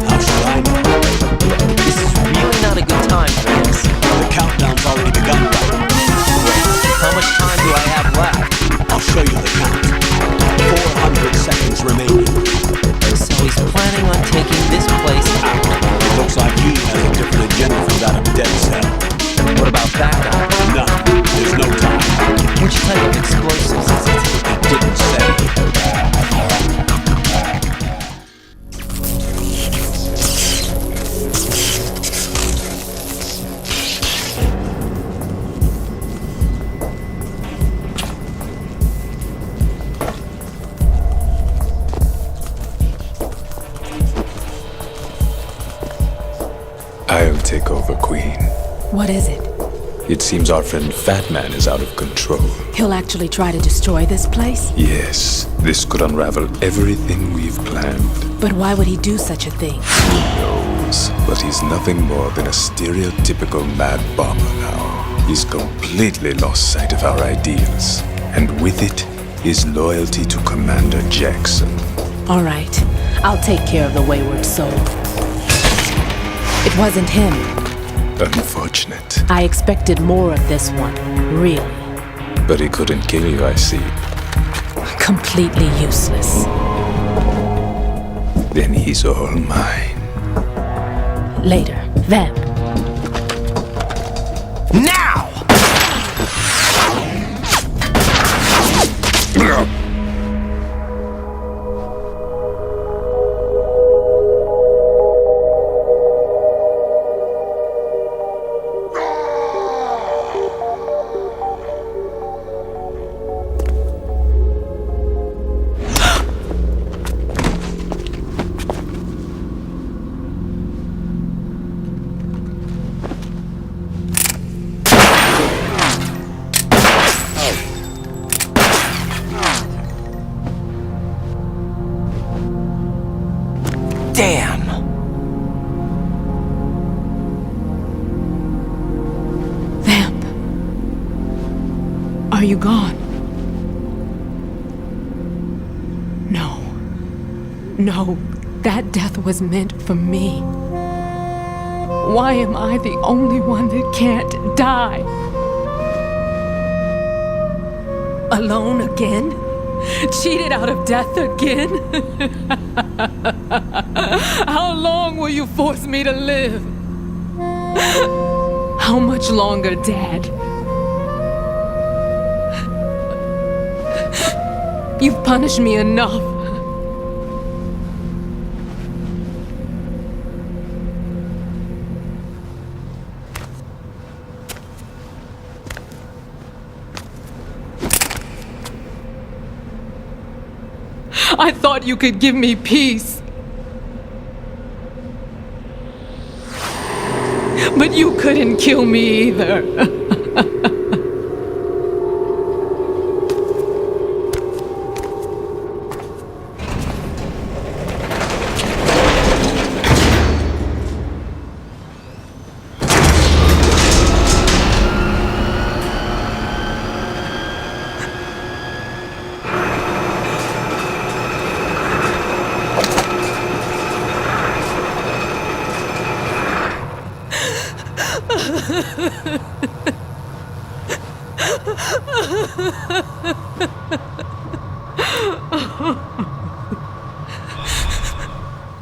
How should I know? seconds remaining. So he's planning on taking this place out. Looks like he has a different agenda from that of Dead Cell. What about that guy? Nothing. There's no time. Which type of explosives is it? It didn't say. I'll take over, Queen. What is it? It seems our friend Fat Man is out of control. He'll actually try to destroy this place? Yes, this could unravel everything we've planned. But why would he do such a thing? Who knows? But he's nothing more than a stereotypical mad bomber now. He's completely lost sight of our ideals. And with it, his loyalty to Commander Jackson. All right, I'll take care of the wayward soul. It wasn't him. Unfortunate. I expected more of this one, really. But he couldn't kill you, I see. Completely useless. Then he's all mine. Later, then. Now! Damn! Vamp. Are you gone? No. No, that death was meant for me. Why am I the only one that can't die? Alone again? Cheated out of death again? How long will you force me to live? How much longer, Dad? You've punished me enough. I thought you could give me peace. But you couldn't kill me either.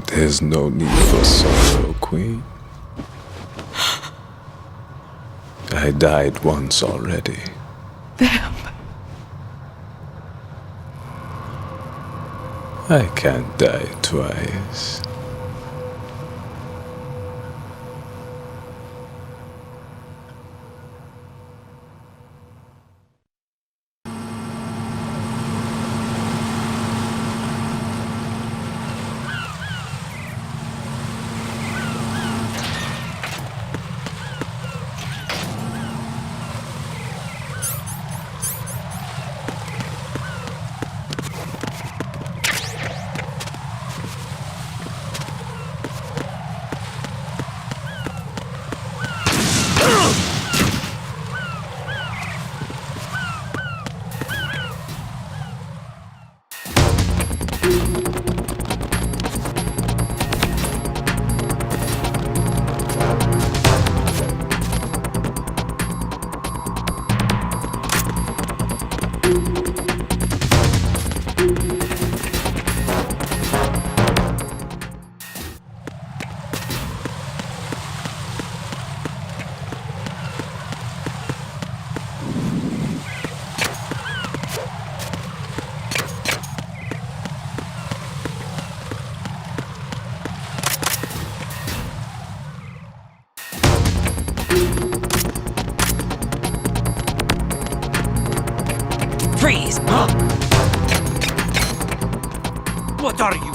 There's no need for sorrow, Queen. I died once already. Vamp. I can't die twice. What are you?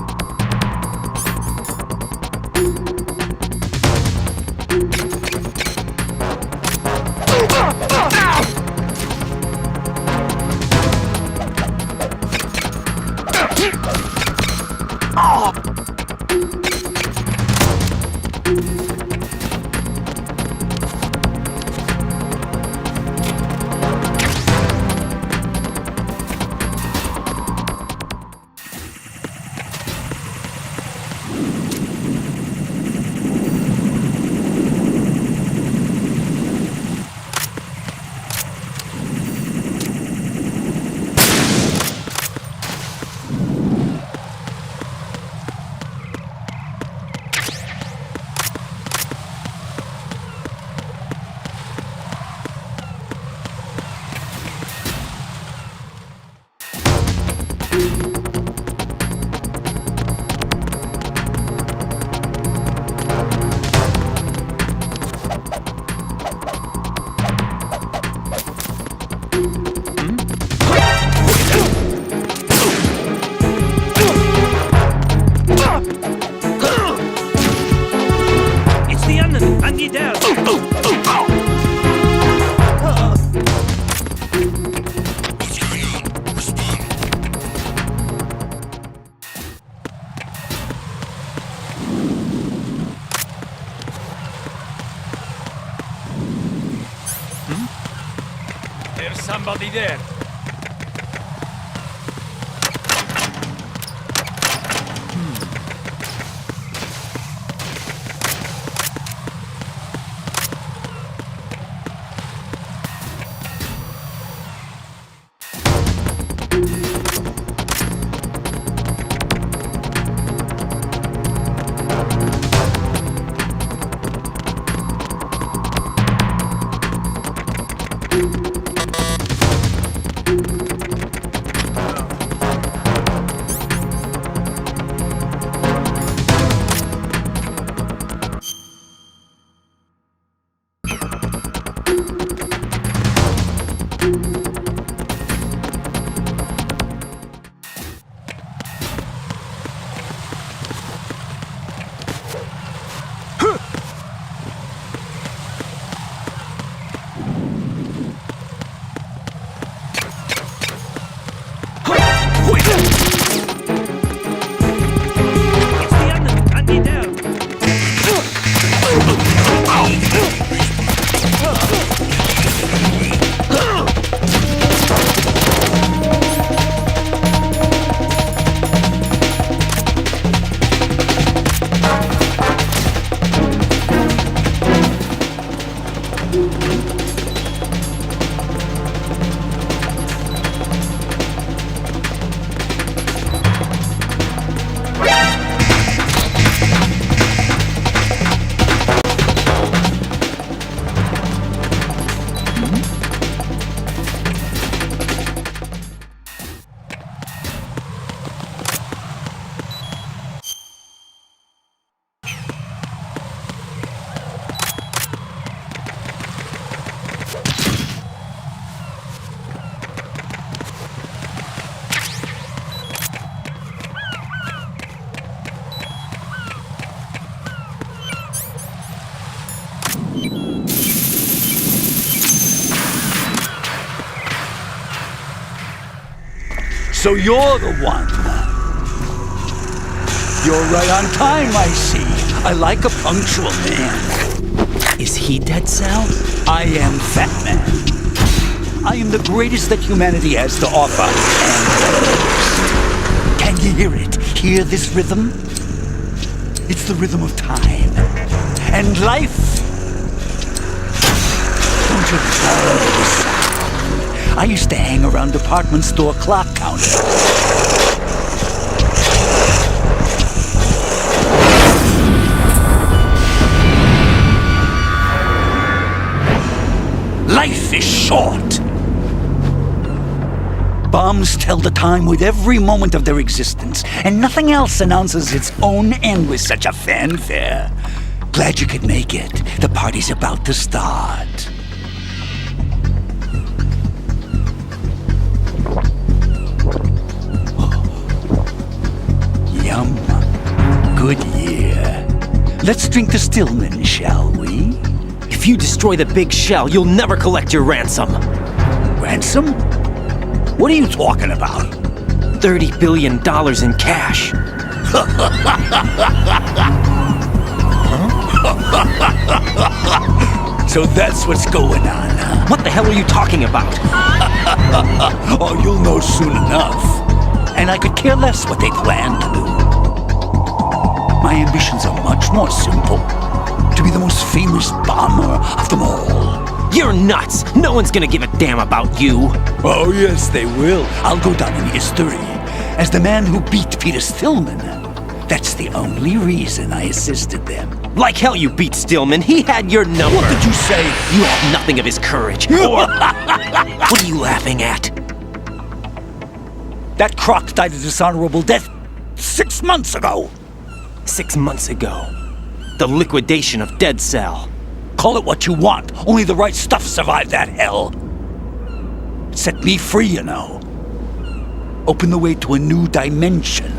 It's the enemy. I need help. What's going on? Respond. There's somebody there. So you're the one. You're right on time, I see. I like a punctual man. Is he Dead Cell? I am Fat Man. I am the greatest that humanity has to offer. And can you hear it? Hear this rhythm? It's the rhythm of time. And life. Don't you love this sound? I used to hang around department store clock counters. Life is short. Bombs tell the time with every moment of their existence, and nothing else announces its own end with such a fanfare. Glad you could make it. The party's about to start. Let's drink the Stillman, shall we? If you destroy the big shell, you'll never collect your ransom. Ransom? What are you talking about? $30 billion in cash. So that's what's going on, huh? What the hell are you talking about? Oh, you'll know soon enough. And I could care less what they plan to do. My ambitions are much more simple. To be the most famous bomber of them all. You're nuts! No one's gonna give a damn about you. Oh, yes, they will. I'll go down in history as the man who beat Peter Stillman. That's the only reason I assisted them. Like hell you beat Stillman. He had your number. What did you say? You have nothing of his courage. Or... What are you laughing at? That croc died a dishonorable death 6 months ago. 6 months ago. The liquidation of Dead Cell. Call it what you want. Only the right stuff survived that hell. It set me free, you know. Opened the way to a new dimension.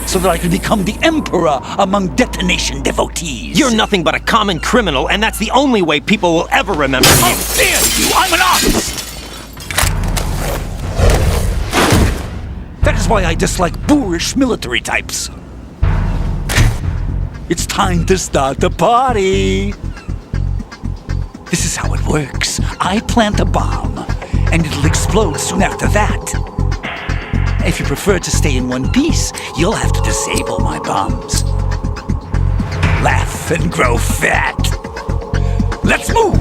So that I could become the emperor among detonation devotees. You're nothing but a common criminal, and that's the only way people will ever remember you. How dare you! I'm an artist! That is why I dislike boorish military types. It's time to start the party. This is how it works. I plant a bomb, and it'll explode soon after that. If you prefer to stay in one piece, you'll have to disable my bombs. Laugh and grow fat. Let's move!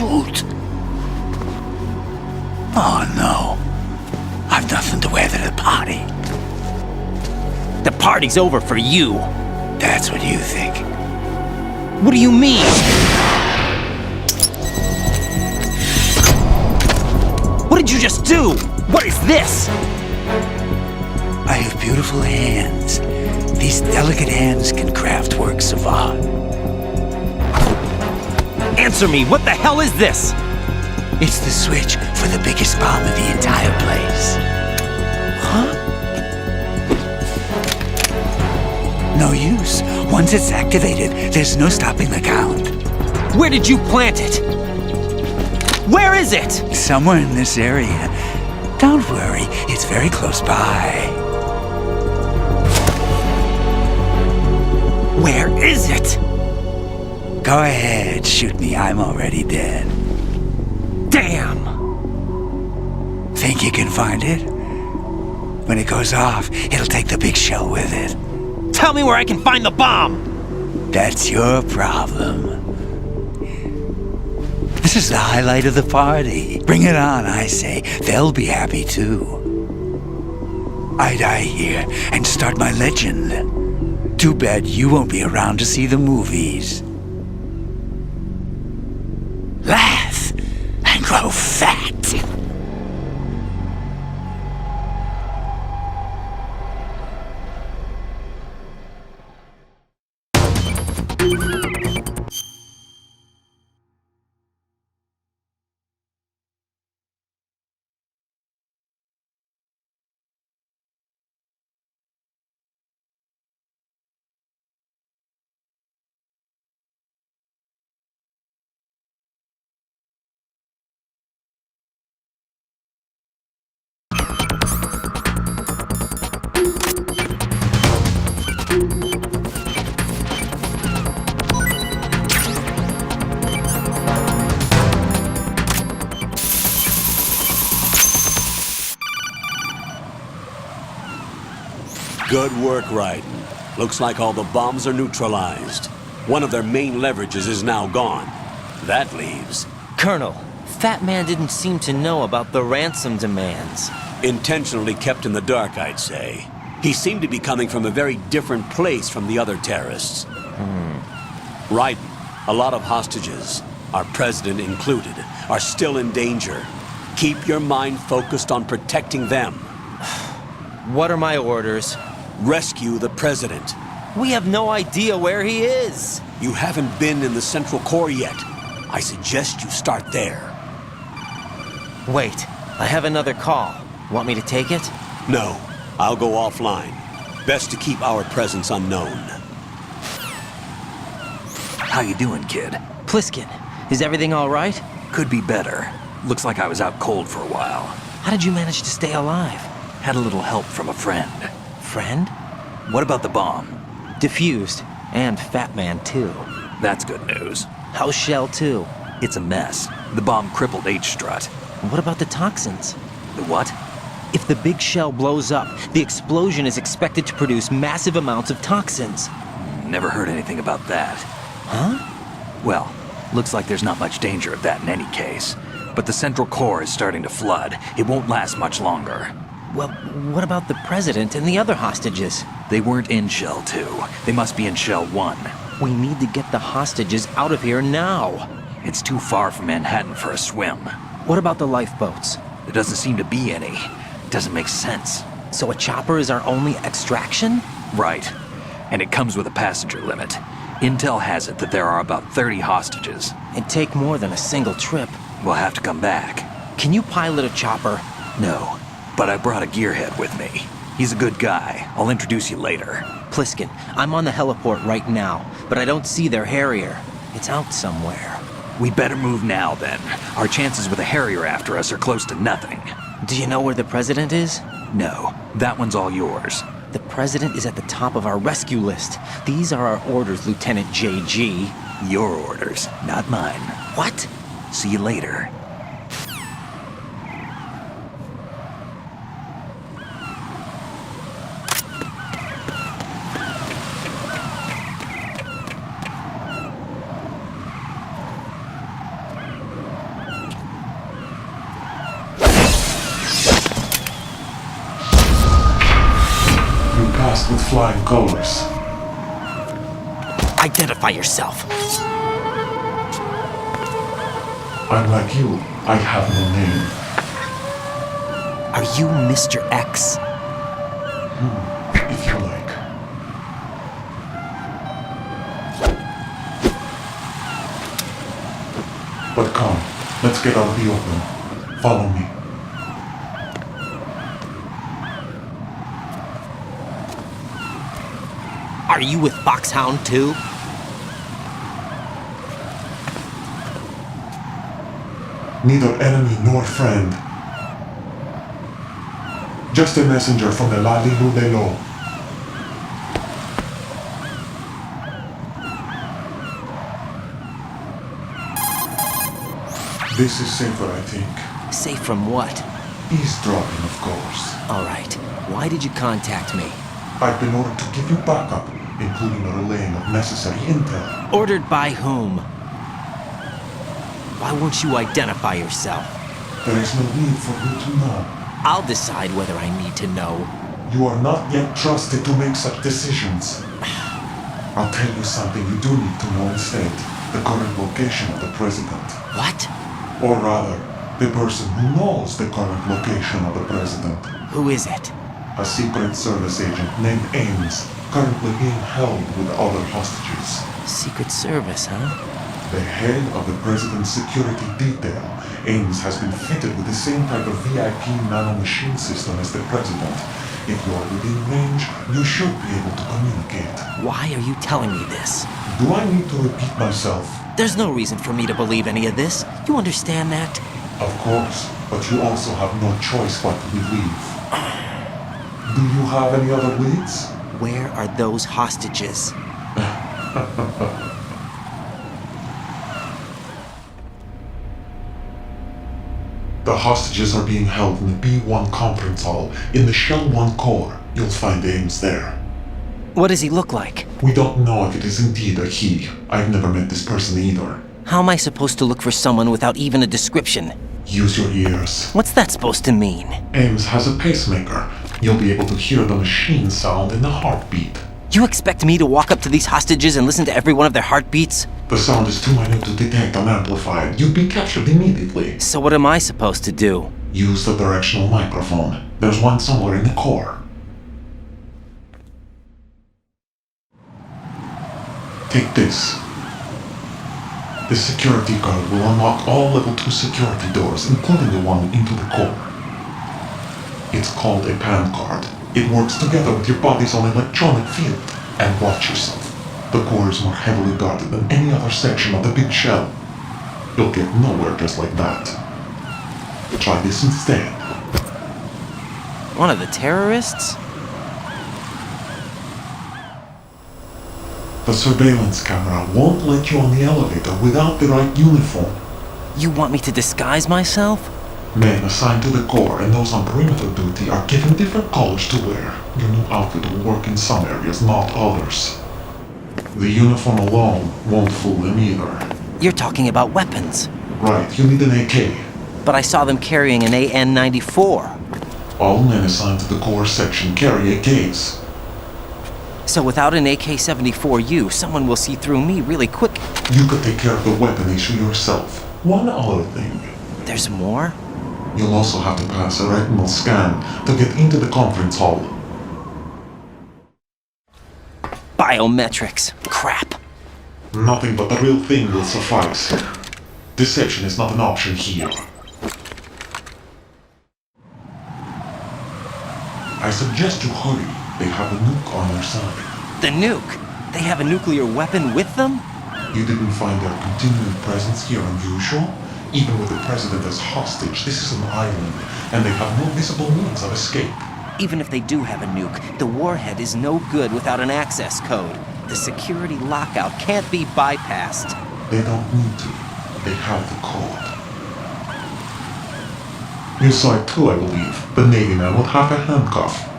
shoot. Oh no. I've nothing to wear to the party. The party's over for you. That's what you think. What do you mean? What did you just do? What is this? I have beautiful hands. These delicate hands can craft works of art. Answer me, what the hell is this? It's the switch for the biggest bomb in the entire place. Huh? No use. Once it's activated, there's no stopping the count. Where did you plant it? Where is it? Somewhere in this area. Don't worry, it's very close by. Where is it? Go ahead, shoot me. I'm already dead. Damn! Think you can find it? When it goes off, it'll take the big shell with it. Tell me where I can find the bomb! That's your problem. This is the highlight of the party. Bring it on, I say. They'll be happy too. I die here and start my legend. Too bad you won't be around to see the movies. Laugh and grow fat. Good work, Raiden. Looks like all the bombs are neutralized. One of their main leverages is now gone. That leaves... Colonel, Fat Man didn't seem to know about the ransom demands. Intentionally kept in the dark, I'd say. He seemed to be coming from a very different place from the other terrorists. Raiden, a lot of hostages, our president included, are still in danger. Keep your mind focused on protecting them. What are my orders? Rescue the president. We have no idea where he is. You haven't been in the Central Core yet. I suggest you start there. Wait, I have another call. Want me to take it? No, I'll go offline. Best to keep our presence unknown. How you doing, kid? Pliskin, is everything all right? Could be better. Looks like I was out cold for a while. How did you manage to stay alive? Had a little help from a friend. Friend? What about the bomb? Diffused. And Fat Man, too. That's good news. How's Shell 2? It's a mess. The bomb crippled H-Strut. What about the toxins? The what? If the big shell blows up, the explosion is expected to produce massive amounts of toxins. Never heard anything about that. Huh? Well, looks like there's not much danger of that in any case. But the Central Core is starting to flood. It won't last much longer. Well, what about the president and the other hostages? They weren't in Shell 2. They must be in Shell 1. We need to get the hostages out of here now. It's too far from Manhattan for a swim. What about the lifeboats? There doesn't seem to be any. Doesn't make sense. So a chopper is our only extraction? Right. And it comes with a passenger limit. Intel has it that there are about 30 hostages. It'd take more than a single trip. We'll have to come back. Can you pilot a chopper? No. But I brought a gearhead with me. He's a good guy. I'll introduce you later. Pliskin, I'm on the heliport right now, but I don't see their Harrier. It's out somewhere. We better move now, then. Our chances with a Harrier after us are close to nothing. Do you know where the president is? No. That one's all yours. The president is at the top of our rescue list. These are our orders, Lieutenant JG. Your orders, not mine. What? See you later. passed with flying colors. Identify yourself. I'm like you. I have no name. Are you Mr. X? If you like. But come, let's get out of the open. Follow me. Are you with Foxhound too? Neither enemy nor friend. Just a messenger from the La Lilu de Lo. This is safer, I think. Safe from what? Eavesdropping, of course. Alright, why did you contact me? I've been ordered to give you backup, including a relaying of necessary intel. Ordered by whom? Why won't you identify yourself? There is no need for you to know. I'll decide whether I need to know. You are not yet trusted to make such decisions. I'll tell you something you do need to know instead. The current location of the president. What? Or rather, the person who knows the current location of the president. Who is it? A Secret Service agent named Ames, currently being held with other hostages. Secret Service, huh? The head of the president's security detail, Ames has been fitted with the same type of VIP nanomachine system as the president. If you are within range, you should be able to communicate. Why are you telling me this? Do I need to repeat myself? There's no reason for me to believe any of this. You understand that? Of course, but you also have no choice but to believe. Do you have any other leads? Where are those hostages? The hostages are being held in the B1 conference hall in the Shell 1 core. You'll find Ames there. What does he look like? We don't know if it is indeed a he. I've never met this person either. How am I supposed to look for someone without even a description? Use your ears. What's that supposed to mean? Ames has a pacemaker. You'll be able to hear the machine sound in the heartbeat. You expect me to walk up to these hostages and listen to every one of their heartbeats? The sound is too minute to detect unamplified. You'd be captured immediately. So what am I supposed to do? Use the directional microphone. There's one somewhere in the core. Take this. The security card will unlock all level 2 security doors, including the one into the core. It's called a PAN card. It works together with your body's own electronic field. And watch yourself. The core is more heavily guarded than any other section of the big shell. You'll get nowhere just like that. Try this instead. One of the terrorists? The surveillance camera won't let you on the elevator without the right uniform. You want me to disguise myself? Men assigned to the core and those on perimeter duty are given different colors to wear. Your new outfit will work in some areas, not others. The uniform alone won't fool them either. You're talking about weapons. Right, you need an AK. But I saw them carrying an AN-94. All men assigned to the core section carry AKs. So without an AK-74U, someone will see through me really quick. You could take care of the weapon issue yourself. One other thing. There's more? You'll also have to pass a retinal scan to get into the conference hall. Biometrics. Crap. Nothing but the real thing will suffice. Deception is not an option here. I suggest you hurry. They have a nuke on their side. The nuke? They have a nuclear weapon with them? You didn't find their continuing presence here unusual? Even with the president as hostage, this is an island, and they have no visible means of escape. Even if they do have a nuke, the warhead is no good without an access code. The security lockout can't be bypassed. They don't need to. They have the code. You saw it too, I believe. The Navy man with half a handcuff.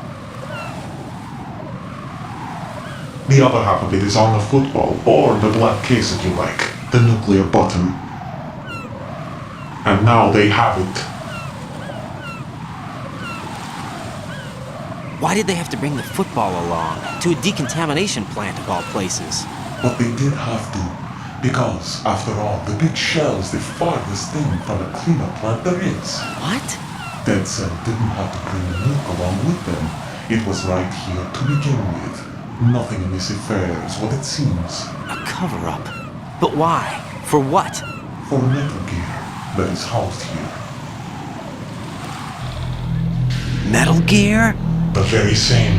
The other half of it is on the football, or the black case if you like. The nuclear button. And now they have it. Why did they have to bring the football along? To a decontamination plant of all places. But they did have to. Because, after all, the big shell is the farthest thing from a cleanup plant there is. What? Dead Cell didn't have to bring the nuke along with them. It was right here to begin with. Nothing in this affair is what it seems. A cover-up? But why? For what? For Metal Gear that is housed here. Metal Gear? The very same.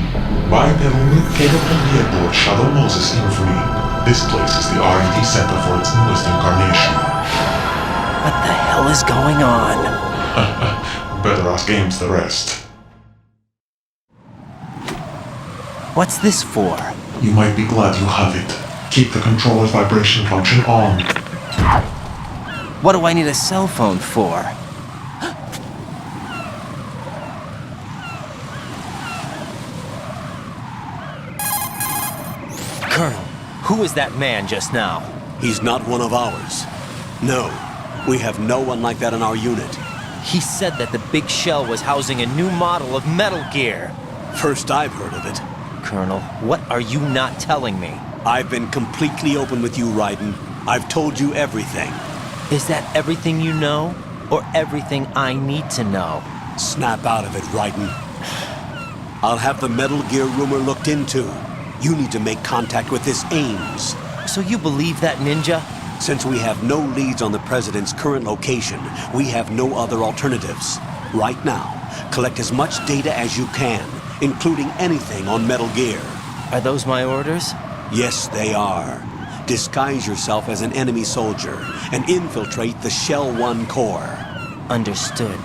Bipedal nuke cable from the airport Shadow Moses Infamy. This place is the R&D center for its newest incarnation. What the hell is going on? Better ask Ames the rest. What's this for? You might be glad you have it. Keep the controller's vibration function on. What do I need a cell phone for? Colonel, who is that man just now? He's not one of ours. No, we have no one like that in our unit. He said that the big shell was housing a new model of Metal Gear. First I've heard of it. Colonel, what are you not telling me? I've been completely open with you, Raiden. I've told you everything. Is that everything you know? Or everything I need to know? Snap out of it, Raiden. I'll have the Metal Gear rumor looked into. You need to make contact with this Ames. So you believe that ninja? Since we have no leads on the President's current location, we have no other alternatives. Right now, collect as much data as you can, including anything on Metal Gear. Are those my orders? Yes, they are. Disguise yourself as an enemy soldier and infiltrate the Shell 1 core. Understood.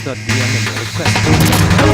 the DM request.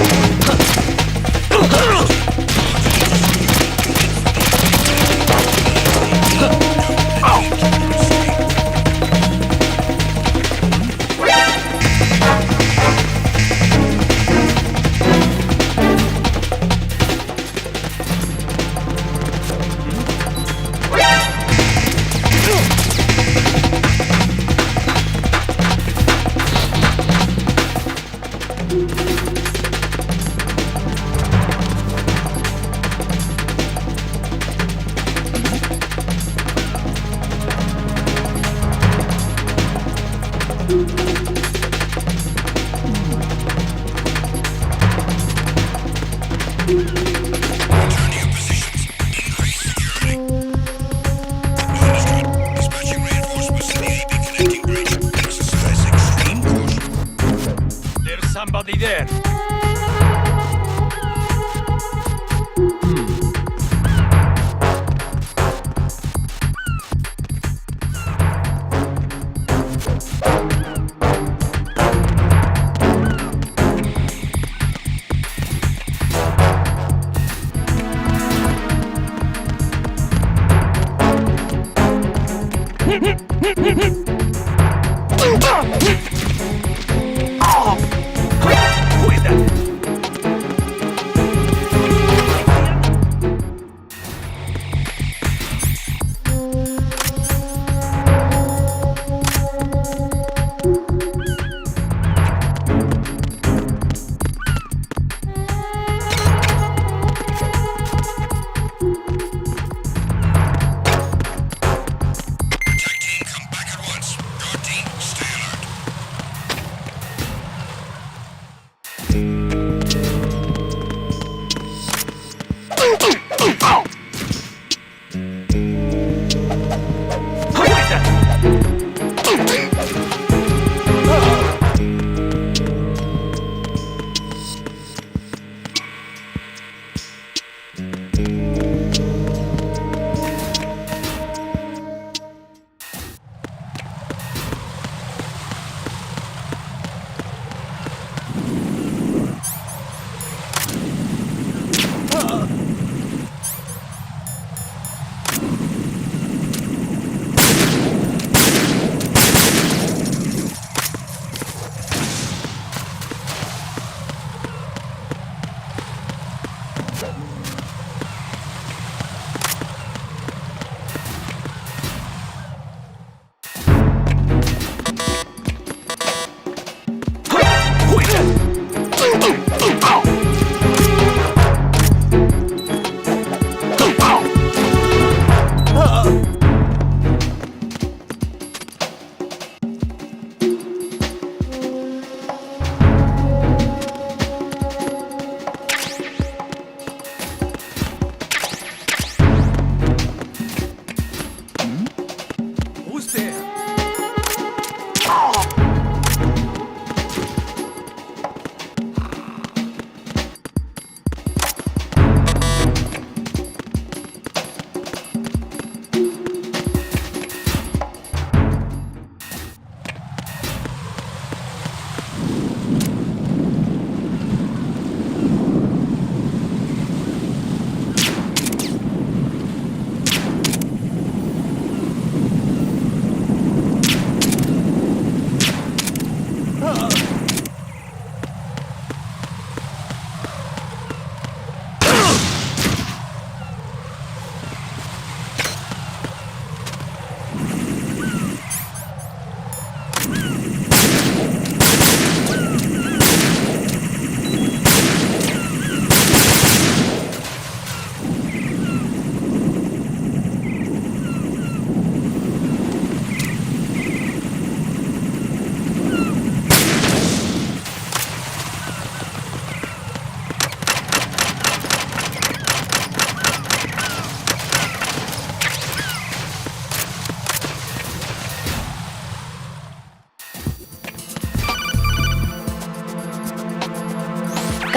There's somebody there.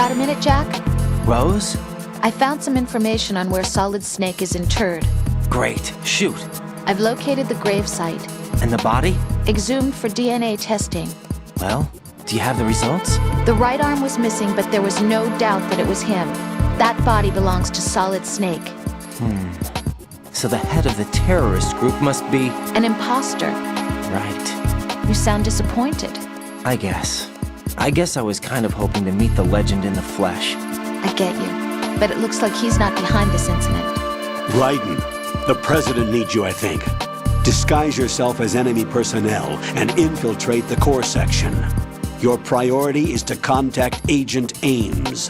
Got a minute, Jack? Rose? I found some information on where Solid Snake is interred. Great. Shoot. I've located the gravesite. And the body? Exhumed for DNA testing. Well, Do you have the results? The right arm was missing, but there was no doubt that it was him. That body belongs to Solid Snake. So the head of the terrorist group must be... An imposter. Right. You sound disappointed. I guess I was kind of hoping to meet the legend in the flesh. I get you. But it looks like he's not behind this incident. Raiden, the President needs you, I think. Disguise yourself as enemy personnel and infiltrate the core section. Your priority is to contact Agent Ames.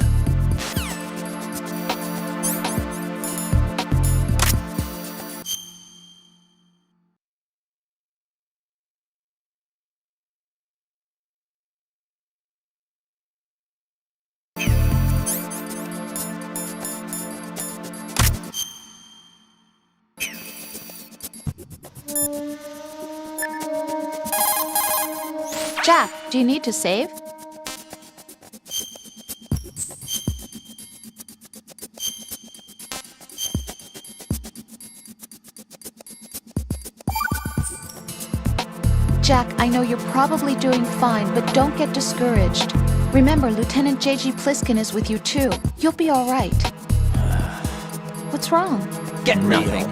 Jack, do you need to save? Jack, I know you're probably doing fine, but don't get discouraged. Remember, Lieutenant J.G. Pliskin is with you too. You'll be all right. What's wrong? Get nothing.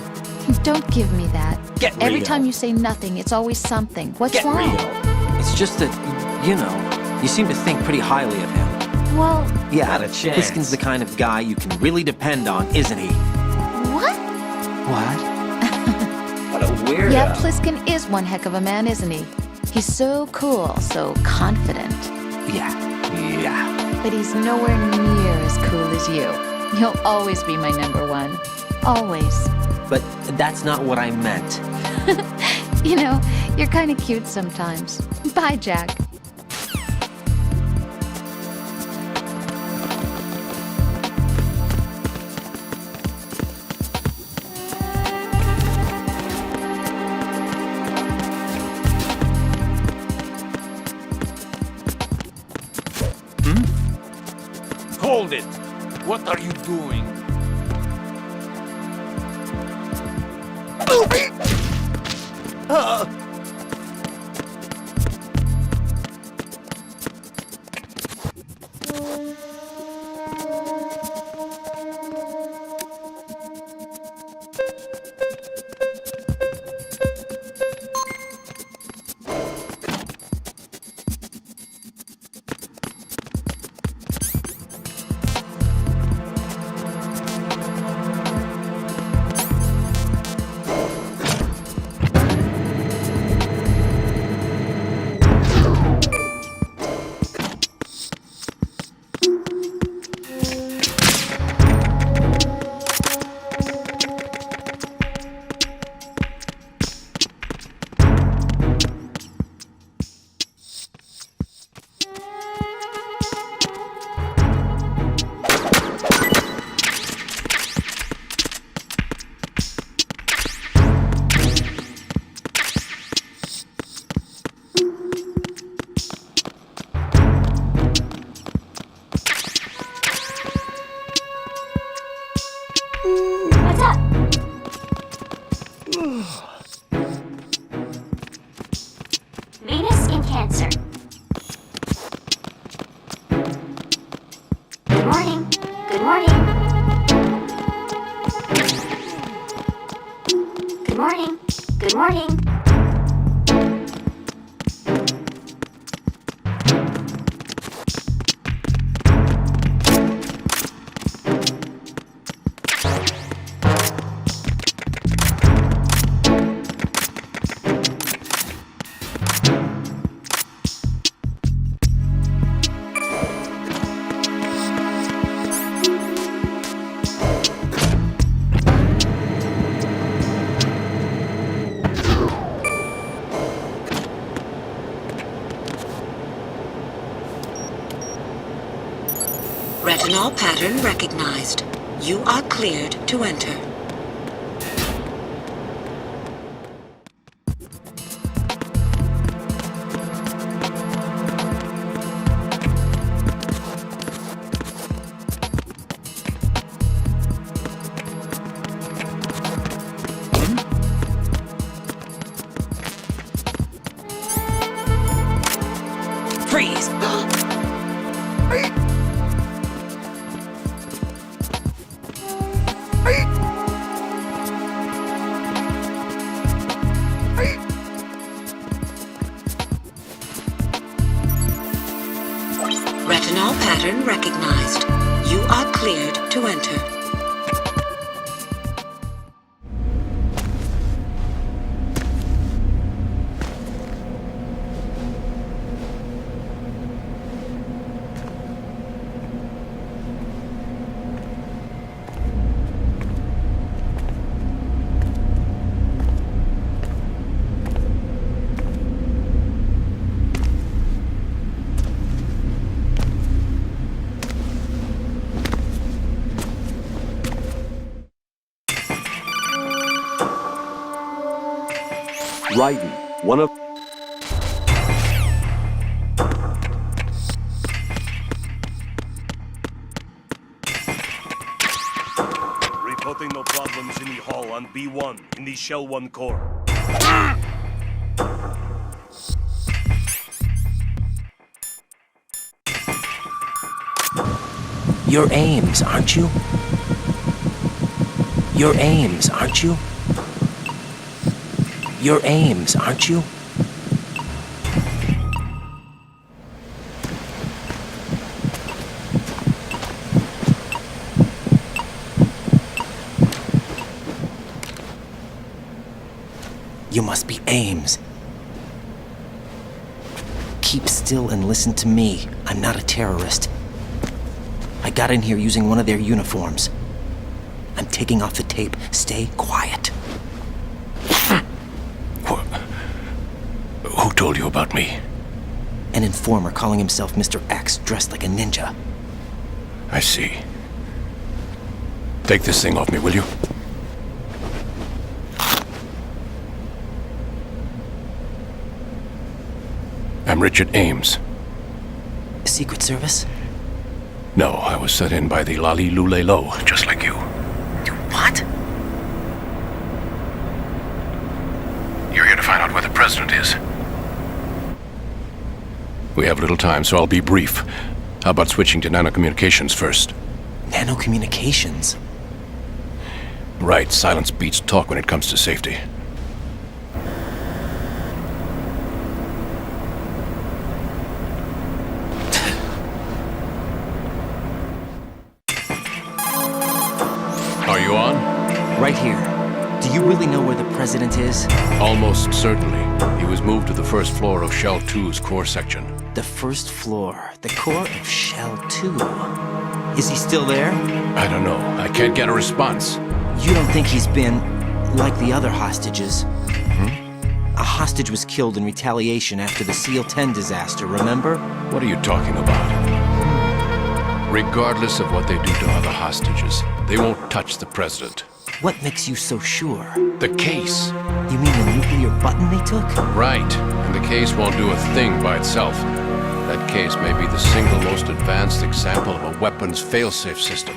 Don't give me that. Get Every real. time you say nothing, it's always something. What's Get wrong? real. It's just that, you know, you seem to think pretty highly of him. Well, Yeah, Not a chance. Pliskin's the kind of guy you can really depend on, isn't he? what? What? What a weirdo. Yeah, Pliskin is one heck of a man, isn't he? He's so cool, so confident. Yeah. But he's nowhere near as cool as you. You'll always be my number one. Always. But that's not what I meant. You know, you're kind of cute sometimes. Bye, Jack. Hold it! What are you doing? What's up? Venus in Cancer. Good morning. Good morning. Good morning. Good morning. Retinol pattern recognized. You are cleared to enter. freeze. Retinol pattern recognized. You are cleared to enter. Raiden, one of... Reporting no problems in the hall on B1 in the Shell 1 core. You're Ames, aren't you? You're Ames, aren't you? You're Ames, aren't you? You must be Ames. Keep still and listen to me. I'm not a terrorist. I got in here using one of their uniforms. I'm taking off the tape. Stay quiet. Who told you about me? An informer calling himself Mr. X, dressed like a ninja. I see. Take this thing off me, will you? I'm Richard Ames. Secret Service? No, I was set in by the Lali Lule Lo, just like you. What? You're here to find out where the president is. We have little time, so I'll be brief. How about switching to nanocommunications first? Nanocommunications? Right, silence beats talk when it comes to safety. Are you on? Right here. Do you really know where the president is? Almost certainly. He was moved to the first floor of Shell 2's core section. The first floor. The core of Shell 2. Is he still there? I don't know. I can't get a response. You don't think he's been like the other hostages? A hostage was killed in retaliation after the SEAL 10 disaster, remember? What are you talking about? Regardless of what they do to other hostages, they won't touch the president. What makes you so sure? The case. You mean the nuclear button they took? Right. And the case won't do a thing by itself. That case may be the single most advanced example of a weapons failsafe system.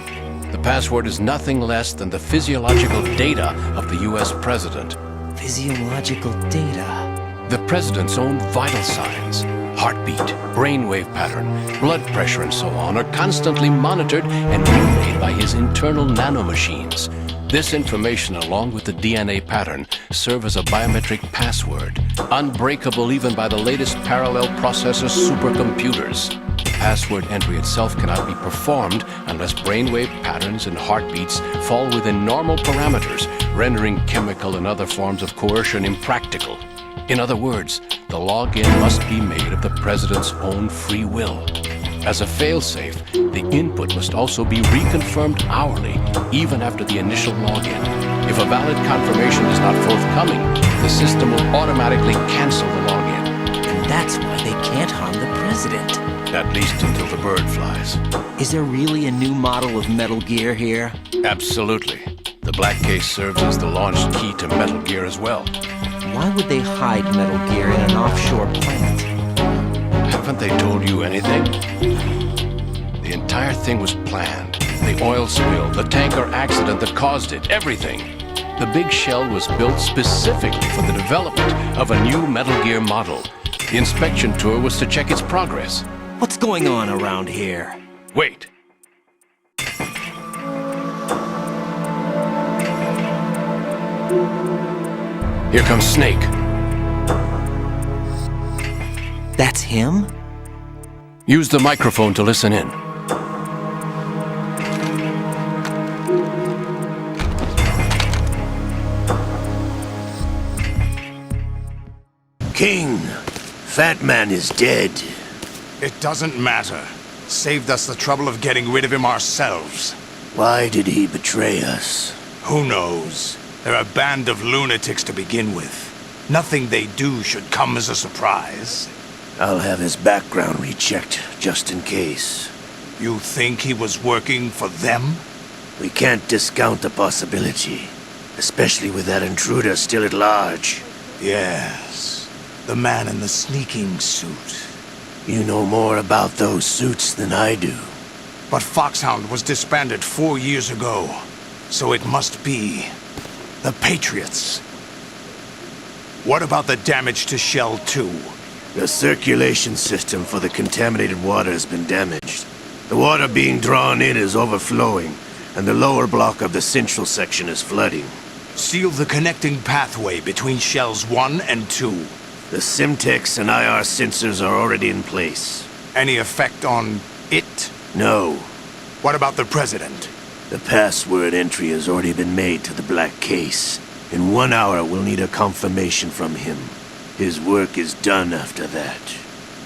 The password is nothing less than the physiological data of the US president. Physiological data? The president's own vital signs, heartbeat, brainwave pattern, blood pressure and so on are constantly monitored and relayed by his internal nanomachines. This information, along with the DNA pattern, serve as a biometric password, unbreakable even by the latest parallel processor supercomputers. The password entry itself cannot be performed unless brainwave patterns and heartbeats fall within normal parameters, rendering chemical and other forms of coercion impractical. In other words, the login must be made of the president's own free will. As a failsafe, the input must also be reconfirmed hourly, even after the initial login. If a valid confirmation is not forthcoming, the system will automatically cancel the login. And that's why they can't harm the president. At least until the bird flies. Is there really a new model of Metal Gear here? Absolutely. The black case serves as the launch key to Metal Gear as well. Why would they hide Metal Gear in an offshore plant? Haven't they told you anything? The entire thing was planned. The oil spill, the tanker accident that caused it, everything. The big shell was built specifically for the development of a new Metal Gear model. The inspection tour was to check its progress. What's going on around here? Wait. Here comes Snake. That's him? Use the microphone to listen in. King, Fat Man is dead. It doesn't matter. Saved us the trouble of getting rid of him ourselves. Why did he betray us? Who knows? They're a band of lunatics to begin with. Nothing they do should come as a surprise. I'll have his background rechecked, just in case. You think he was working for them? We can't discount the possibility, especially with that intruder still at large. Yes, the man in the sneaking suit. You know more about those suits than I do. But Foxhound was disbanded 4 years ago, so it must be the Patriots. What about the damage to Shell 2? The circulation system for the contaminated water has been damaged. The water being drawn in is overflowing, and the lower block of the central section is flooding. Seal the connecting pathway between Shells 1 and 2. The Simtex and IR sensors are already in place. Any effect on it? No. What about the President? The password entry has already been made to the black case. In 1 hour, we'll need a confirmation from him. His work is done after that.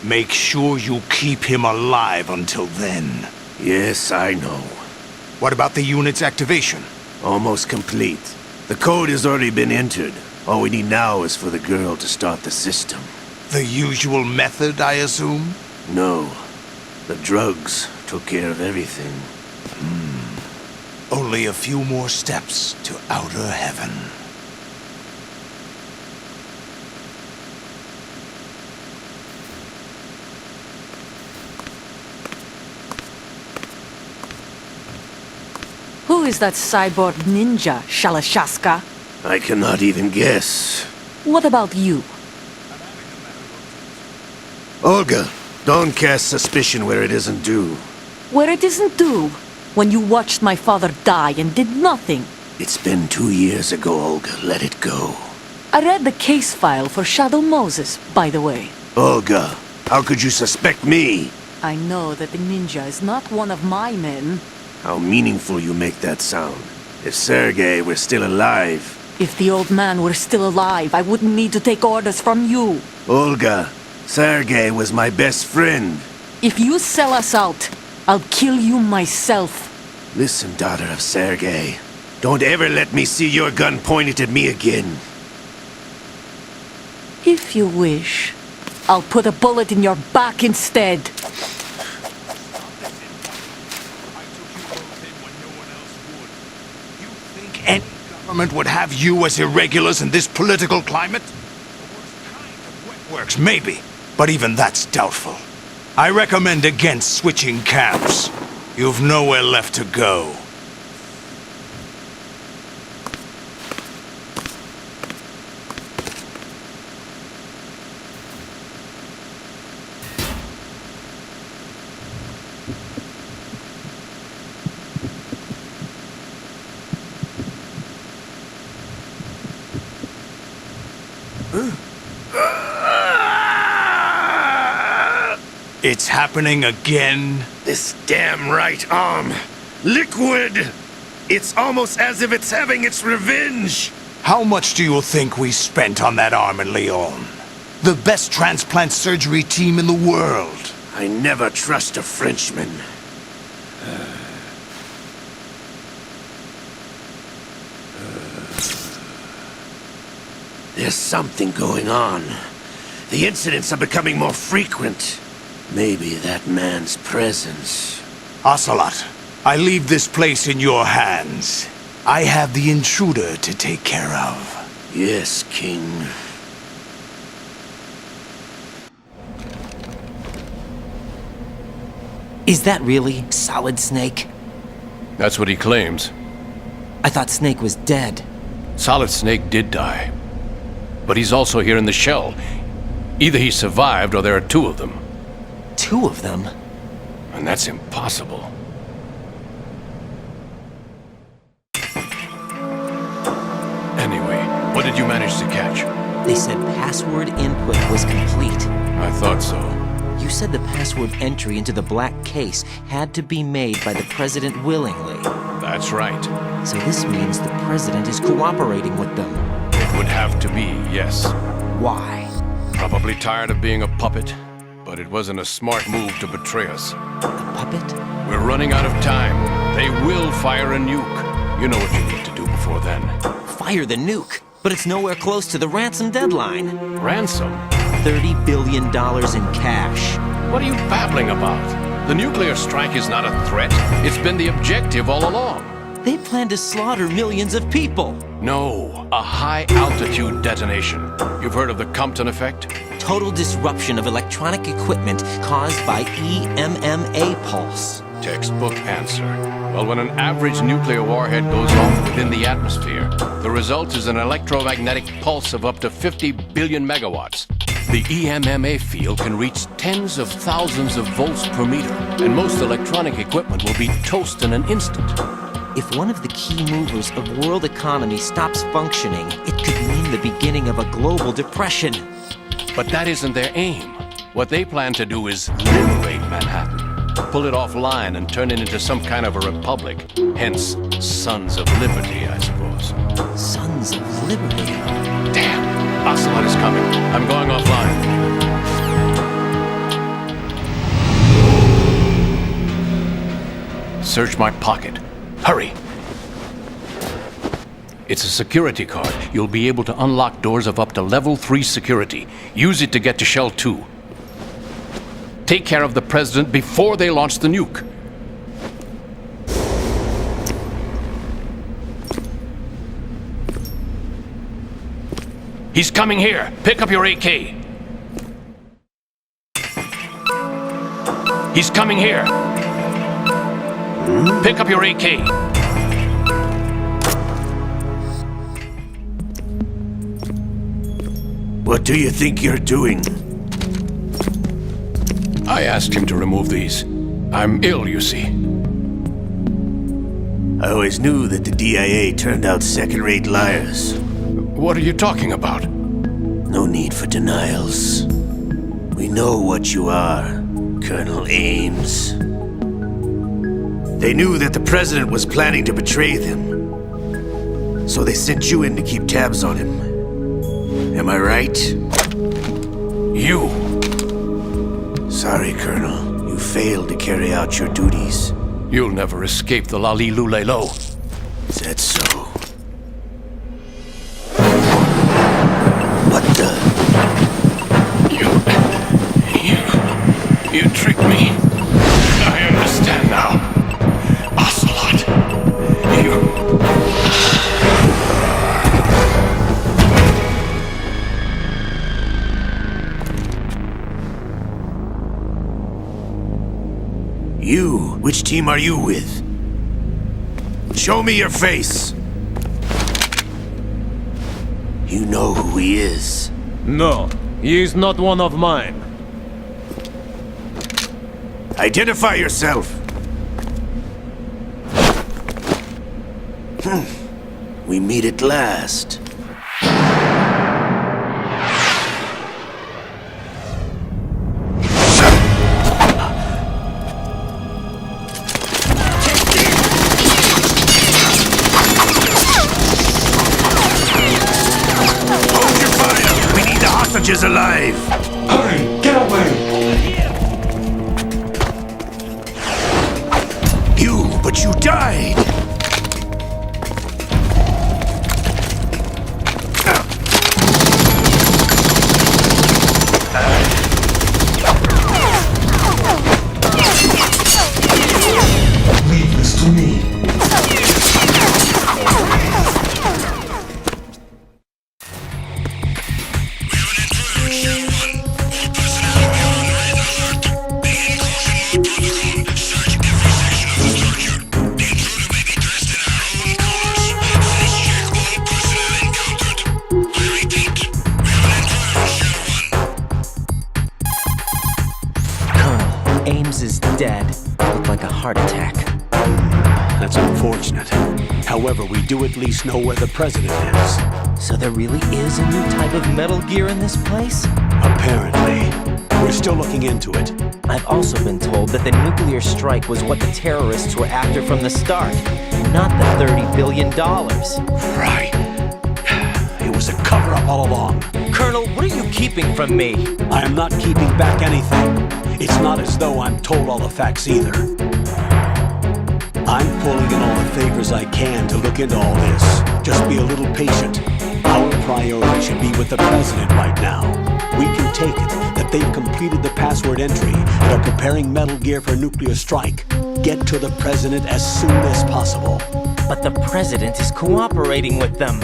Make sure you keep him alive until then. Yes, I know. What about the unit's activation? Almost complete. The code has already been entered. All we need now is for the girl to start the system. The usual method, I assume? No. The drugs took care of everything. Only a few more steps to outer heaven. Who is that cyborg ninja, Shalashaska? I cannot even guess. What about you? Olga, don't cast suspicion where it isn't due. Where it isn't due? When you watched my father die and did nothing. It's been 2 years ago, Olga. Let it go. I read the case file for Shadow Moses, by the way. Olga, how could you suspect me? I know that the ninja is not one of my men. How meaningful you make that sound. If Sergei were still alive... If the old man were still alive, I wouldn't need to take orders from you. Olga, Sergei was my best friend. If you sell us out, I'll kill you myself. Listen, daughter of Sergei. Don't ever let me see your gun pointed at me again. If you wish, I'll put a bullet in your back instead. Any government would have you as irregulars in this political climate? The worst kind of wet works, maybe. But even that's doubtful. I recommend against switching camps. You've nowhere left to go. It's happening again? This damn right arm. Liquid! It's almost as if it's having its revenge. How much do you think we spent on that arm in Lyon? The best transplant surgery team in the world. I never trust a Frenchman. There's something going on. The incidents are becoming more frequent. Maybe that man's presence. Ocelot, I leave this place in your hands. I have the intruder to take care of. Yes, King. Is that really Solid Snake? That's what he claims. I thought Snake was dead. Solid Snake did die. But he's also here in the shell. Either he survived or there are two of them. Two of them? And that's impossible. Anyway, what did you manage to catch? They said password input was complete. I thought so. You said the password entry into the black case had to be made by the President willingly. That's right. So this means the President is cooperating with them. It would have to be, yes. Why? Probably tired of being a puppet, but it wasn't a smart move to betray us. A puppet? We're running out of time. They will fire a nuke. You know what you need to do before then. Fire the nuke? But it's nowhere close to the ransom deadline. Ransom? $30 billion in cash. What are you babbling about? The nuclear strike is not a threat. It's been the objective all along. They plan to slaughter millions of people. No, a high-altitude detonation. You've heard of the Compton effect? Total disruption of electronic equipment caused by EMMA pulse. Textbook answer. Well, when an average nuclear warhead goes off within the atmosphere, the result is an electromagnetic pulse of up to 50 billion megawatts. The EMMA field can reach tens of thousands of volts per meter, and most electronic equipment will be toast in an instant. If one of the key movers of world economy stops functioning, it could mean the beginning of a global depression. But that isn't their aim. What they plan to do is liberate Manhattan. Pull it offline and turn it into some kind of a republic. Hence, Sons of Liberty, I suppose. Sons of Liberty? Damn! Ocelot is coming. I'm going offline. Search my pocket. Hurry! It's a security card. You'll be able to unlock doors of up to level 3 security. Use it to get to Shell 2. Take care of the President before they launch the nuke. He's coming here. Pick up your AK. He's coming here. Pick up your AK. What do you think you're doing? I asked him to remove these. I'm ill, you see. I always knew that the DIA turned out second-rate liars. What are you talking about? No need for denials. We know what you are, Colonel Ames. They knew that the President was planning to betray them. So they sent you in to keep tabs on him. Am I right? You! Sorry, Colonel. You failed to carry out your duties. You'll never escape the Lali Lulelo. Is that so? What the? You tricked me. I understand now. Ocelot. You? Which team are you with? Show me your face! You know who he is. No, he is not one of mine. Identify yourself! We meet at last. Is alive! Hurry! Get away! But you died! Leave this to me. Ames is dead. Looked like a heart attack. That's unfortunate. However, we do at least know where the president is. So there really is a new type of Metal Gear in this place? Apparently. We're still looking into it. I've also been told that the nuclear strike was what the terrorists were after from the start, not the $30 billion. Right. It was a cover-up all along. Colonel, what are you keeping from me? I am not keeping back anything. It's not as though I'm told all the facts either. I'm pulling in all the favors I can to look into all this. Just be a little patient. Our priority should be with the president right now. We can take it that they've completed the password entry and are preparing Metal Gear for nuclear strike. Get to the president as soon as possible. But the president is cooperating with them.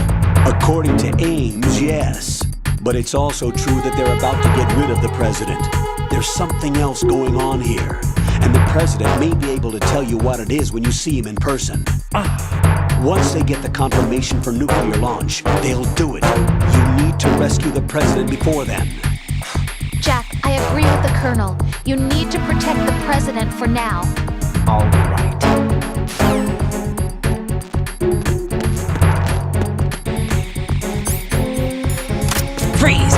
According to Ames, yes. But it's also true that they're about to get rid of the president. There's something else going on here. And the president may be able to tell you what it is when you see him in person. Once they get the confirmation for nuclear launch, they'll do it. You need to rescue the president before then. Jack, I agree with the Colonel. You need to protect the president for now. All right. Freeze!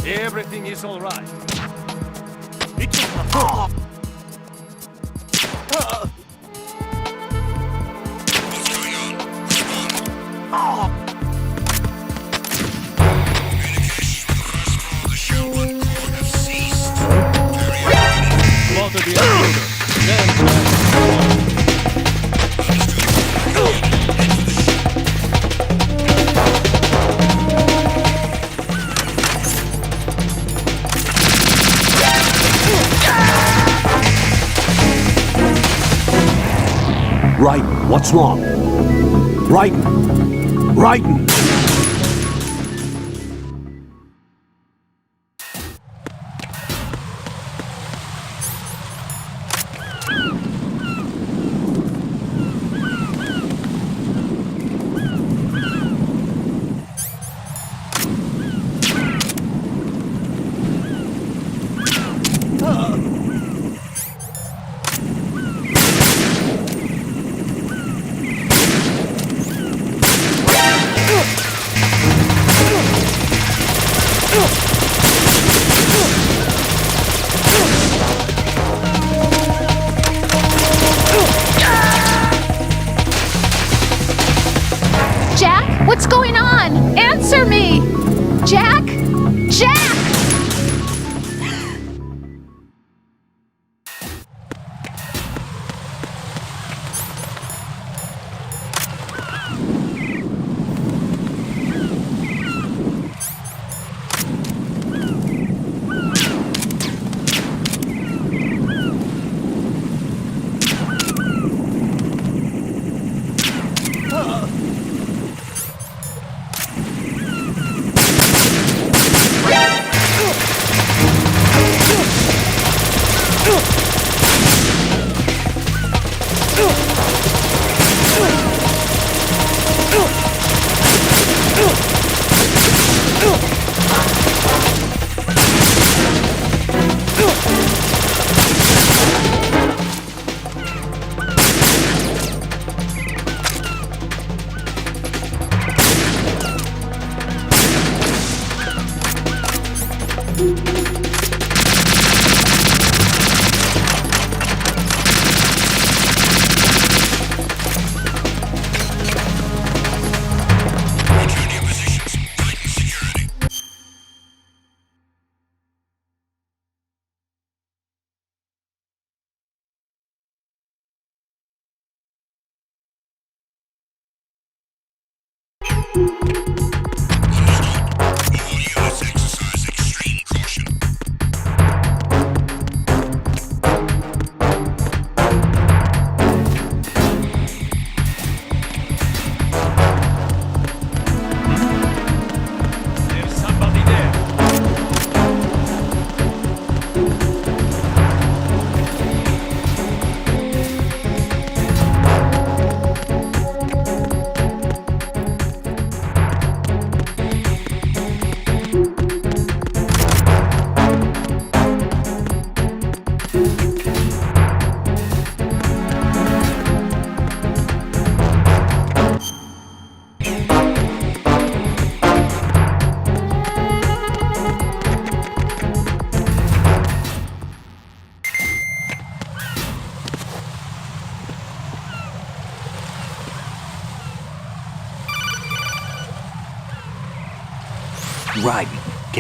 Everything is all right. Slaughter the intruder. Raiden, what's wrong? Raiden! Raiden!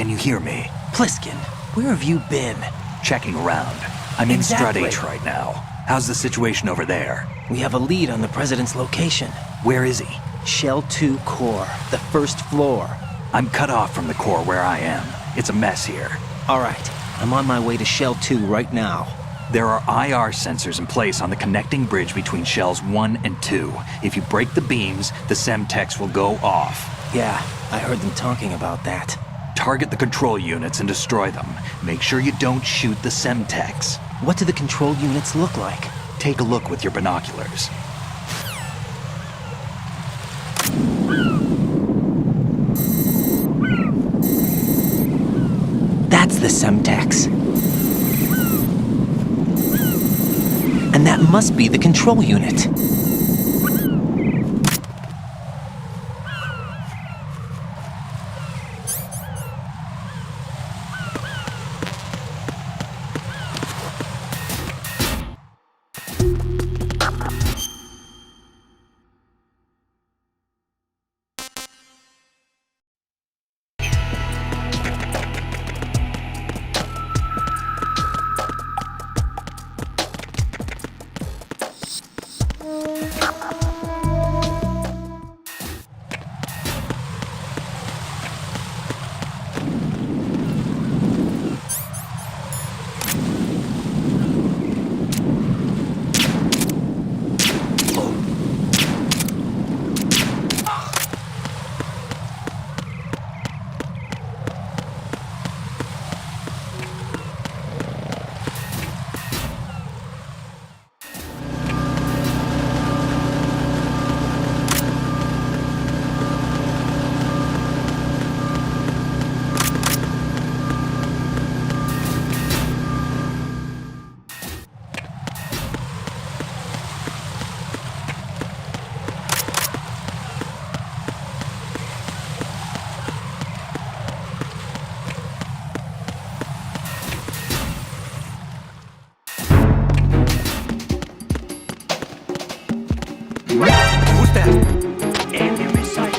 Can you hear me? Pliskin, where have you been? Checking around. I'm in Exactly. Strut H right now. How's the situation over there? We have a lead on the President's location. Where is he? Shell 2 core, the first floor. I'm cut off from the core where I am. It's a mess here. All right, I'm on my way to Shell 2 right now. There are IR sensors in place on the connecting bridge between Shells 1 and 2. If you break the beams, the Semtex will go off. Yeah, I heard them talking about that. Target the control units and destroy them. Make sure you don't shoot the Semtex. What do the control units look like? Take a look with your binoculars. That's the Semtex. And that must be the control unit. Who's that? Enemy sight.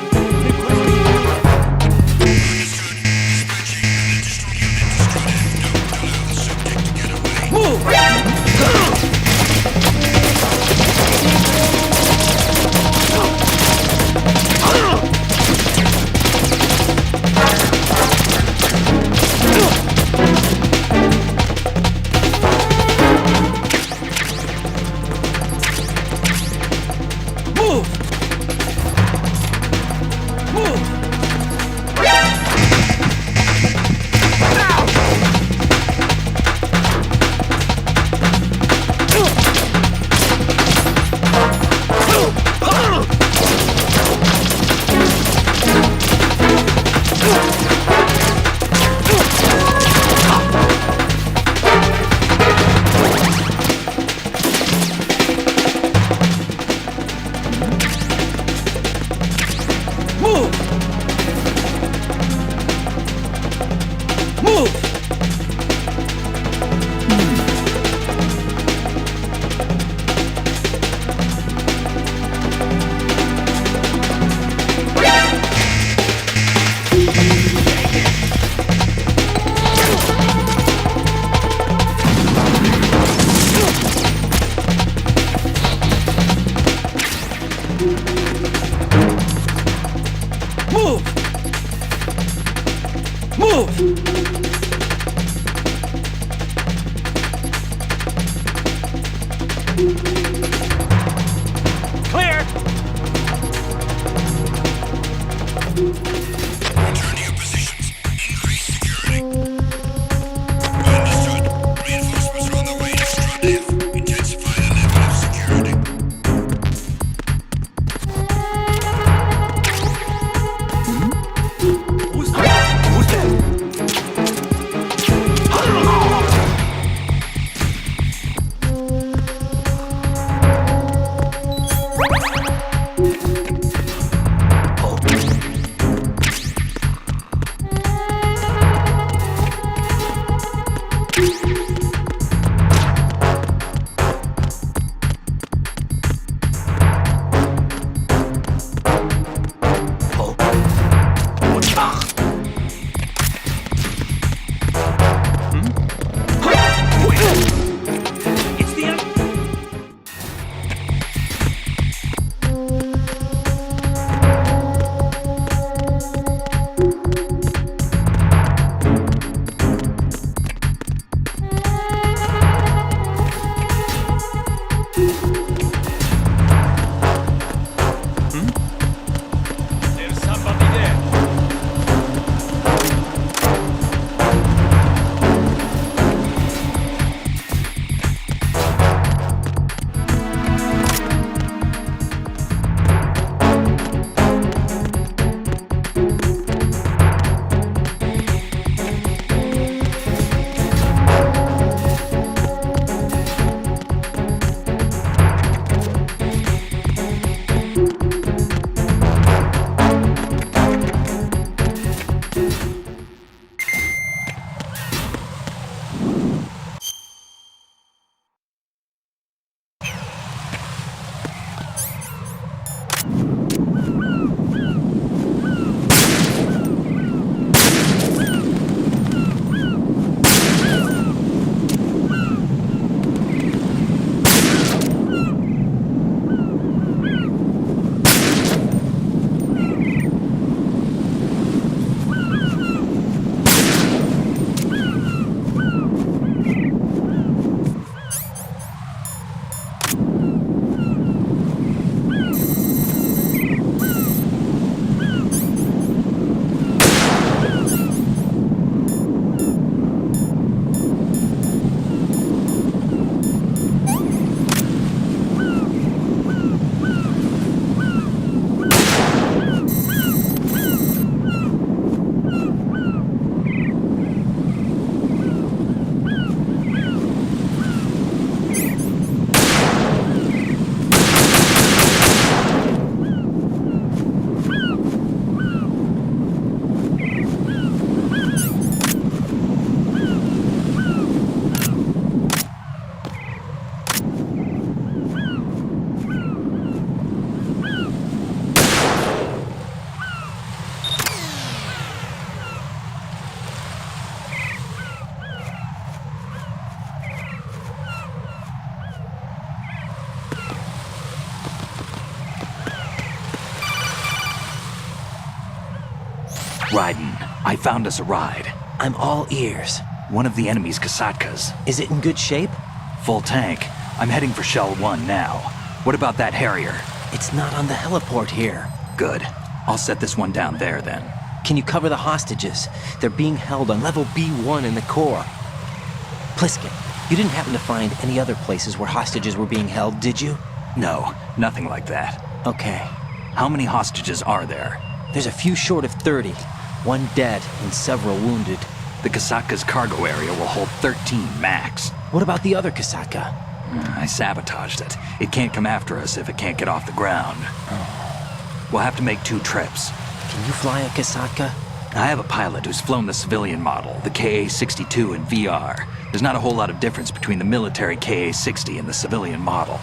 Raiden, I found us a ride. I'm all ears. One of the enemy's Kasatkas. Is it in good shape? Full tank. I'm heading for Shell 1 now. What about that Harrier? It's not on the heliport here. Good. I'll set this one down there then. Can you cover the hostages? They're being held on level B1 in the core. Pliskin, you didn't happen to find any other places where hostages were being held, did you? No, nothing like that. Okay. How many hostages are there? There's a few short of 30. One dead and several wounded. The Kasatka's cargo area will hold 13 max. What about the other Kasaka? I sabotaged it. It can't come after us if it can't get off the ground. We'll have to make 2 trips. Can you fly a Kasaka? I have a pilot who's flown the civilian model, the KA-62 in VR. There's not a whole lot of difference between the military KA-60 and the civilian model.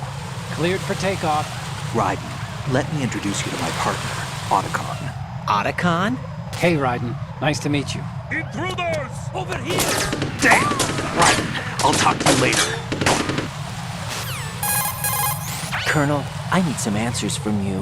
Cleared for takeoff. Raiden, let me introduce you to my partner, Otacon. Otacon? Hey, Raiden. Nice to meet you. Intruders! Over here! Damn! Raiden, I'll talk to you later. Colonel, I need some answers from you.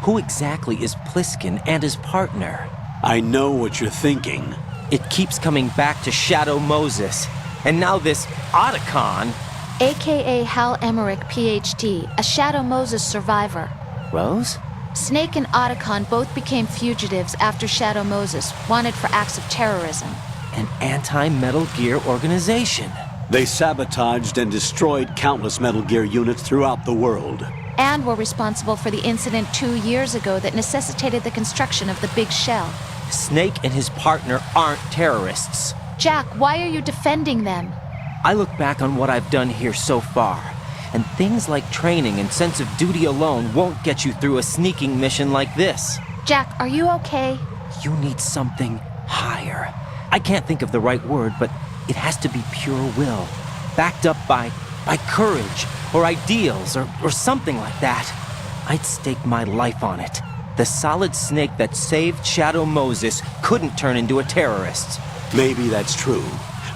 Who exactly is Pliskin and his partner? I know what you're thinking. It keeps coming back to Shadow Moses. And now this Otacon. AKA Hal Emmerich, PhD, a Shadow Moses survivor. Rose? Snake and Otacon both became fugitives after Shadow Moses, wanted for acts of terrorism. An anti-Metal Gear organization. They sabotaged and destroyed countless Metal Gear units throughout the world. And were responsible for the incident 2 years ago that necessitated the construction of the Big Shell. Snake and his partner aren't terrorists. Jack, why are you defending them? I look back on what I've done here so far, and things like training and sense of duty alone won't get you through a sneaking mission like this. Jack, are you okay? You need something higher. I can't think of the right word, but it has to be pure will, backed up by courage, or ideals, or something like that. I'd stake my life on it. The solid Snake that saved Shadow Moses couldn't turn into a terrorist. Maybe that's true,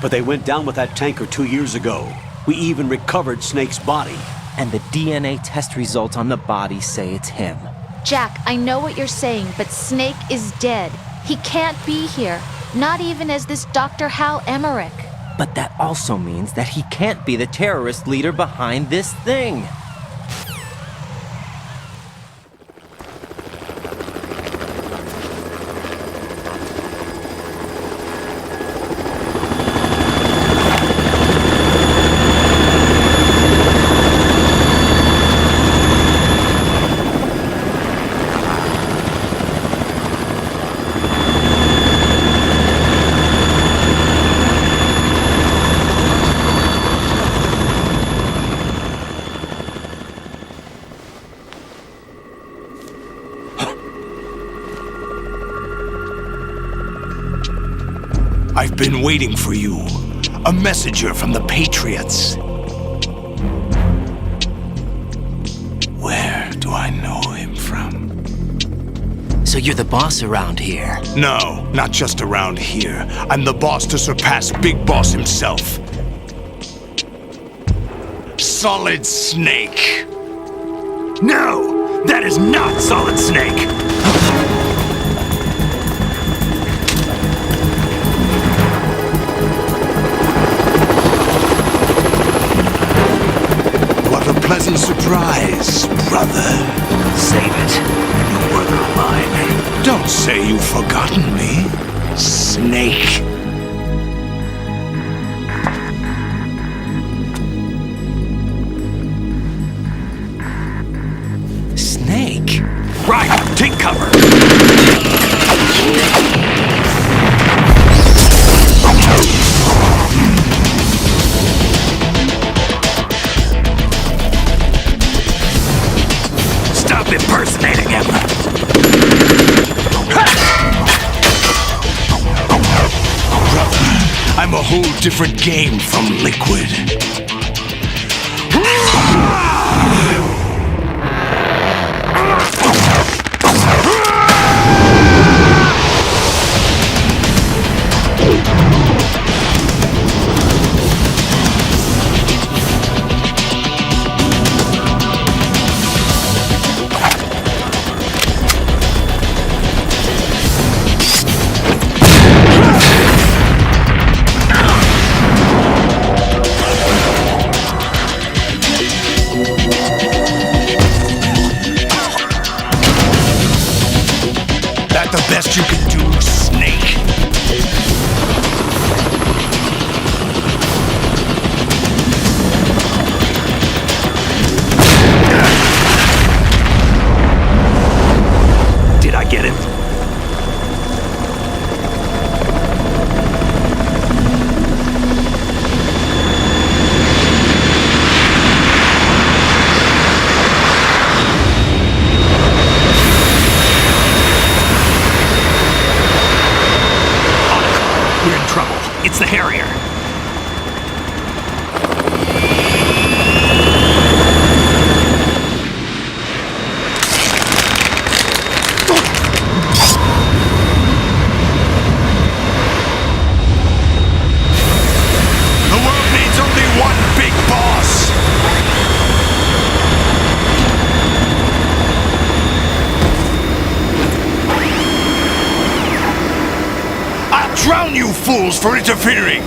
but they went down with that tanker 2 years ago. We even recovered Snake's body. And the DNA test results on the body say it's him. Jack, I know what you're saying, but Snake is dead. He can't be here, not even as this Dr. Hal Emmerich. But that also means that he can't be the terrorist leader behind this thing. I've been waiting for you. A messenger from the Patriots. Where do I know him from? So you're the boss around here? No, not just around here. I'm the boss to surpass Big Boss himself. Solid Snake. No, that is not Solid Snake. Pleasant surprise, brother. Save it. You were mine. Don't say you've forgotten me, Snake. Snake? Right, take cover. Impersonating him. Brother, I'm a whole different game from Liquid. on you fools for interfering!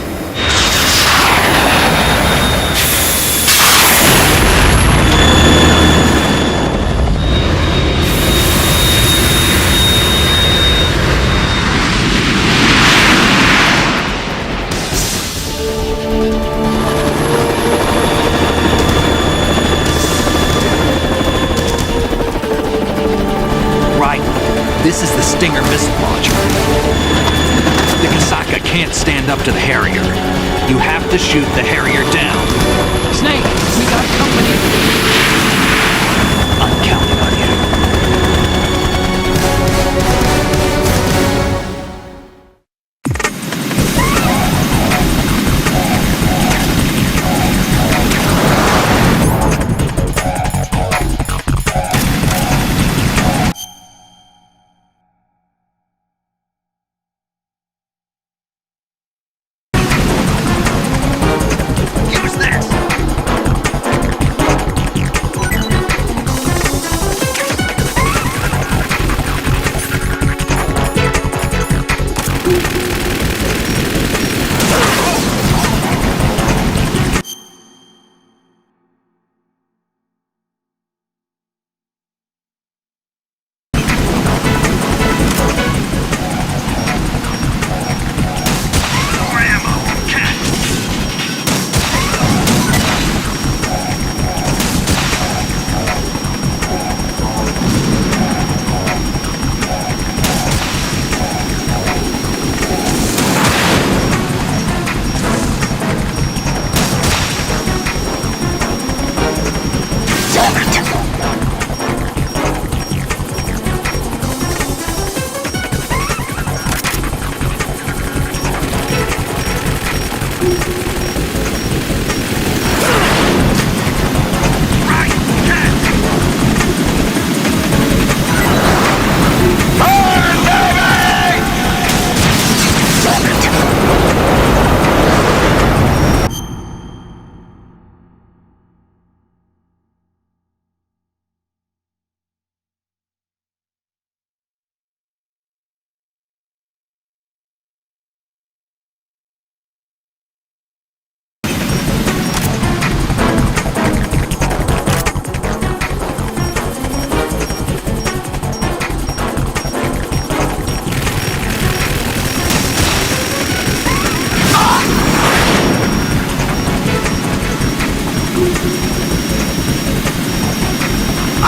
This is the Stinger missile launcher. The Kasaka can't stand up to the Harrier. You have to shoot the Harrier down. Snake, we got company. I'm counting on you.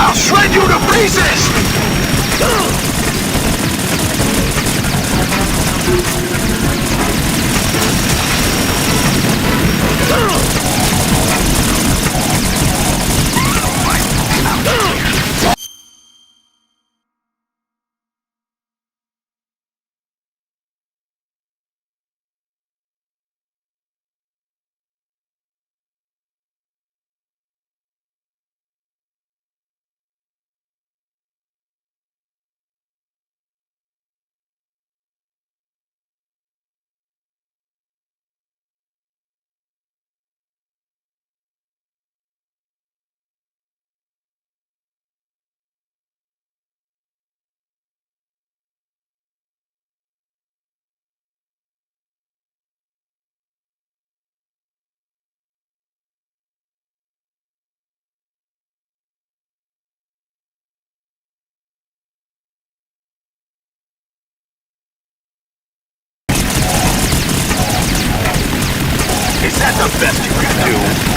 I'll shred you to pieces! Is that the best you can do?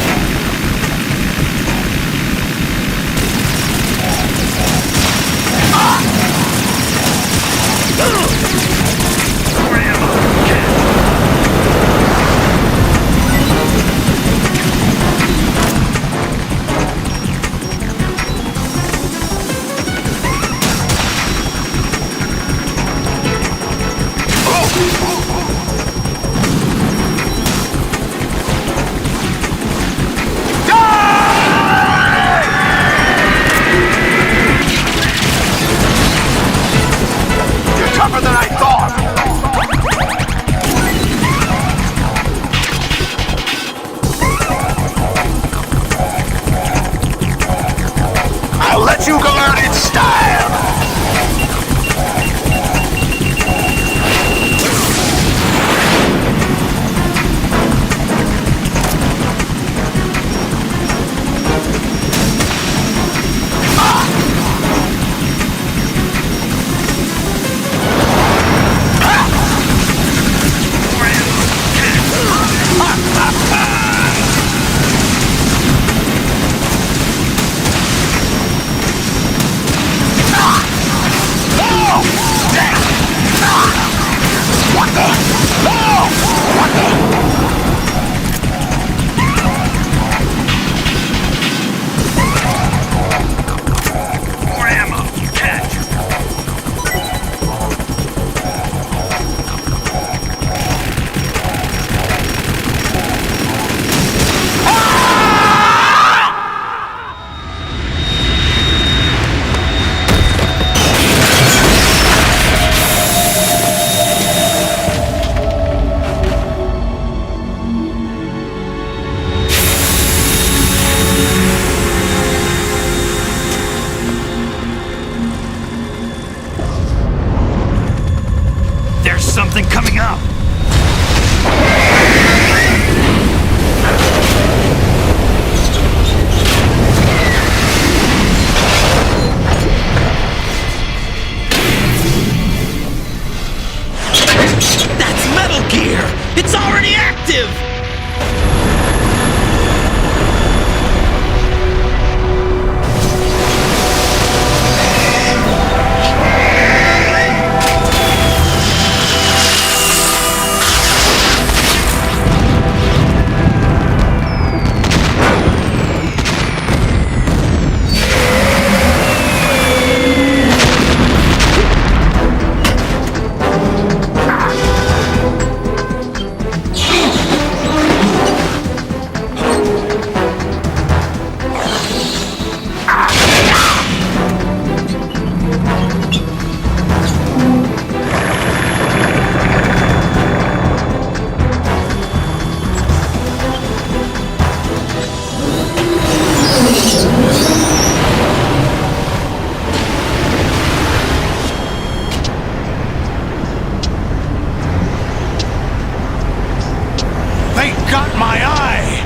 my eye!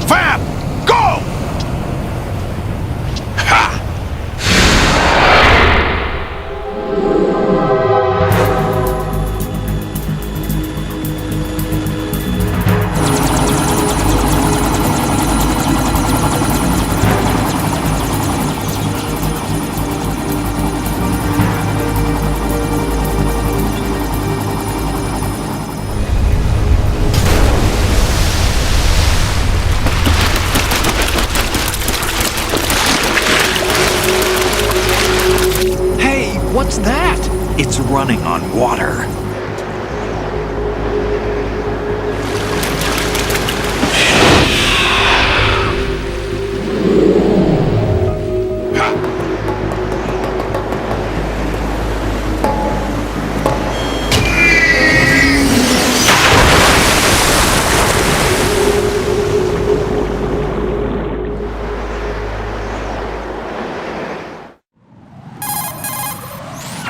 Fab! Go! Ha! Hey, what's that? It's running on water.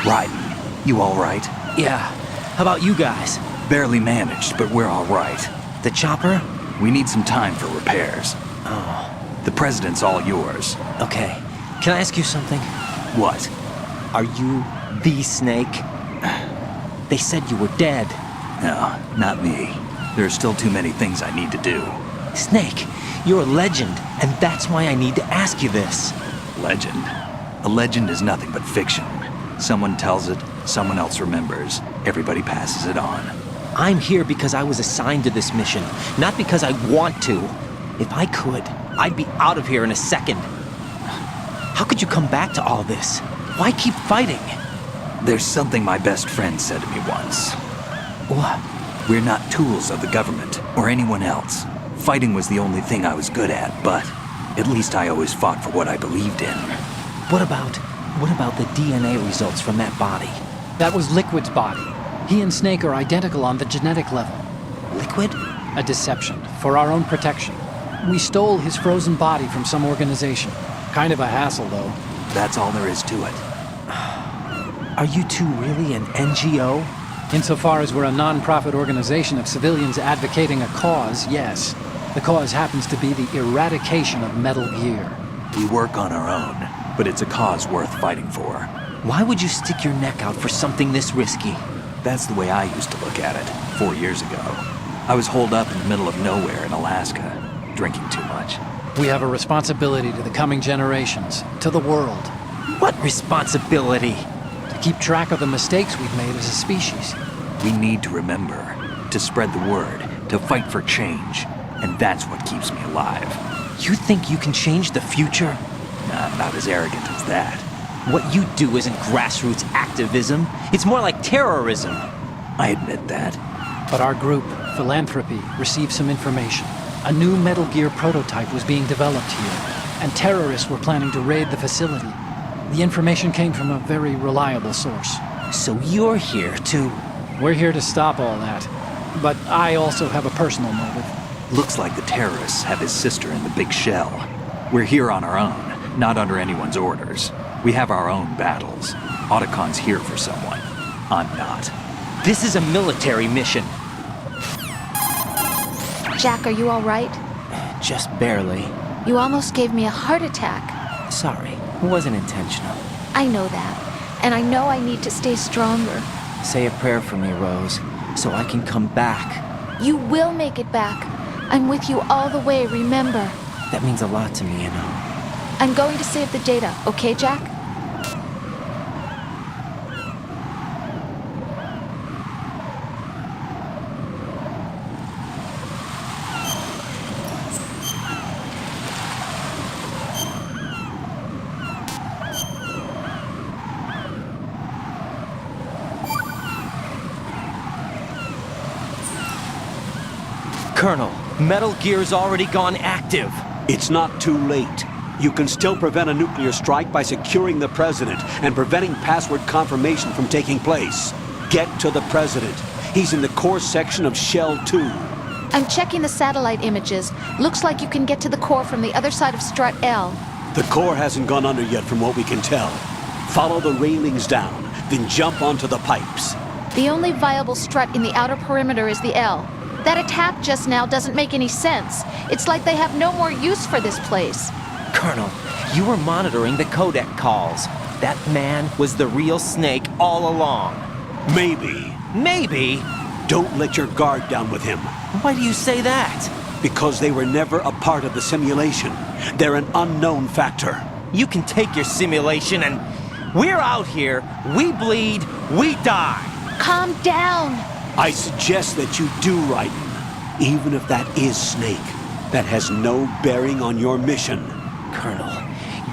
Ryden, you all right? Yeah. How about you guys? Barely managed, but we're all right. The chopper? We need some time for repairs. Oh. The president's all yours. Okay. Can I ask you something? What? Are you the Snake? They said you were dead. No, not me. There are still too many things I need to do. Snake, you're a legend, and that's why I need to ask you this. Legend? A legend is nothing but fiction. Someone tells it, someone else remembers. Everybody passes it on. I'm here because I was assigned to this mission, not because I want to. If I could, I'd be out of here in a second. How could you come back to all this? Why keep fighting? There's something my best friend said to me once. What? We're not tools of the government or anyone else. Fighting was the only thing I was good at, but at least I always fought for what I believed in. What about the DNA results from that body? That was Liquid's body. He and Snake are identical on the genetic level. Liquid? A deception, for our own protection. We stole his frozen body from some organization. Kind of a hassle, though. That's all there is to it. Are you two really an NGO? Insofar as we're a non-profit organization of civilians advocating a cause, yes. The cause happens to be the eradication of Metal Gear. We work on our own, but it's a cause worth fighting for. Why would you stick your neck out for something this risky? That's the way I used to look at it, 4 years ago. I was holed up in the middle of nowhere in Alaska, drinking too much. We have a responsibility to the coming generations, to the world. What responsibility? To keep track of the mistakes we've made as a species. We need to remember, to spread the word, to fight for change, and that's what keeps me alive. You think you can change the future? Nah, I'm not as arrogant as that. What you do isn't grassroots activism. It's more like terrorism. I admit that. But our group, Philanthropy, received some information. A new Metal Gear prototype was being developed here, and terrorists were planning to raid the facility. The information came from a very reliable source. So you're here to... We're here to stop all that. But I also have a personal motive. Looks like the terrorists have his sister in the big shell. We're here on our own, not under anyone's orders. We have our own battles. Otacon's here for someone. I'm not. This is a military mission. Jack, are you all right? Just barely. You almost gave me a heart attack. Sorry, it wasn't intentional. I know that, and I know I need to stay stronger. Say a prayer for me, Rose, so I can come back. You will make it back. I'm with you all the way, remember? That means a lot to me, you know. I'm going to save the data, okay, Jack? Colonel, Metal Gear's already gone active. It's not too late. You can still prevent a nuclear strike by securing the President and preventing password confirmation from taking place. Get to the President. He's in the core section of Shell 2. I'm checking the satellite images. Looks like you can get to the core from the other side of Strut L. The core hasn't gone under yet from what we can tell. Follow the railings down, then jump onto the pipes. The only viable strut in the outer perimeter is the L. That attack just now doesn't make any sense. It's like they have no more use for this place. Colonel, you were monitoring the codec calls. That man was the real Snake all along. Maybe. Maybe? Don't let your guard down with him. Why do you say that? Because they were never a part of the simulation. They're an unknown factor. You can take your simulation and... We're out here, we bleed, we die. Calm down. I suggest that you do, Raiden. Even if that is Snake. That has no bearing on your mission. Colonel,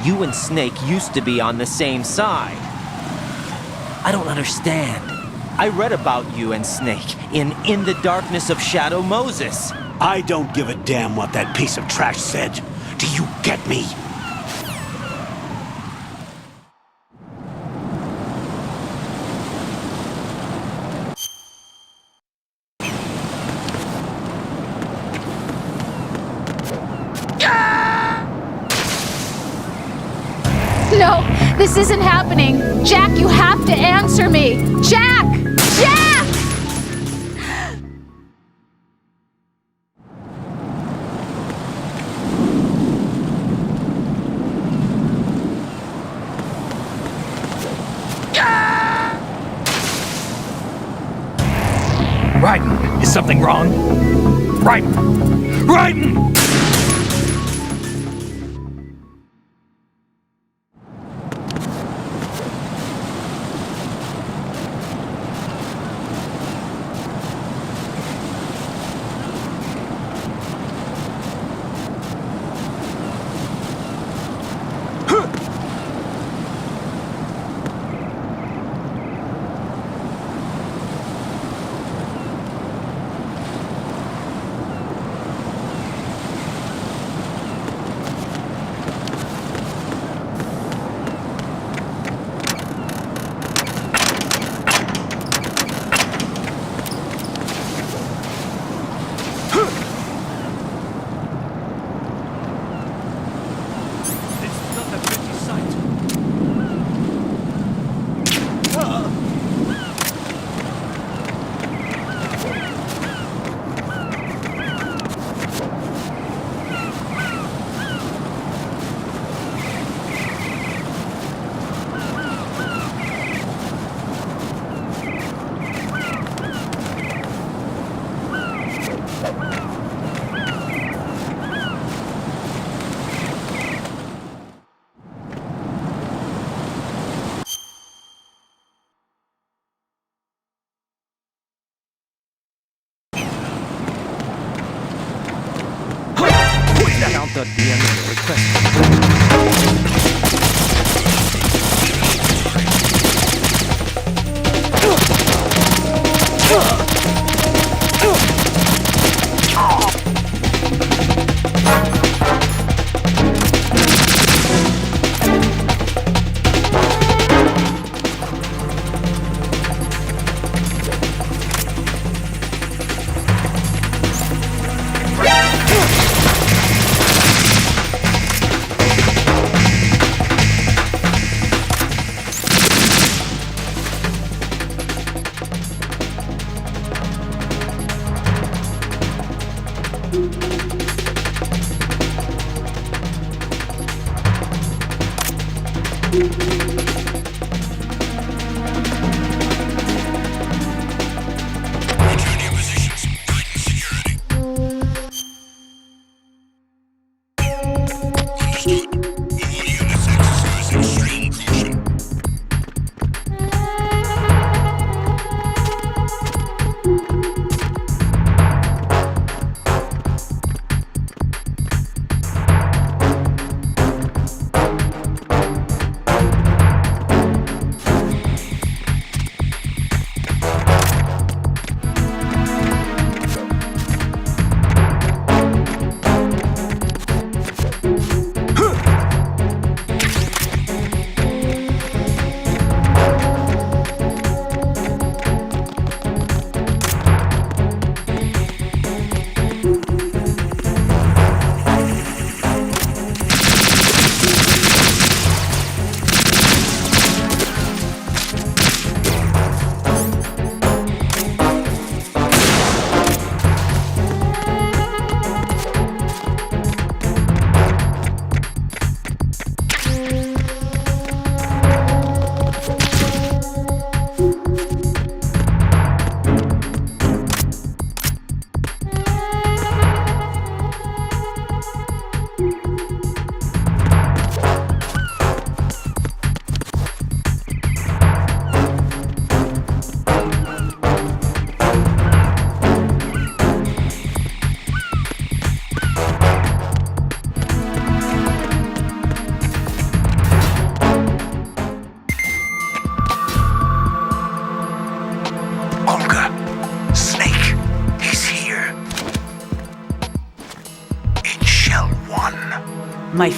you and Snake used to be on the same side. I don't understand. I read about you and Snake in the Darkness of Shadow Moses. I don't give a damn what that piece of trash said. Do you get me? No, this isn't happening. Jack, you have to answer me. Jack! Jack! Raiden, is something wrong? Raiden! Raiden! Count the DM request.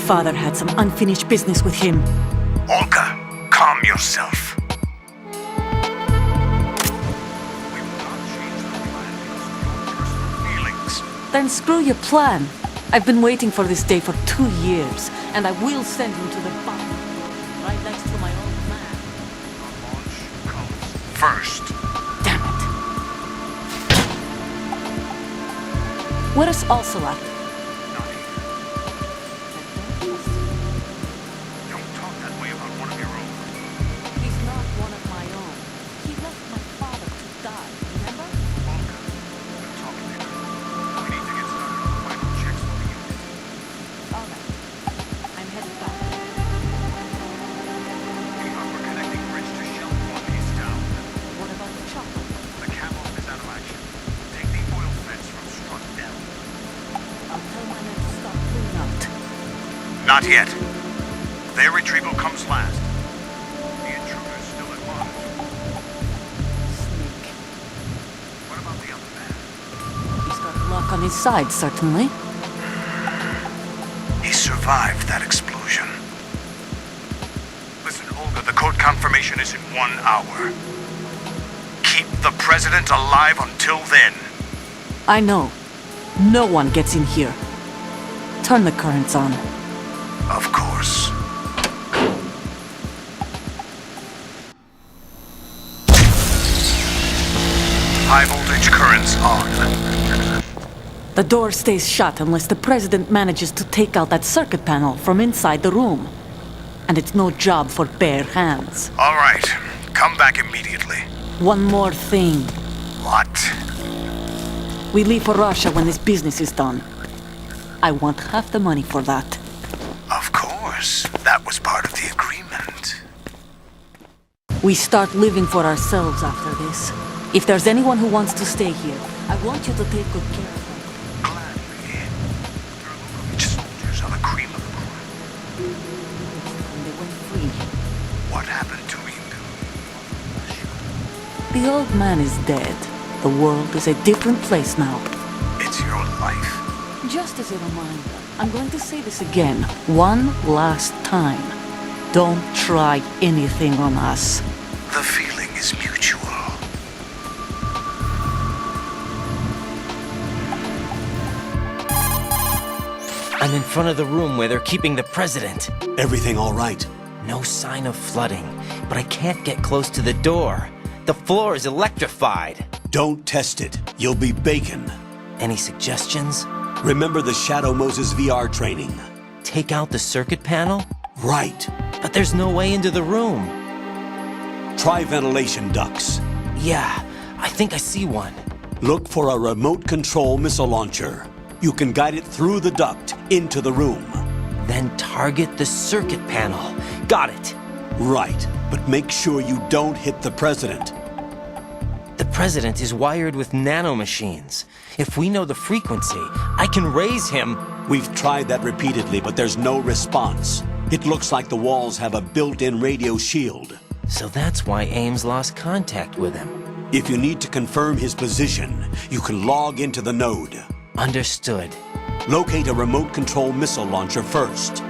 father had some unfinished business with him. Olga, calm yourself. Then screw your plan. I've been waiting for this day for 2 years, and I will send him to the bottom, right next to my old man. First. Damn it. Where is Ocelot? Don't talk that way about one of your own. He's not one of my own. He left my father to die, remember? Olga, we'll talk later. We need to get started on the final checks for the unit. All right. I'm headed back. The upper connecting bridge to Shelf 1 is down. What about the chopper? The camo is out of action. Take the oil fence from strut L. I'll tell my men to stop cleaning out. Not yet. Their retrieval comes last. The intruder's still at large. Snake. What about the other man? He's got luck on his side, certainly. He survived that explosion. Listen, Olga, the code confirmation is in 1 hour. Keep the president alive until then. I know. No one gets in here. Turn the currents on. Of course. High voltage currents on. The door stays shut unless the president manages to take out that circuit panel from inside the room. And it's no job for bare hands. All right. Come back immediately. One more thing. What? We leave for Russia when this business is done. I want half the money for that. Of course. That was part of the agreement. We start living for ourselves after this. If there's anyone who wants to stay here, I want you to take good care of them. Soldiers are the cream of the crop. And they went free. What happened to him? The old man is dead. The world is a different place now. It's your life. Just as a reminder, I'm going to say this again, one last time. Don't try anything on us. The feeling is mutual. I'm in front of the room where they're keeping the president. Everything all right? No sign of flooding, but I can't get close to the door. The floor is electrified. Don't test it. You'll be bacon. Any suggestions? Remember the Shadow Moses VR training. Take out the circuit panel? Right. But there's no way into the room. Try ventilation ducts. Yeah, I think I see one. Look for a remote control missile launcher. You can guide it through the duct into the room. Then target the circuit panel. Got it. Right, but make sure you don't hit the president. The president is wired with nanomachines. If we know the frequency, I can raise him. We've tried that repeatedly, but there's no response. It looks like the walls have a built-in radio shield. So that's why Ames lost contact with him. If you need to confirm his position, you can log into the node. Understood. Locate a remote control missile launcher first.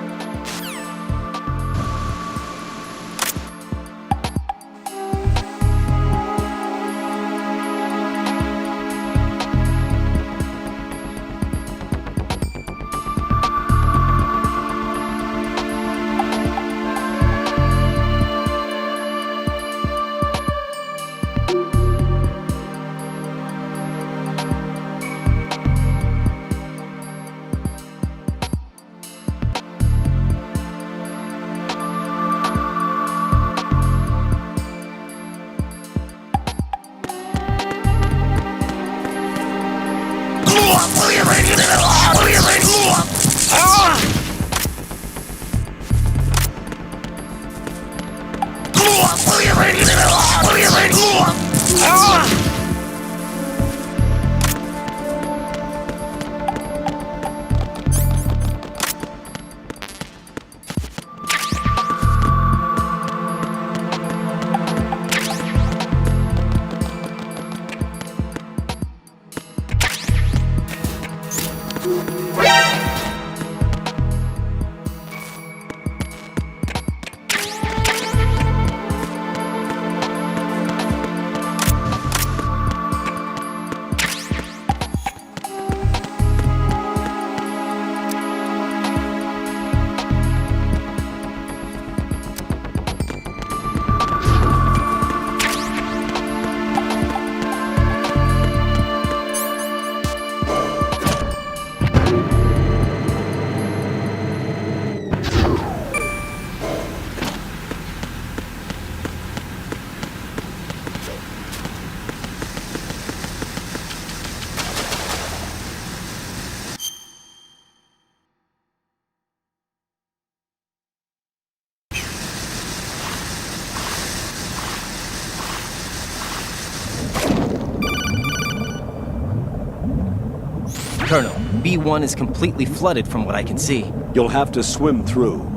Colonel, B1 is completely flooded from what I can see. You'll have to swim through.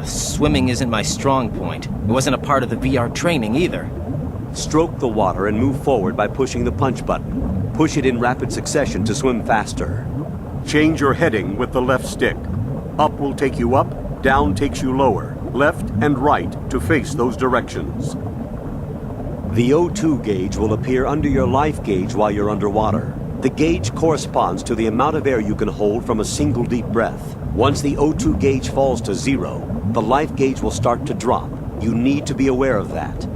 Swimming isn't my strong point. It wasn't a part of the VR training either. Stroke the water and move forward by pushing the punch button. Push it in rapid succession to swim faster. Change your heading with the left stick. Up will take you up, down takes you lower, left and right to face those directions. The O2 gauge will appear under your life gauge while you're underwater. The gauge corresponds to the amount of air you can hold from a single deep breath. Once the O2 gauge falls to 0, the life gauge will start to drop. You need to be aware of that.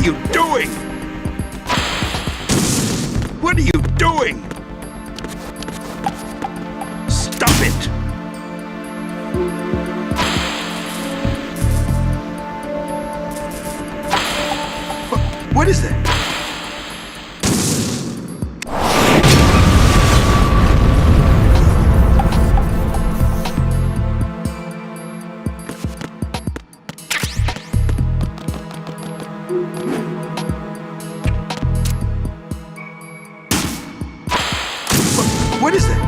you doing? What are you doing? Stop it! What is that? What is that?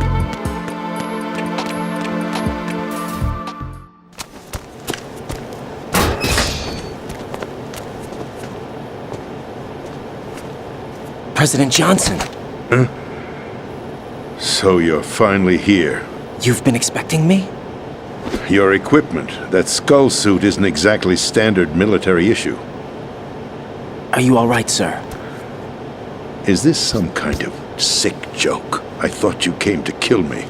President Johnson. Huh? So you're finally here. You've been expecting me? Your equipment, that skull suit isn't exactly standard military issue. Are you all right, sir? Is this some kind of sick joke? I thought you came to kill me.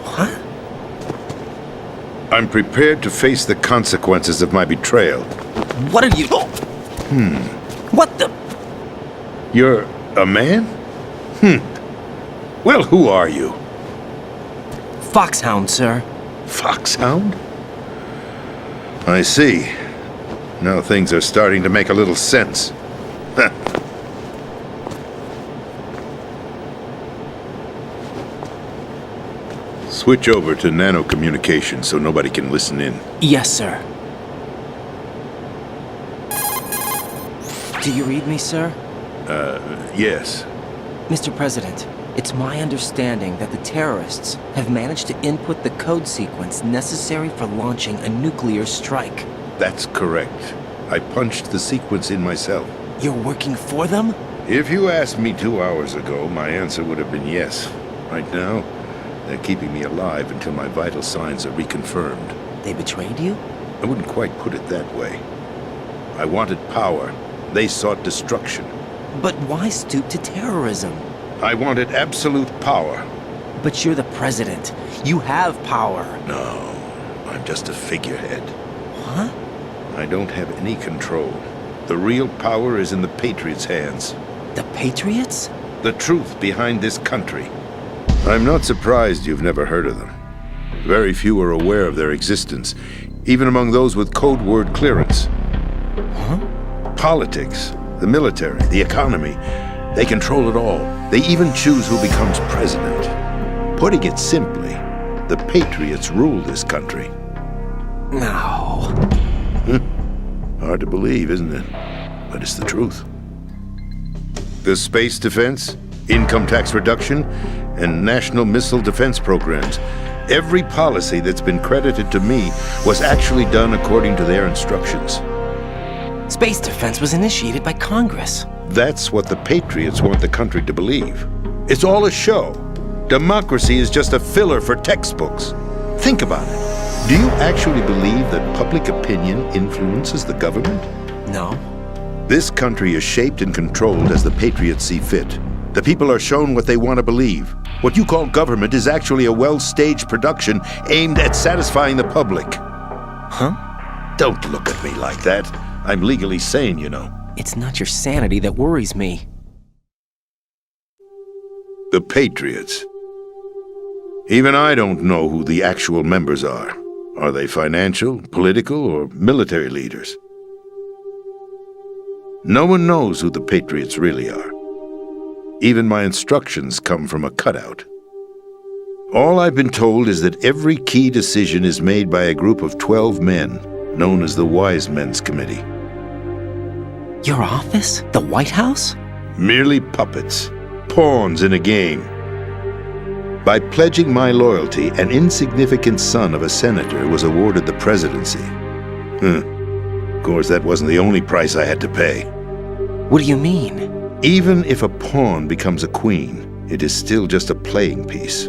What? I'm prepared to face the consequences of my betrayal. What are you... What the... You're a man? Well, who are you? Foxhound, sir. Foxhound? I see. Now things are starting to make a little sense. Switch over to nano-communication so nobody can listen in. Yes, sir. Do you read me, sir? Yes. Mr. President, it's my understanding that the terrorists have managed to input the code sequence necessary for launching a nuclear strike. That's correct. I punched the sequence in myself. You're working for them? If you asked me 2 hours ago, my answer would have been yes. Right now, they're keeping me alive until my vital signs are reconfirmed. They betrayed you? I wouldn't quite put it that way. I wanted power. They sought destruction. But why stoop to terrorism? I wanted absolute power. But you're the president. You have power. No, I'm just a figurehead. Huh? I don't have any control. The real power is in the Patriots' hands. The Patriots? The truth behind this country. I'm not surprised you've never heard of them. Very few are aware of their existence, even among those with code word clearance. Huh? Politics, the military, the economy, they control it all. They even choose who becomes president. Putting it simply, the Patriots rule this country. No. Hard to believe, isn't it? But it's the truth. The space defense, income tax reduction, and national missile defense programs. Every policy that's been credited to me was actually done according to their instructions. Space defense was initiated by Congress. That's what the Patriots want the country to believe. It's all a show. Democracy is just a filler for textbooks. Think about it. Do you actually believe that public opinion influences the government? No. This country is shaped and controlled as the Patriots see fit. The people are shown what they want to believe. What you call government is actually a well-staged production aimed at satisfying the public. Huh? Don't look at me like that. I'm legally sane, you know. It's not your sanity that worries me. The Patriots. Even I don't know who the actual members are. Are they financial, political, or military leaders? No one knows who the Patriots really are. Even my instructions come from a cutout. All I've been told is that every key decision is made by a group of 12 men, known as the Wise Men's Committee. Your office? The White House? Merely puppets, pawns in a game. By pledging my loyalty, an insignificant son of a senator was awarded the presidency. Of course, that wasn't the only price I had to pay. What do you mean? Even if a pawn becomes a queen, it is still just a playing piece.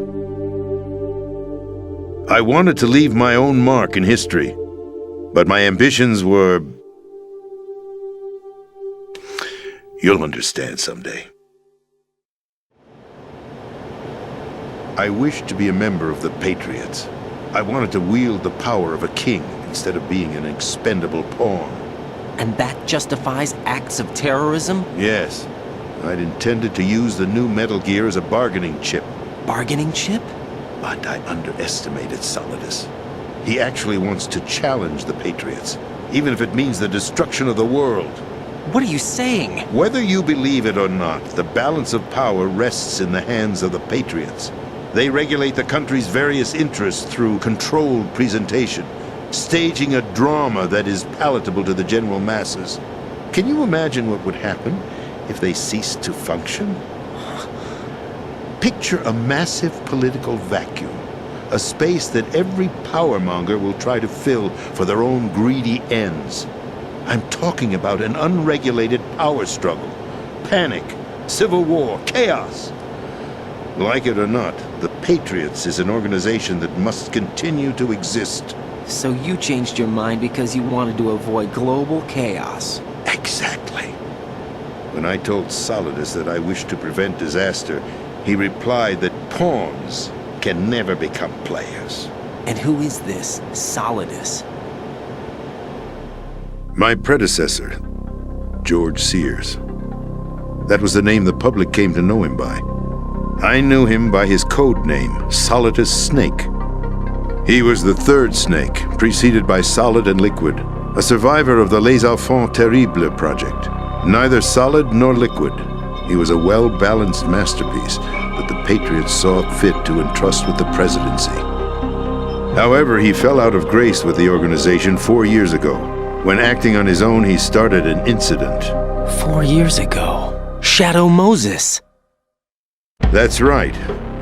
I wanted to leave my own mark in history, but my ambitions were... You'll understand someday. I wished to be a member of the Patriots. I wanted to wield the power of a king instead of being an expendable pawn. And that justifies acts of terrorism? Yes. I'd intended to use the new Metal Gear as a bargaining chip. Bargaining chip? But I underestimated Solidus. He actually wants to challenge the Patriots, even if it means the destruction of the world. What are you saying? Whether you believe it or not, the balance of power rests in the hands of the Patriots. They regulate the country's various interests through controlled presentation, staging a drama that is palatable to the general masses. Can you imagine what would happen if they ceased to function? Picture a massive political vacuum, a space that every powermonger will try to fill for their own greedy ends. I'm talking about an unregulated power struggle, panic, civil war, chaos. Like it or not, the Patriots is an organization that must continue to exist. So you changed your mind because you wanted to avoid global chaos. Exactly. When I told Solidus that I wished to prevent disaster, he replied that pawns can never become players. And who is this Solidus? My predecessor, George Sears. That was the name the public came to know him by. I knew him by his code name, Solidus Snake. He was the third Snake, preceded by Solid and Liquid, a survivor of the Les Enfants Terribles project. Neither solid nor liquid, he was a well-balanced masterpiece that the Patriots saw fit to entrust with the presidency. However, he fell out of grace with the organization 4 years ago. When acting on his own, he started an incident. 4 years ago? Shadow Moses! That's right.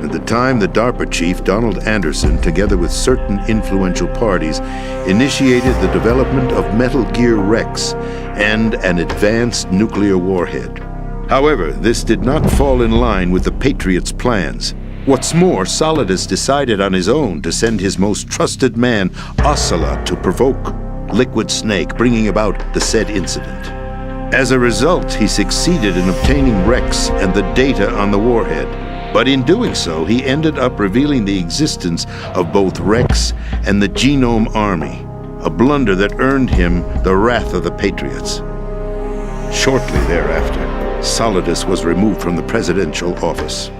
At the time, the DARPA chief, Donald Anderson, together with certain influential parties, initiated the development of Metal Gear Rex and an advanced nuclear warhead. However, this did not fall in line with the Patriots' plans. What's more, Solidus decided on his own to send his most trusted man, Ocelot, to provoke Liquid Snake, bringing about the said incident. As a result, he succeeded in obtaining Rex and the data on the warhead. But in doing so, he ended up revealing the existence of both Rex and the Genome Army, a blunder that earned him the wrath of the Patriots. Shortly thereafter, Solidus was removed from the presidential office.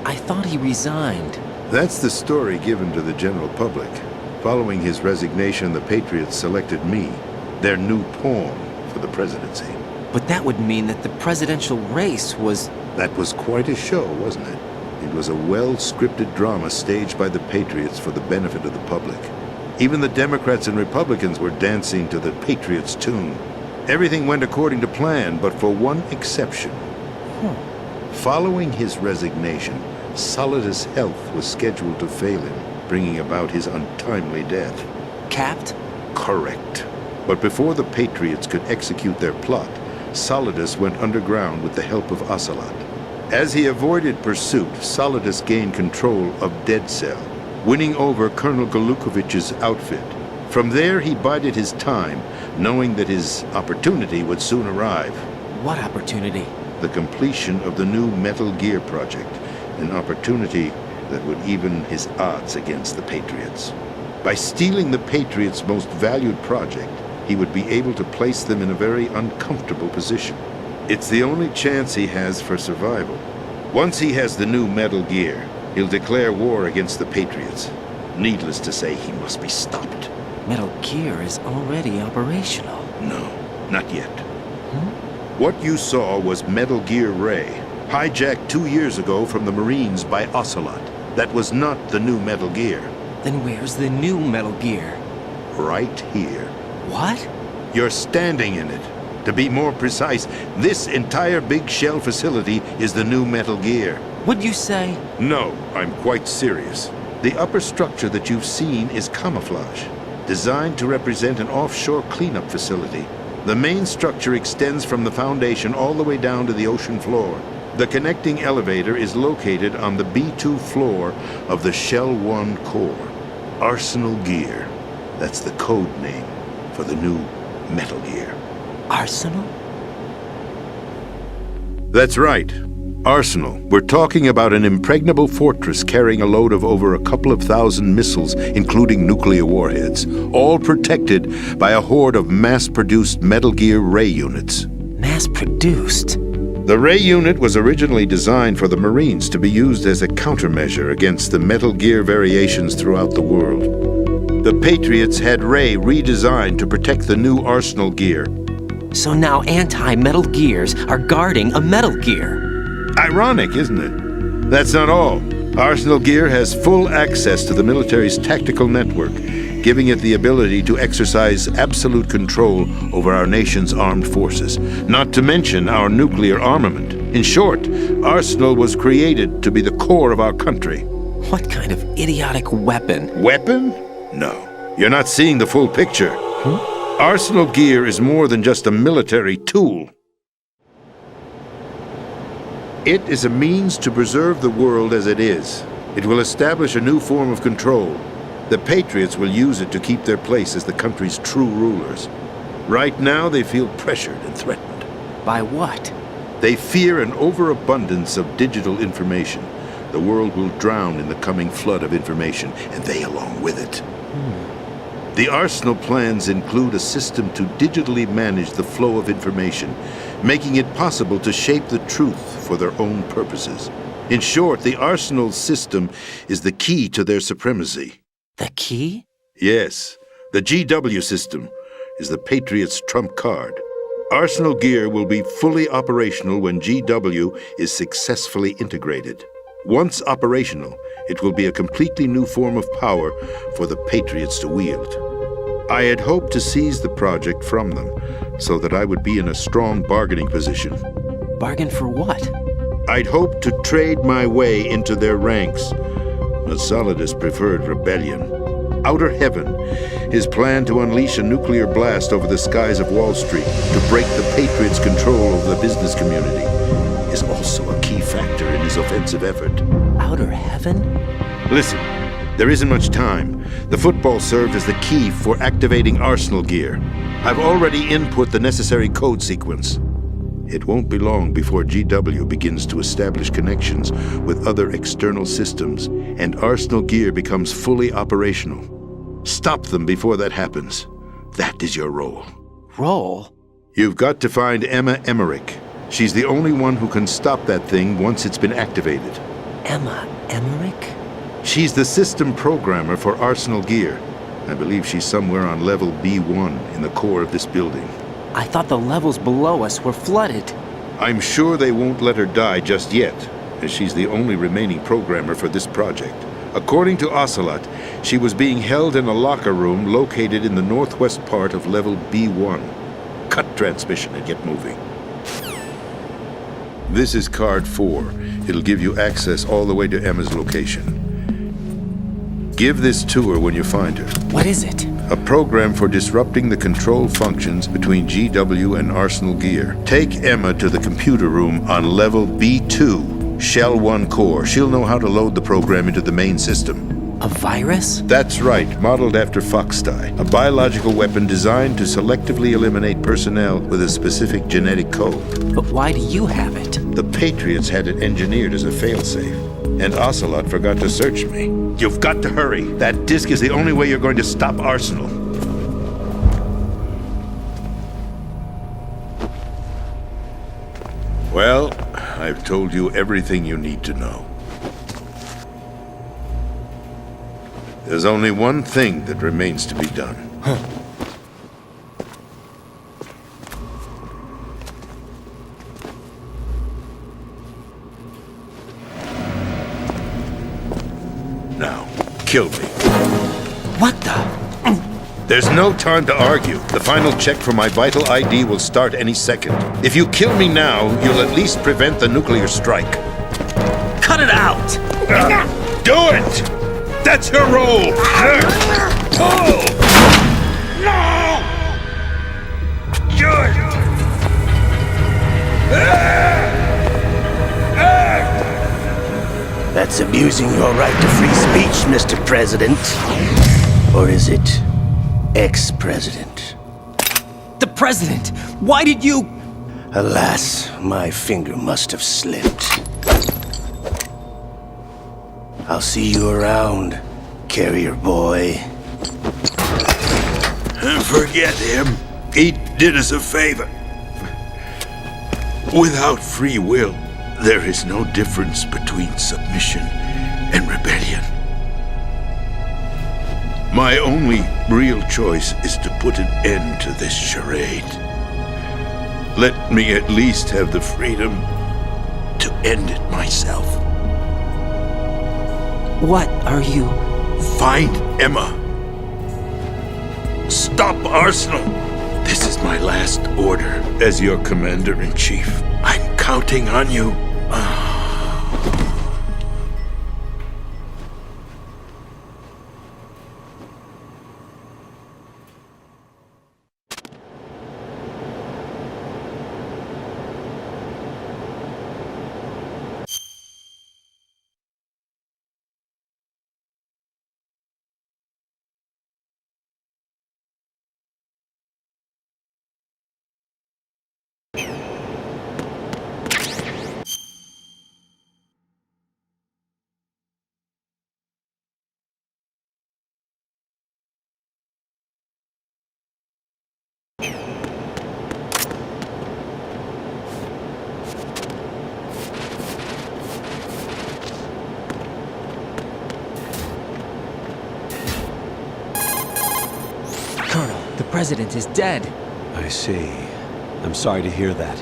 I thought he resigned. That's the story given to the general public. Following his resignation, the Patriots selected me, their new pawn, for the presidency. But that would mean that the presidential race was... That was quite a show, wasn't it? It was a well-scripted drama staged by the Patriots for the benefit of the public. Even the Democrats and Republicans were dancing to the Patriots' tune. Everything went according to plan, but for one exception. Following his resignation, Solidus' health was scheduled to fail him, bringing about his untimely death. Capped? Correct. But before the Patriots could execute their plot, Solidus went underground with the help of Ocelot. As he avoided pursuit, Solidus gained control of Dead Cell, winning over Colonel Galukovich's outfit. From there, he bided his time, knowing that his opportunity would soon arrive. What opportunity? The completion of the new Metal Gear project, an opportunity that would even his odds against the Patriots. By stealing the Patriots' most valued project, he would be able to place them in a very uncomfortable position. It's the only chance he has for survival. Once he has the new Metal Gear, he'll declare war against the Patriots. Needless to say, he must be stopped. Metal Gear is already operational. No, not yet. What you saw was Metal Gear Ray, hijacked 2 years ago from the Marines by Ocelot. That was not the new Metal Gear. Then where's the new Metal Gear? Right here. What? You're standing in it. To be more precise, this entire big shell facility is the new Metal Gear. What'd you say? No, I'm quite serious. The upper structure that you've seen is camouflage, designed to represent an offshore cleanup facility. The main structure extends from the foundation all the way down to the ocean floor. The connecting elevator is located on the B2 floor of the Shell 1 core. Arsenal Gear. That's the code name for the new Metal Gear. Arsenal? That's right. Arsenal, we're talking about an impregnable fortress carrying a load of over a couple of thousand missiles, including nuclear warheads, all protected by a horde of mass-produced Metal Gear Ray units. Mass-produced? The Ray unit was originally designed for the Marines to be used as a countermeasure against the Metal Gear variations throughout the world. The Patriots had Ray redesigned to protect the new Arsenal gear. So now anti-Metal Gears are guarding a Metal Gear. Ironic, isn't it? That's not all. Arsenal Gear has full access to the military's tactical network, giving it the ability to exercise absolute control over our nation's armed forces, not to mention our nuclear armament. In short, Arsenal was created to be the core of our country. What kind of idiotic weapon? Weapon? No. You're not seeing the full picture. Arsenal Gear is more than just a military tool. It is a means to preserve the world as it is. It will establish a new form of control. The Patriots will use it to keep their place as the country's true rulers. Right now, they feel pressured and threatened. By what? They fear an overabundance of digital information. The world will drown in the coming flood of information, and they along with it. The Arsenal plans include a system to digitally manage the flow of information, making it possible to shape the truth for their own purposes. In short, the Arsenal system is the key to their supremacy. The key? Yes. The GW system is the Patriots' trump card. Arsenal Gear will be fully operational when GW is successfully integrated. Once operational, it will be a completely new form of power for the Patriots to wield. I had hoped to seize the project from them, so that I would be in a strong bargaining position. Bargain for what? I'd hoped to trade my way into their ranks. But Solidus preferred rebellion. Outer Heaven, his plan to unleash a nuclear blast over the skies of Wall Street to break the Patriots' control over the business community, is also a key factor in his offensive effort. Outer Heaven? Listen, there isn't much time. The football served as the key for activating Arsenal Gear. I've already input the necessary code sequence. It won't be long before GW begins to establish connections with other external systems, and Arsenal Gear becomes fully operational. Stop them before that happens. That is your role. Role? You've got to find Emma Emmerich. She's the only one who can stop that thing once it's been activated. Emma Emmerich? She's the system programmer for Arsenal Gear. I believe she's somewhere on level B1 in the core of this building. I thought the levels below us were flooded. I'm sure they won't let her die just yet, as she's the only remaining programmer for this project. According to Ocelot, she was being held in a locker room located in the northwest part of level B1. Cut transmission and get moving. This is card 4. It'll give you access all the way to Emma's location. Give this to her when you find her. What is it? A program for disrupting the control functions between GW and Arsenal Gear. Take Emma to the computer room on level B2, Shell 1 core. She'll know how to load the program into the main system. A virus? That's right, modeled after Foxdie, a biological weapon designed to selectively eliminate personnel with a specific genetic code. But why do you have it? The Patriots had it engineered as a failsafe, and Ocelot forgot to search me. You've got to hurry. That disk is the only way you're going to stop Arsenal. Well, I've told you everything you need to know. There's only one thing that remains to be done. Now, kill me. What the? There's no time to argue. The final check for my vital ID will start any second. If you kill me now, you'll at least prevent the nuclear strike. Cut it out! Do it! That's your role! Oh! No! Good! That's abusing your right to free speech, Mr. President. Or is it ex-president? The president! Why did you... Alas, my finger must have slipped. I'll see you around, carrier boy. Forget him. He did us a favor. Without free will, there is no difference between submission and rebellion. My only real choice is to put an end to this charade. Let me at least have the freedom to end it myself. What are you? Find Emma. Stop Arsenal. This is my last order as your commander-in-chief. I'm counting on you. Colonel, the president is dead. I see. I'm sorry to hear that.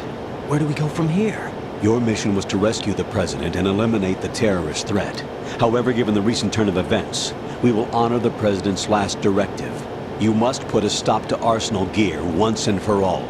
Where do we go from here? Your mission was to rescue the president and eliminate the terrorist threat. However, given the recent turn of events, we will honor the president's last directive. You must put a stop to Arsenal Gear once and for all.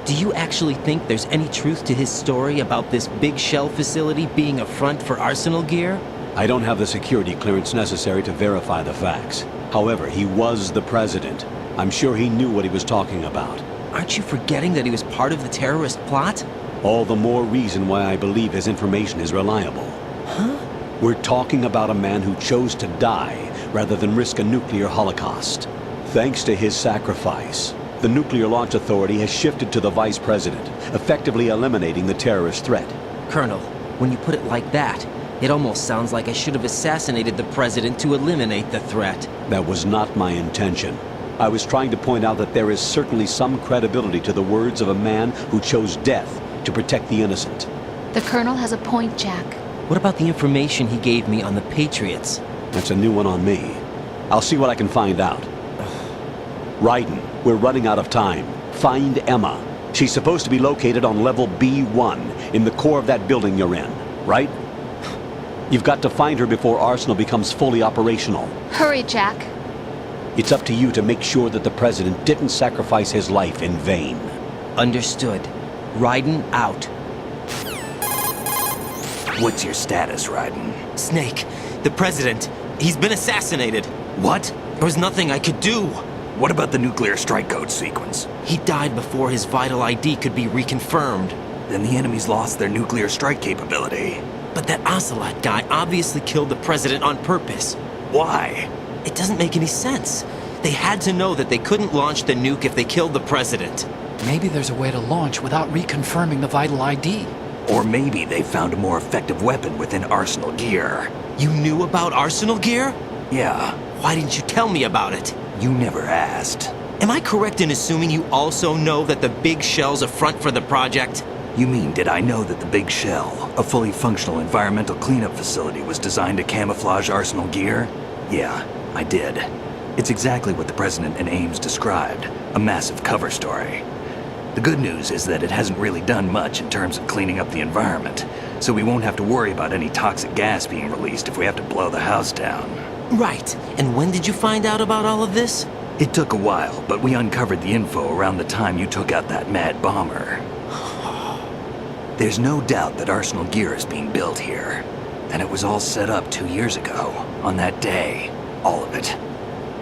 Do you actually think there's any truth to his story about this big shell facility being a front for Arsenal Gear? I don't have the security clearance necessary to verify the facts. However, he was the president. I'm sure he knew what he was talking about. Aren't you forgetting that he was part of the terrorist plot? All the more reason why I believe his information is reliable. Huh? We're talking about a man who chose to die rather than risk a nuclear holocaust. Thanks to his sacrifice, the Nuclear Launch Authority has shifted to the vice president, effectively eliminating the terrorist threat. Colonel, when you put it like that, it almost sounds like I should have assassinated the president to eliminate the threat. That was not my intention. I was trying to point out that there is certainly some credibility to the words of a man who chose death to protect the innocent. The Colonel has a point, Jack. What about the information he gave me on the Patriots? That's a new one on me. I'll see what I can find out. Raiden, we're running out of time. Find Emma. She's supposed to be located on level B1 in the core of that building you're in, right? You've got to find her before Arsenal becomes fully operational. Hurry, Jack. It's up to you to make sure that the president didn't sacrifice his life in vain. Understood. Raiden out. What's your status, Raiden? Snake, the president, he's been assassinated. What? There was nothing I could do. What about the nuclear strike code sequence? He died before his vital ID could be reconfirmed. Then the enemy's lost their nuclear strike capability. But that Ocelot guy obviously killed the president on purpose. Why? It doesn't make any sense. They had to know that they couldn't launch the nuke if they killed the president. Maybe there's a way to launch without reconfirming the vital ID. Or maybe they found a more effective weapon within Arsenal Gear. You knew about Arsenal Gear? Yeah. Why didn't you tell me about it? You never asked. Am I correct in assuming you also know that the Big Shell's a front for the project? You mean, did I know that the Big Shell, a fully functional environmental cleanup facility, was designed to camouflage Arsenal Gear? Yeah, I did. It's exactly what the President and Ames described, a massive cover story. The good news is that it hasn't really done much in terms of cleaning up the environment, so we won't have to worry about any toxic gas being released if we have to blow the house down. Right. And when did you find out about all of this? It took a while, but we uncovered the info around the time you took out that mad bomber. There's no doubt that Arsenal Gear is being built here. And it was all set up 2 years ago, on that day. All of it.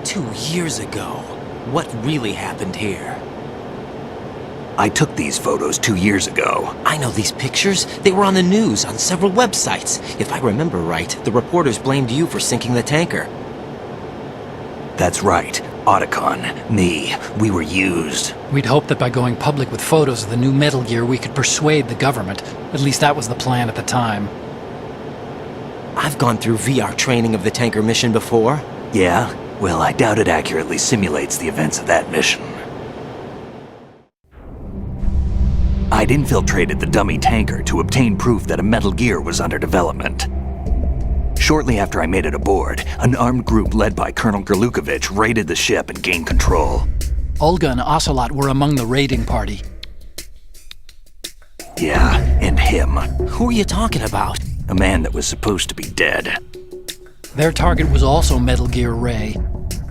2 years ago? What really happened here? I took these photos 2 years ago. I know these pictures. They were on the news, on several websites. If I remember right, the reporters blamed you for sinking the tanker. That's right. Otacon, me, we were used. We'd hoped that by going public with photos of the new Metal Gear, we could persuade the government. At least that was the plan at the time. I've gone through VR training of the tanker mission before. Yeah? Well, I doubt it accurately simulates the events of that mission. I'd infiltrated the dummy tanker to obtain proof that a Metal Gear was under development. Shortly after I made it aboard, an armed group led by Colonel Gerlukovich raided the ship and gained control. Olga and Ocelot were among the raiding party. Yeah, and him. Who are you talking about? A man that was supposed to be dead. Their target was also Metal Gear Ray.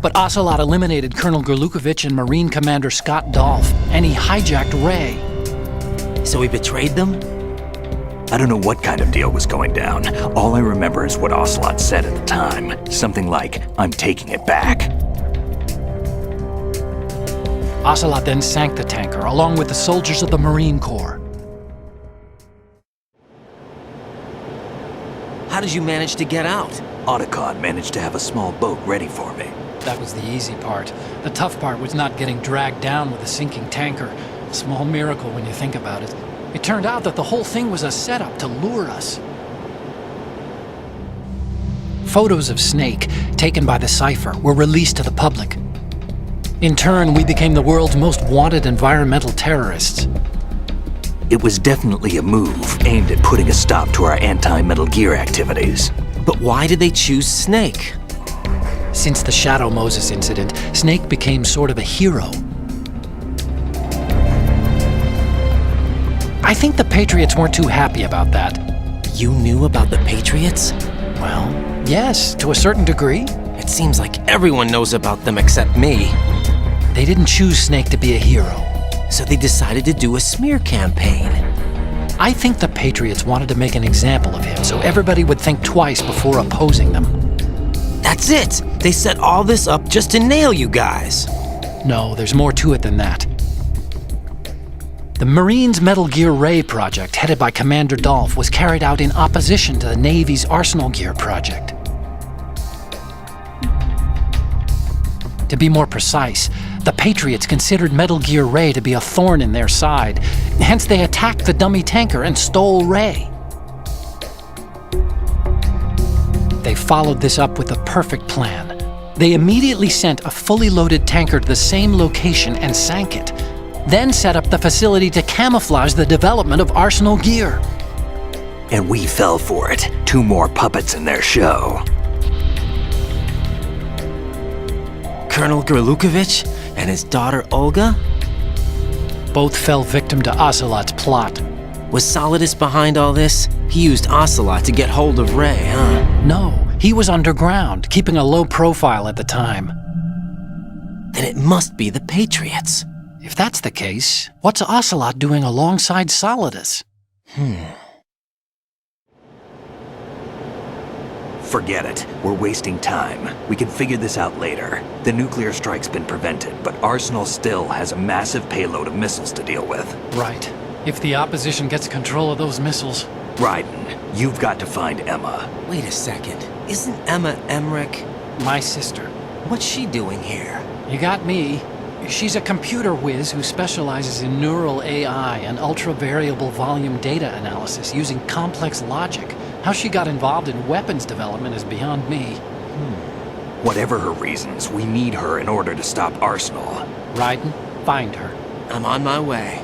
But Ocelot eliminated Colonel Gerlukovich and Marine Commander Scott Dolph, and he hijacked Ray. So he betrayed them? I don't know what kind of deal was going down. All I remember is what Ocelot said at the time. Something like, "I'm taking it back." Ocelot then sank the tanker, along with the soldiers of the Marine Corps. How did you manage to get out? Otacon managed to have a small boat ready for me. That was the easy part. The tough part was not getting dragged down with a sinking tanker. A small miracle when you think about it. It turned out that the whole thing was a setup to lure us. Photos of Snake, taken by the Cypher, were released to the public. In turn, we became the world's most wanted environmental terrorists. It was definitely a move aimed at putting a stop to our anti-Metal Gear activities. But why did they choose Snake? Since the Shadow Moses incident, Snake became sort of a hero. I think the Patriots weren't too happy about that. You knew about the Patriots? Well, yes, to a certain degree. It seems like everyone knows about them except me. They didn't choose Snake to be a hero. So they decided to do a smear campaign. I think the Patriots wanted to make an example of him so everybody would think twice before opposing them. That's it! They set all this up just to nail you guys. No, there's more to it than that. The Marines' Metal Gear Ray project, headed by Commander Dolph, was carried out in opposition to the Navy's Arsenal Gear project. To be more precise, the Patriots considered Metal Gear Ray to be a thorn in their side. Hence, they attacked the dummy tanker and stole Ray. They followed this up with a perfect plan. They immediately sent a fully loaded tanker to the same location and sank it, then set up the facility to camouflage the development of Arsenal Gear. And we fell for it. 2 more puppets in their show. Colonel Gerlukovich and his daughter Olga? Both fell victim to Ocelot's plot. Was Solidus behind all this? He used Ocelot to get hold of Ray, huh? No, he was underground, keeping a low profile at the time. Then it must be the Patriots. If that's the case, what's Ocelot doing alongside Solidus? Forget it. We're wasting time. We can figure this out later. The nuclear strike's been prevented, but Arsenal still has a massive payload of missiles to deal with. Right. If the opposition gets control of those missiles... Raiden, you've got to find Emma. Wait a second. Isn't Emma Emmerich my sister? What's she doing here? You got me. She's a computer whiz who specializes in neural AI and ultra-variable volume data analysis using complex logic. How she got involved in weapons development is beyond me. Whatever her reasons, we need her in order to stop Arsenal. Raiden, find her. I'm on my way.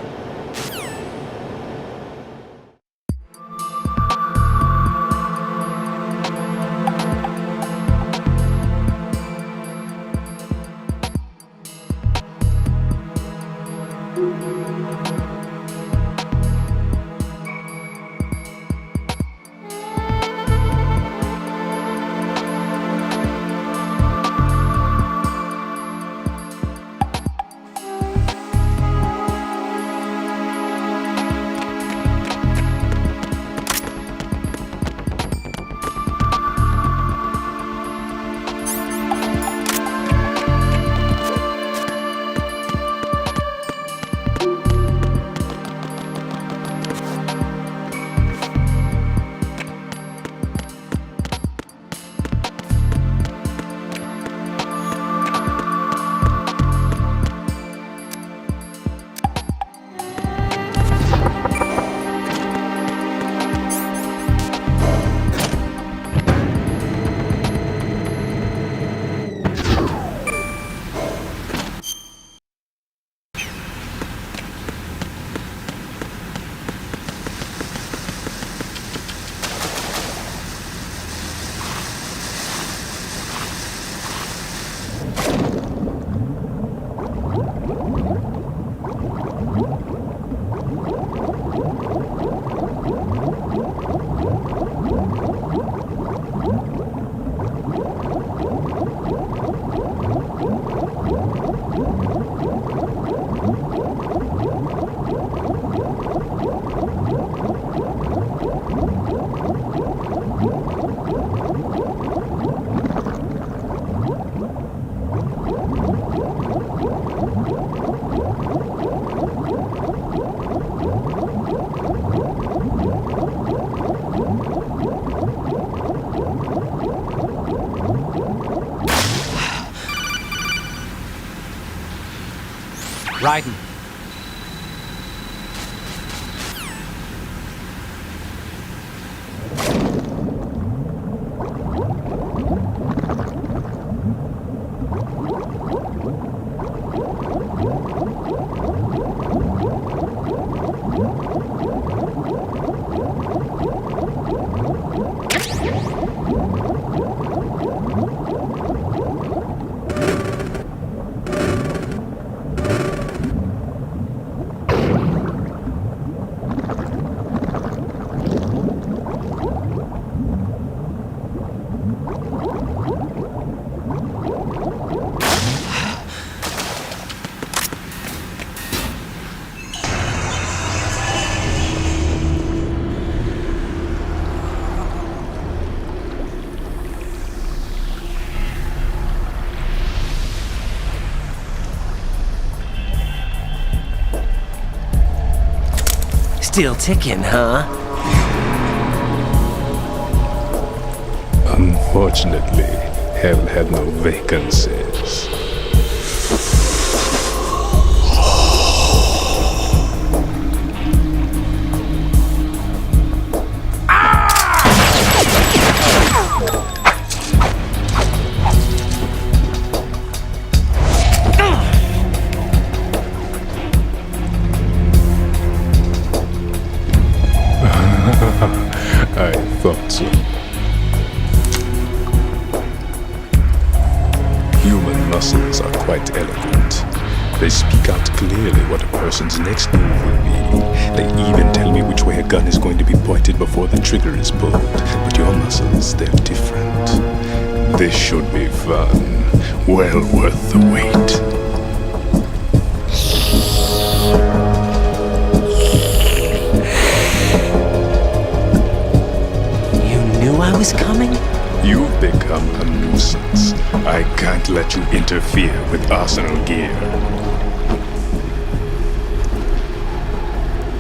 riding. Still ticking, huh? Unfortunately, hell had no vacancies. I thought so. Human muscles are quite eloquent. They speak out clearly what a person's next move will be. They even tell me which way a gun is going to be pointed before the trigger is pulled. But your muscles, they're different. This should be fun. Well worth the wait. I was coming? You've become a nuisance. I can't let you interfere with Arsenal gear.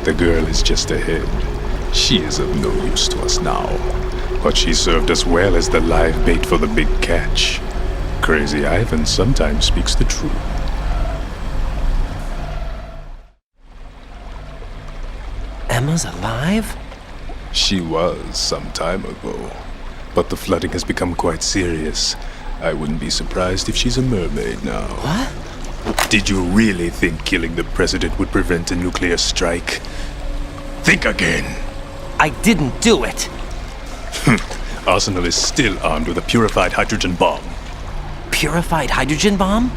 The girl is just ahead. She is of no use to us now. But she served us well as the live bait for the big catch. Crazy Ivan sometimes speaks the truth. Emma's alive? She was some time ago. But the flooding has become quite serious. I wouldn't be surprised if she's a mermaid now. What? Did you really think killing the president would prevent a nuclear strike? Think again. I didn't do it. Arsenal is still armed with a purified hydrogen bomb. Purified hydrogen bomb?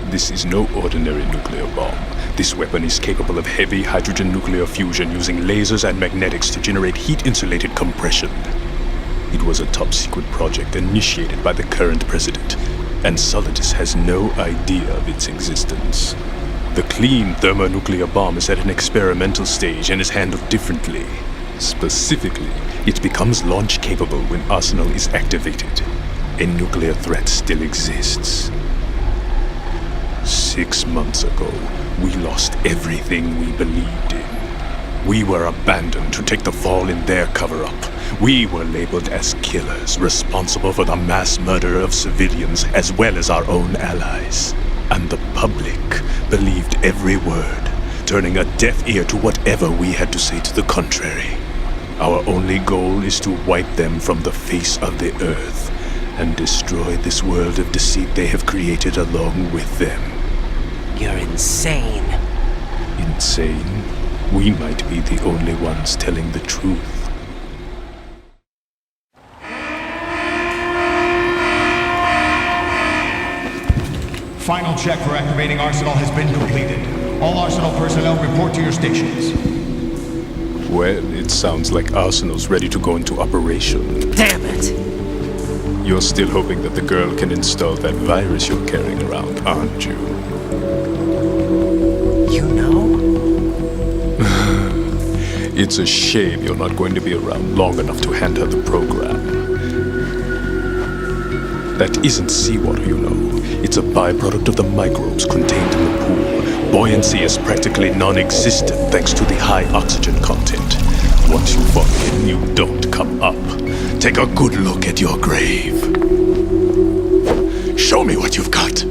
This is no ordinary nuclear bomb. This weapon is capable of heavy hydrogen nuclear fusion using lasers and magnetics to generate heat-insulated compression. It was a top-secret project initiated by the current president, and Solidus has no idea of its existence. The clean thermonuclear bomb is at an experimental stage and is handled differently. Specifically, it becomes launch-capable when Arsenal is activated. A nuclear threat still exists. 6 months ago, we lost everything we believed in. We were abandoned to take the fall in their cover-up. We were labeled as killers, responsible for the mass murder of civilians as well as our own allies. And the public believed every word, turning a deaf ear to whatever we had to say to the contrary. Our only goal is to wipe them from the face of the earth and destroy this world of deceit they have created along with them. You're insane. Insane? We might be the only ones telling the truth. Final check for activating Arsenal has been completed. All Arsenal personnel report to your stations. Well, it sounds like Arsenal's ready to go into operation. Damn it! You're still hoping that the girl can install that virus you're carrying around, aren't you? You know? It's a shame you're not going to be around long enough to hand her the program. That isn't seawater, you know. It's a byproduct of the microbes contained in the pool. Buoyancy is practically non-existent thanks to the high oxygen content. Once you fall in, you don't come up. Take a good look at your grave. Show me what you've got.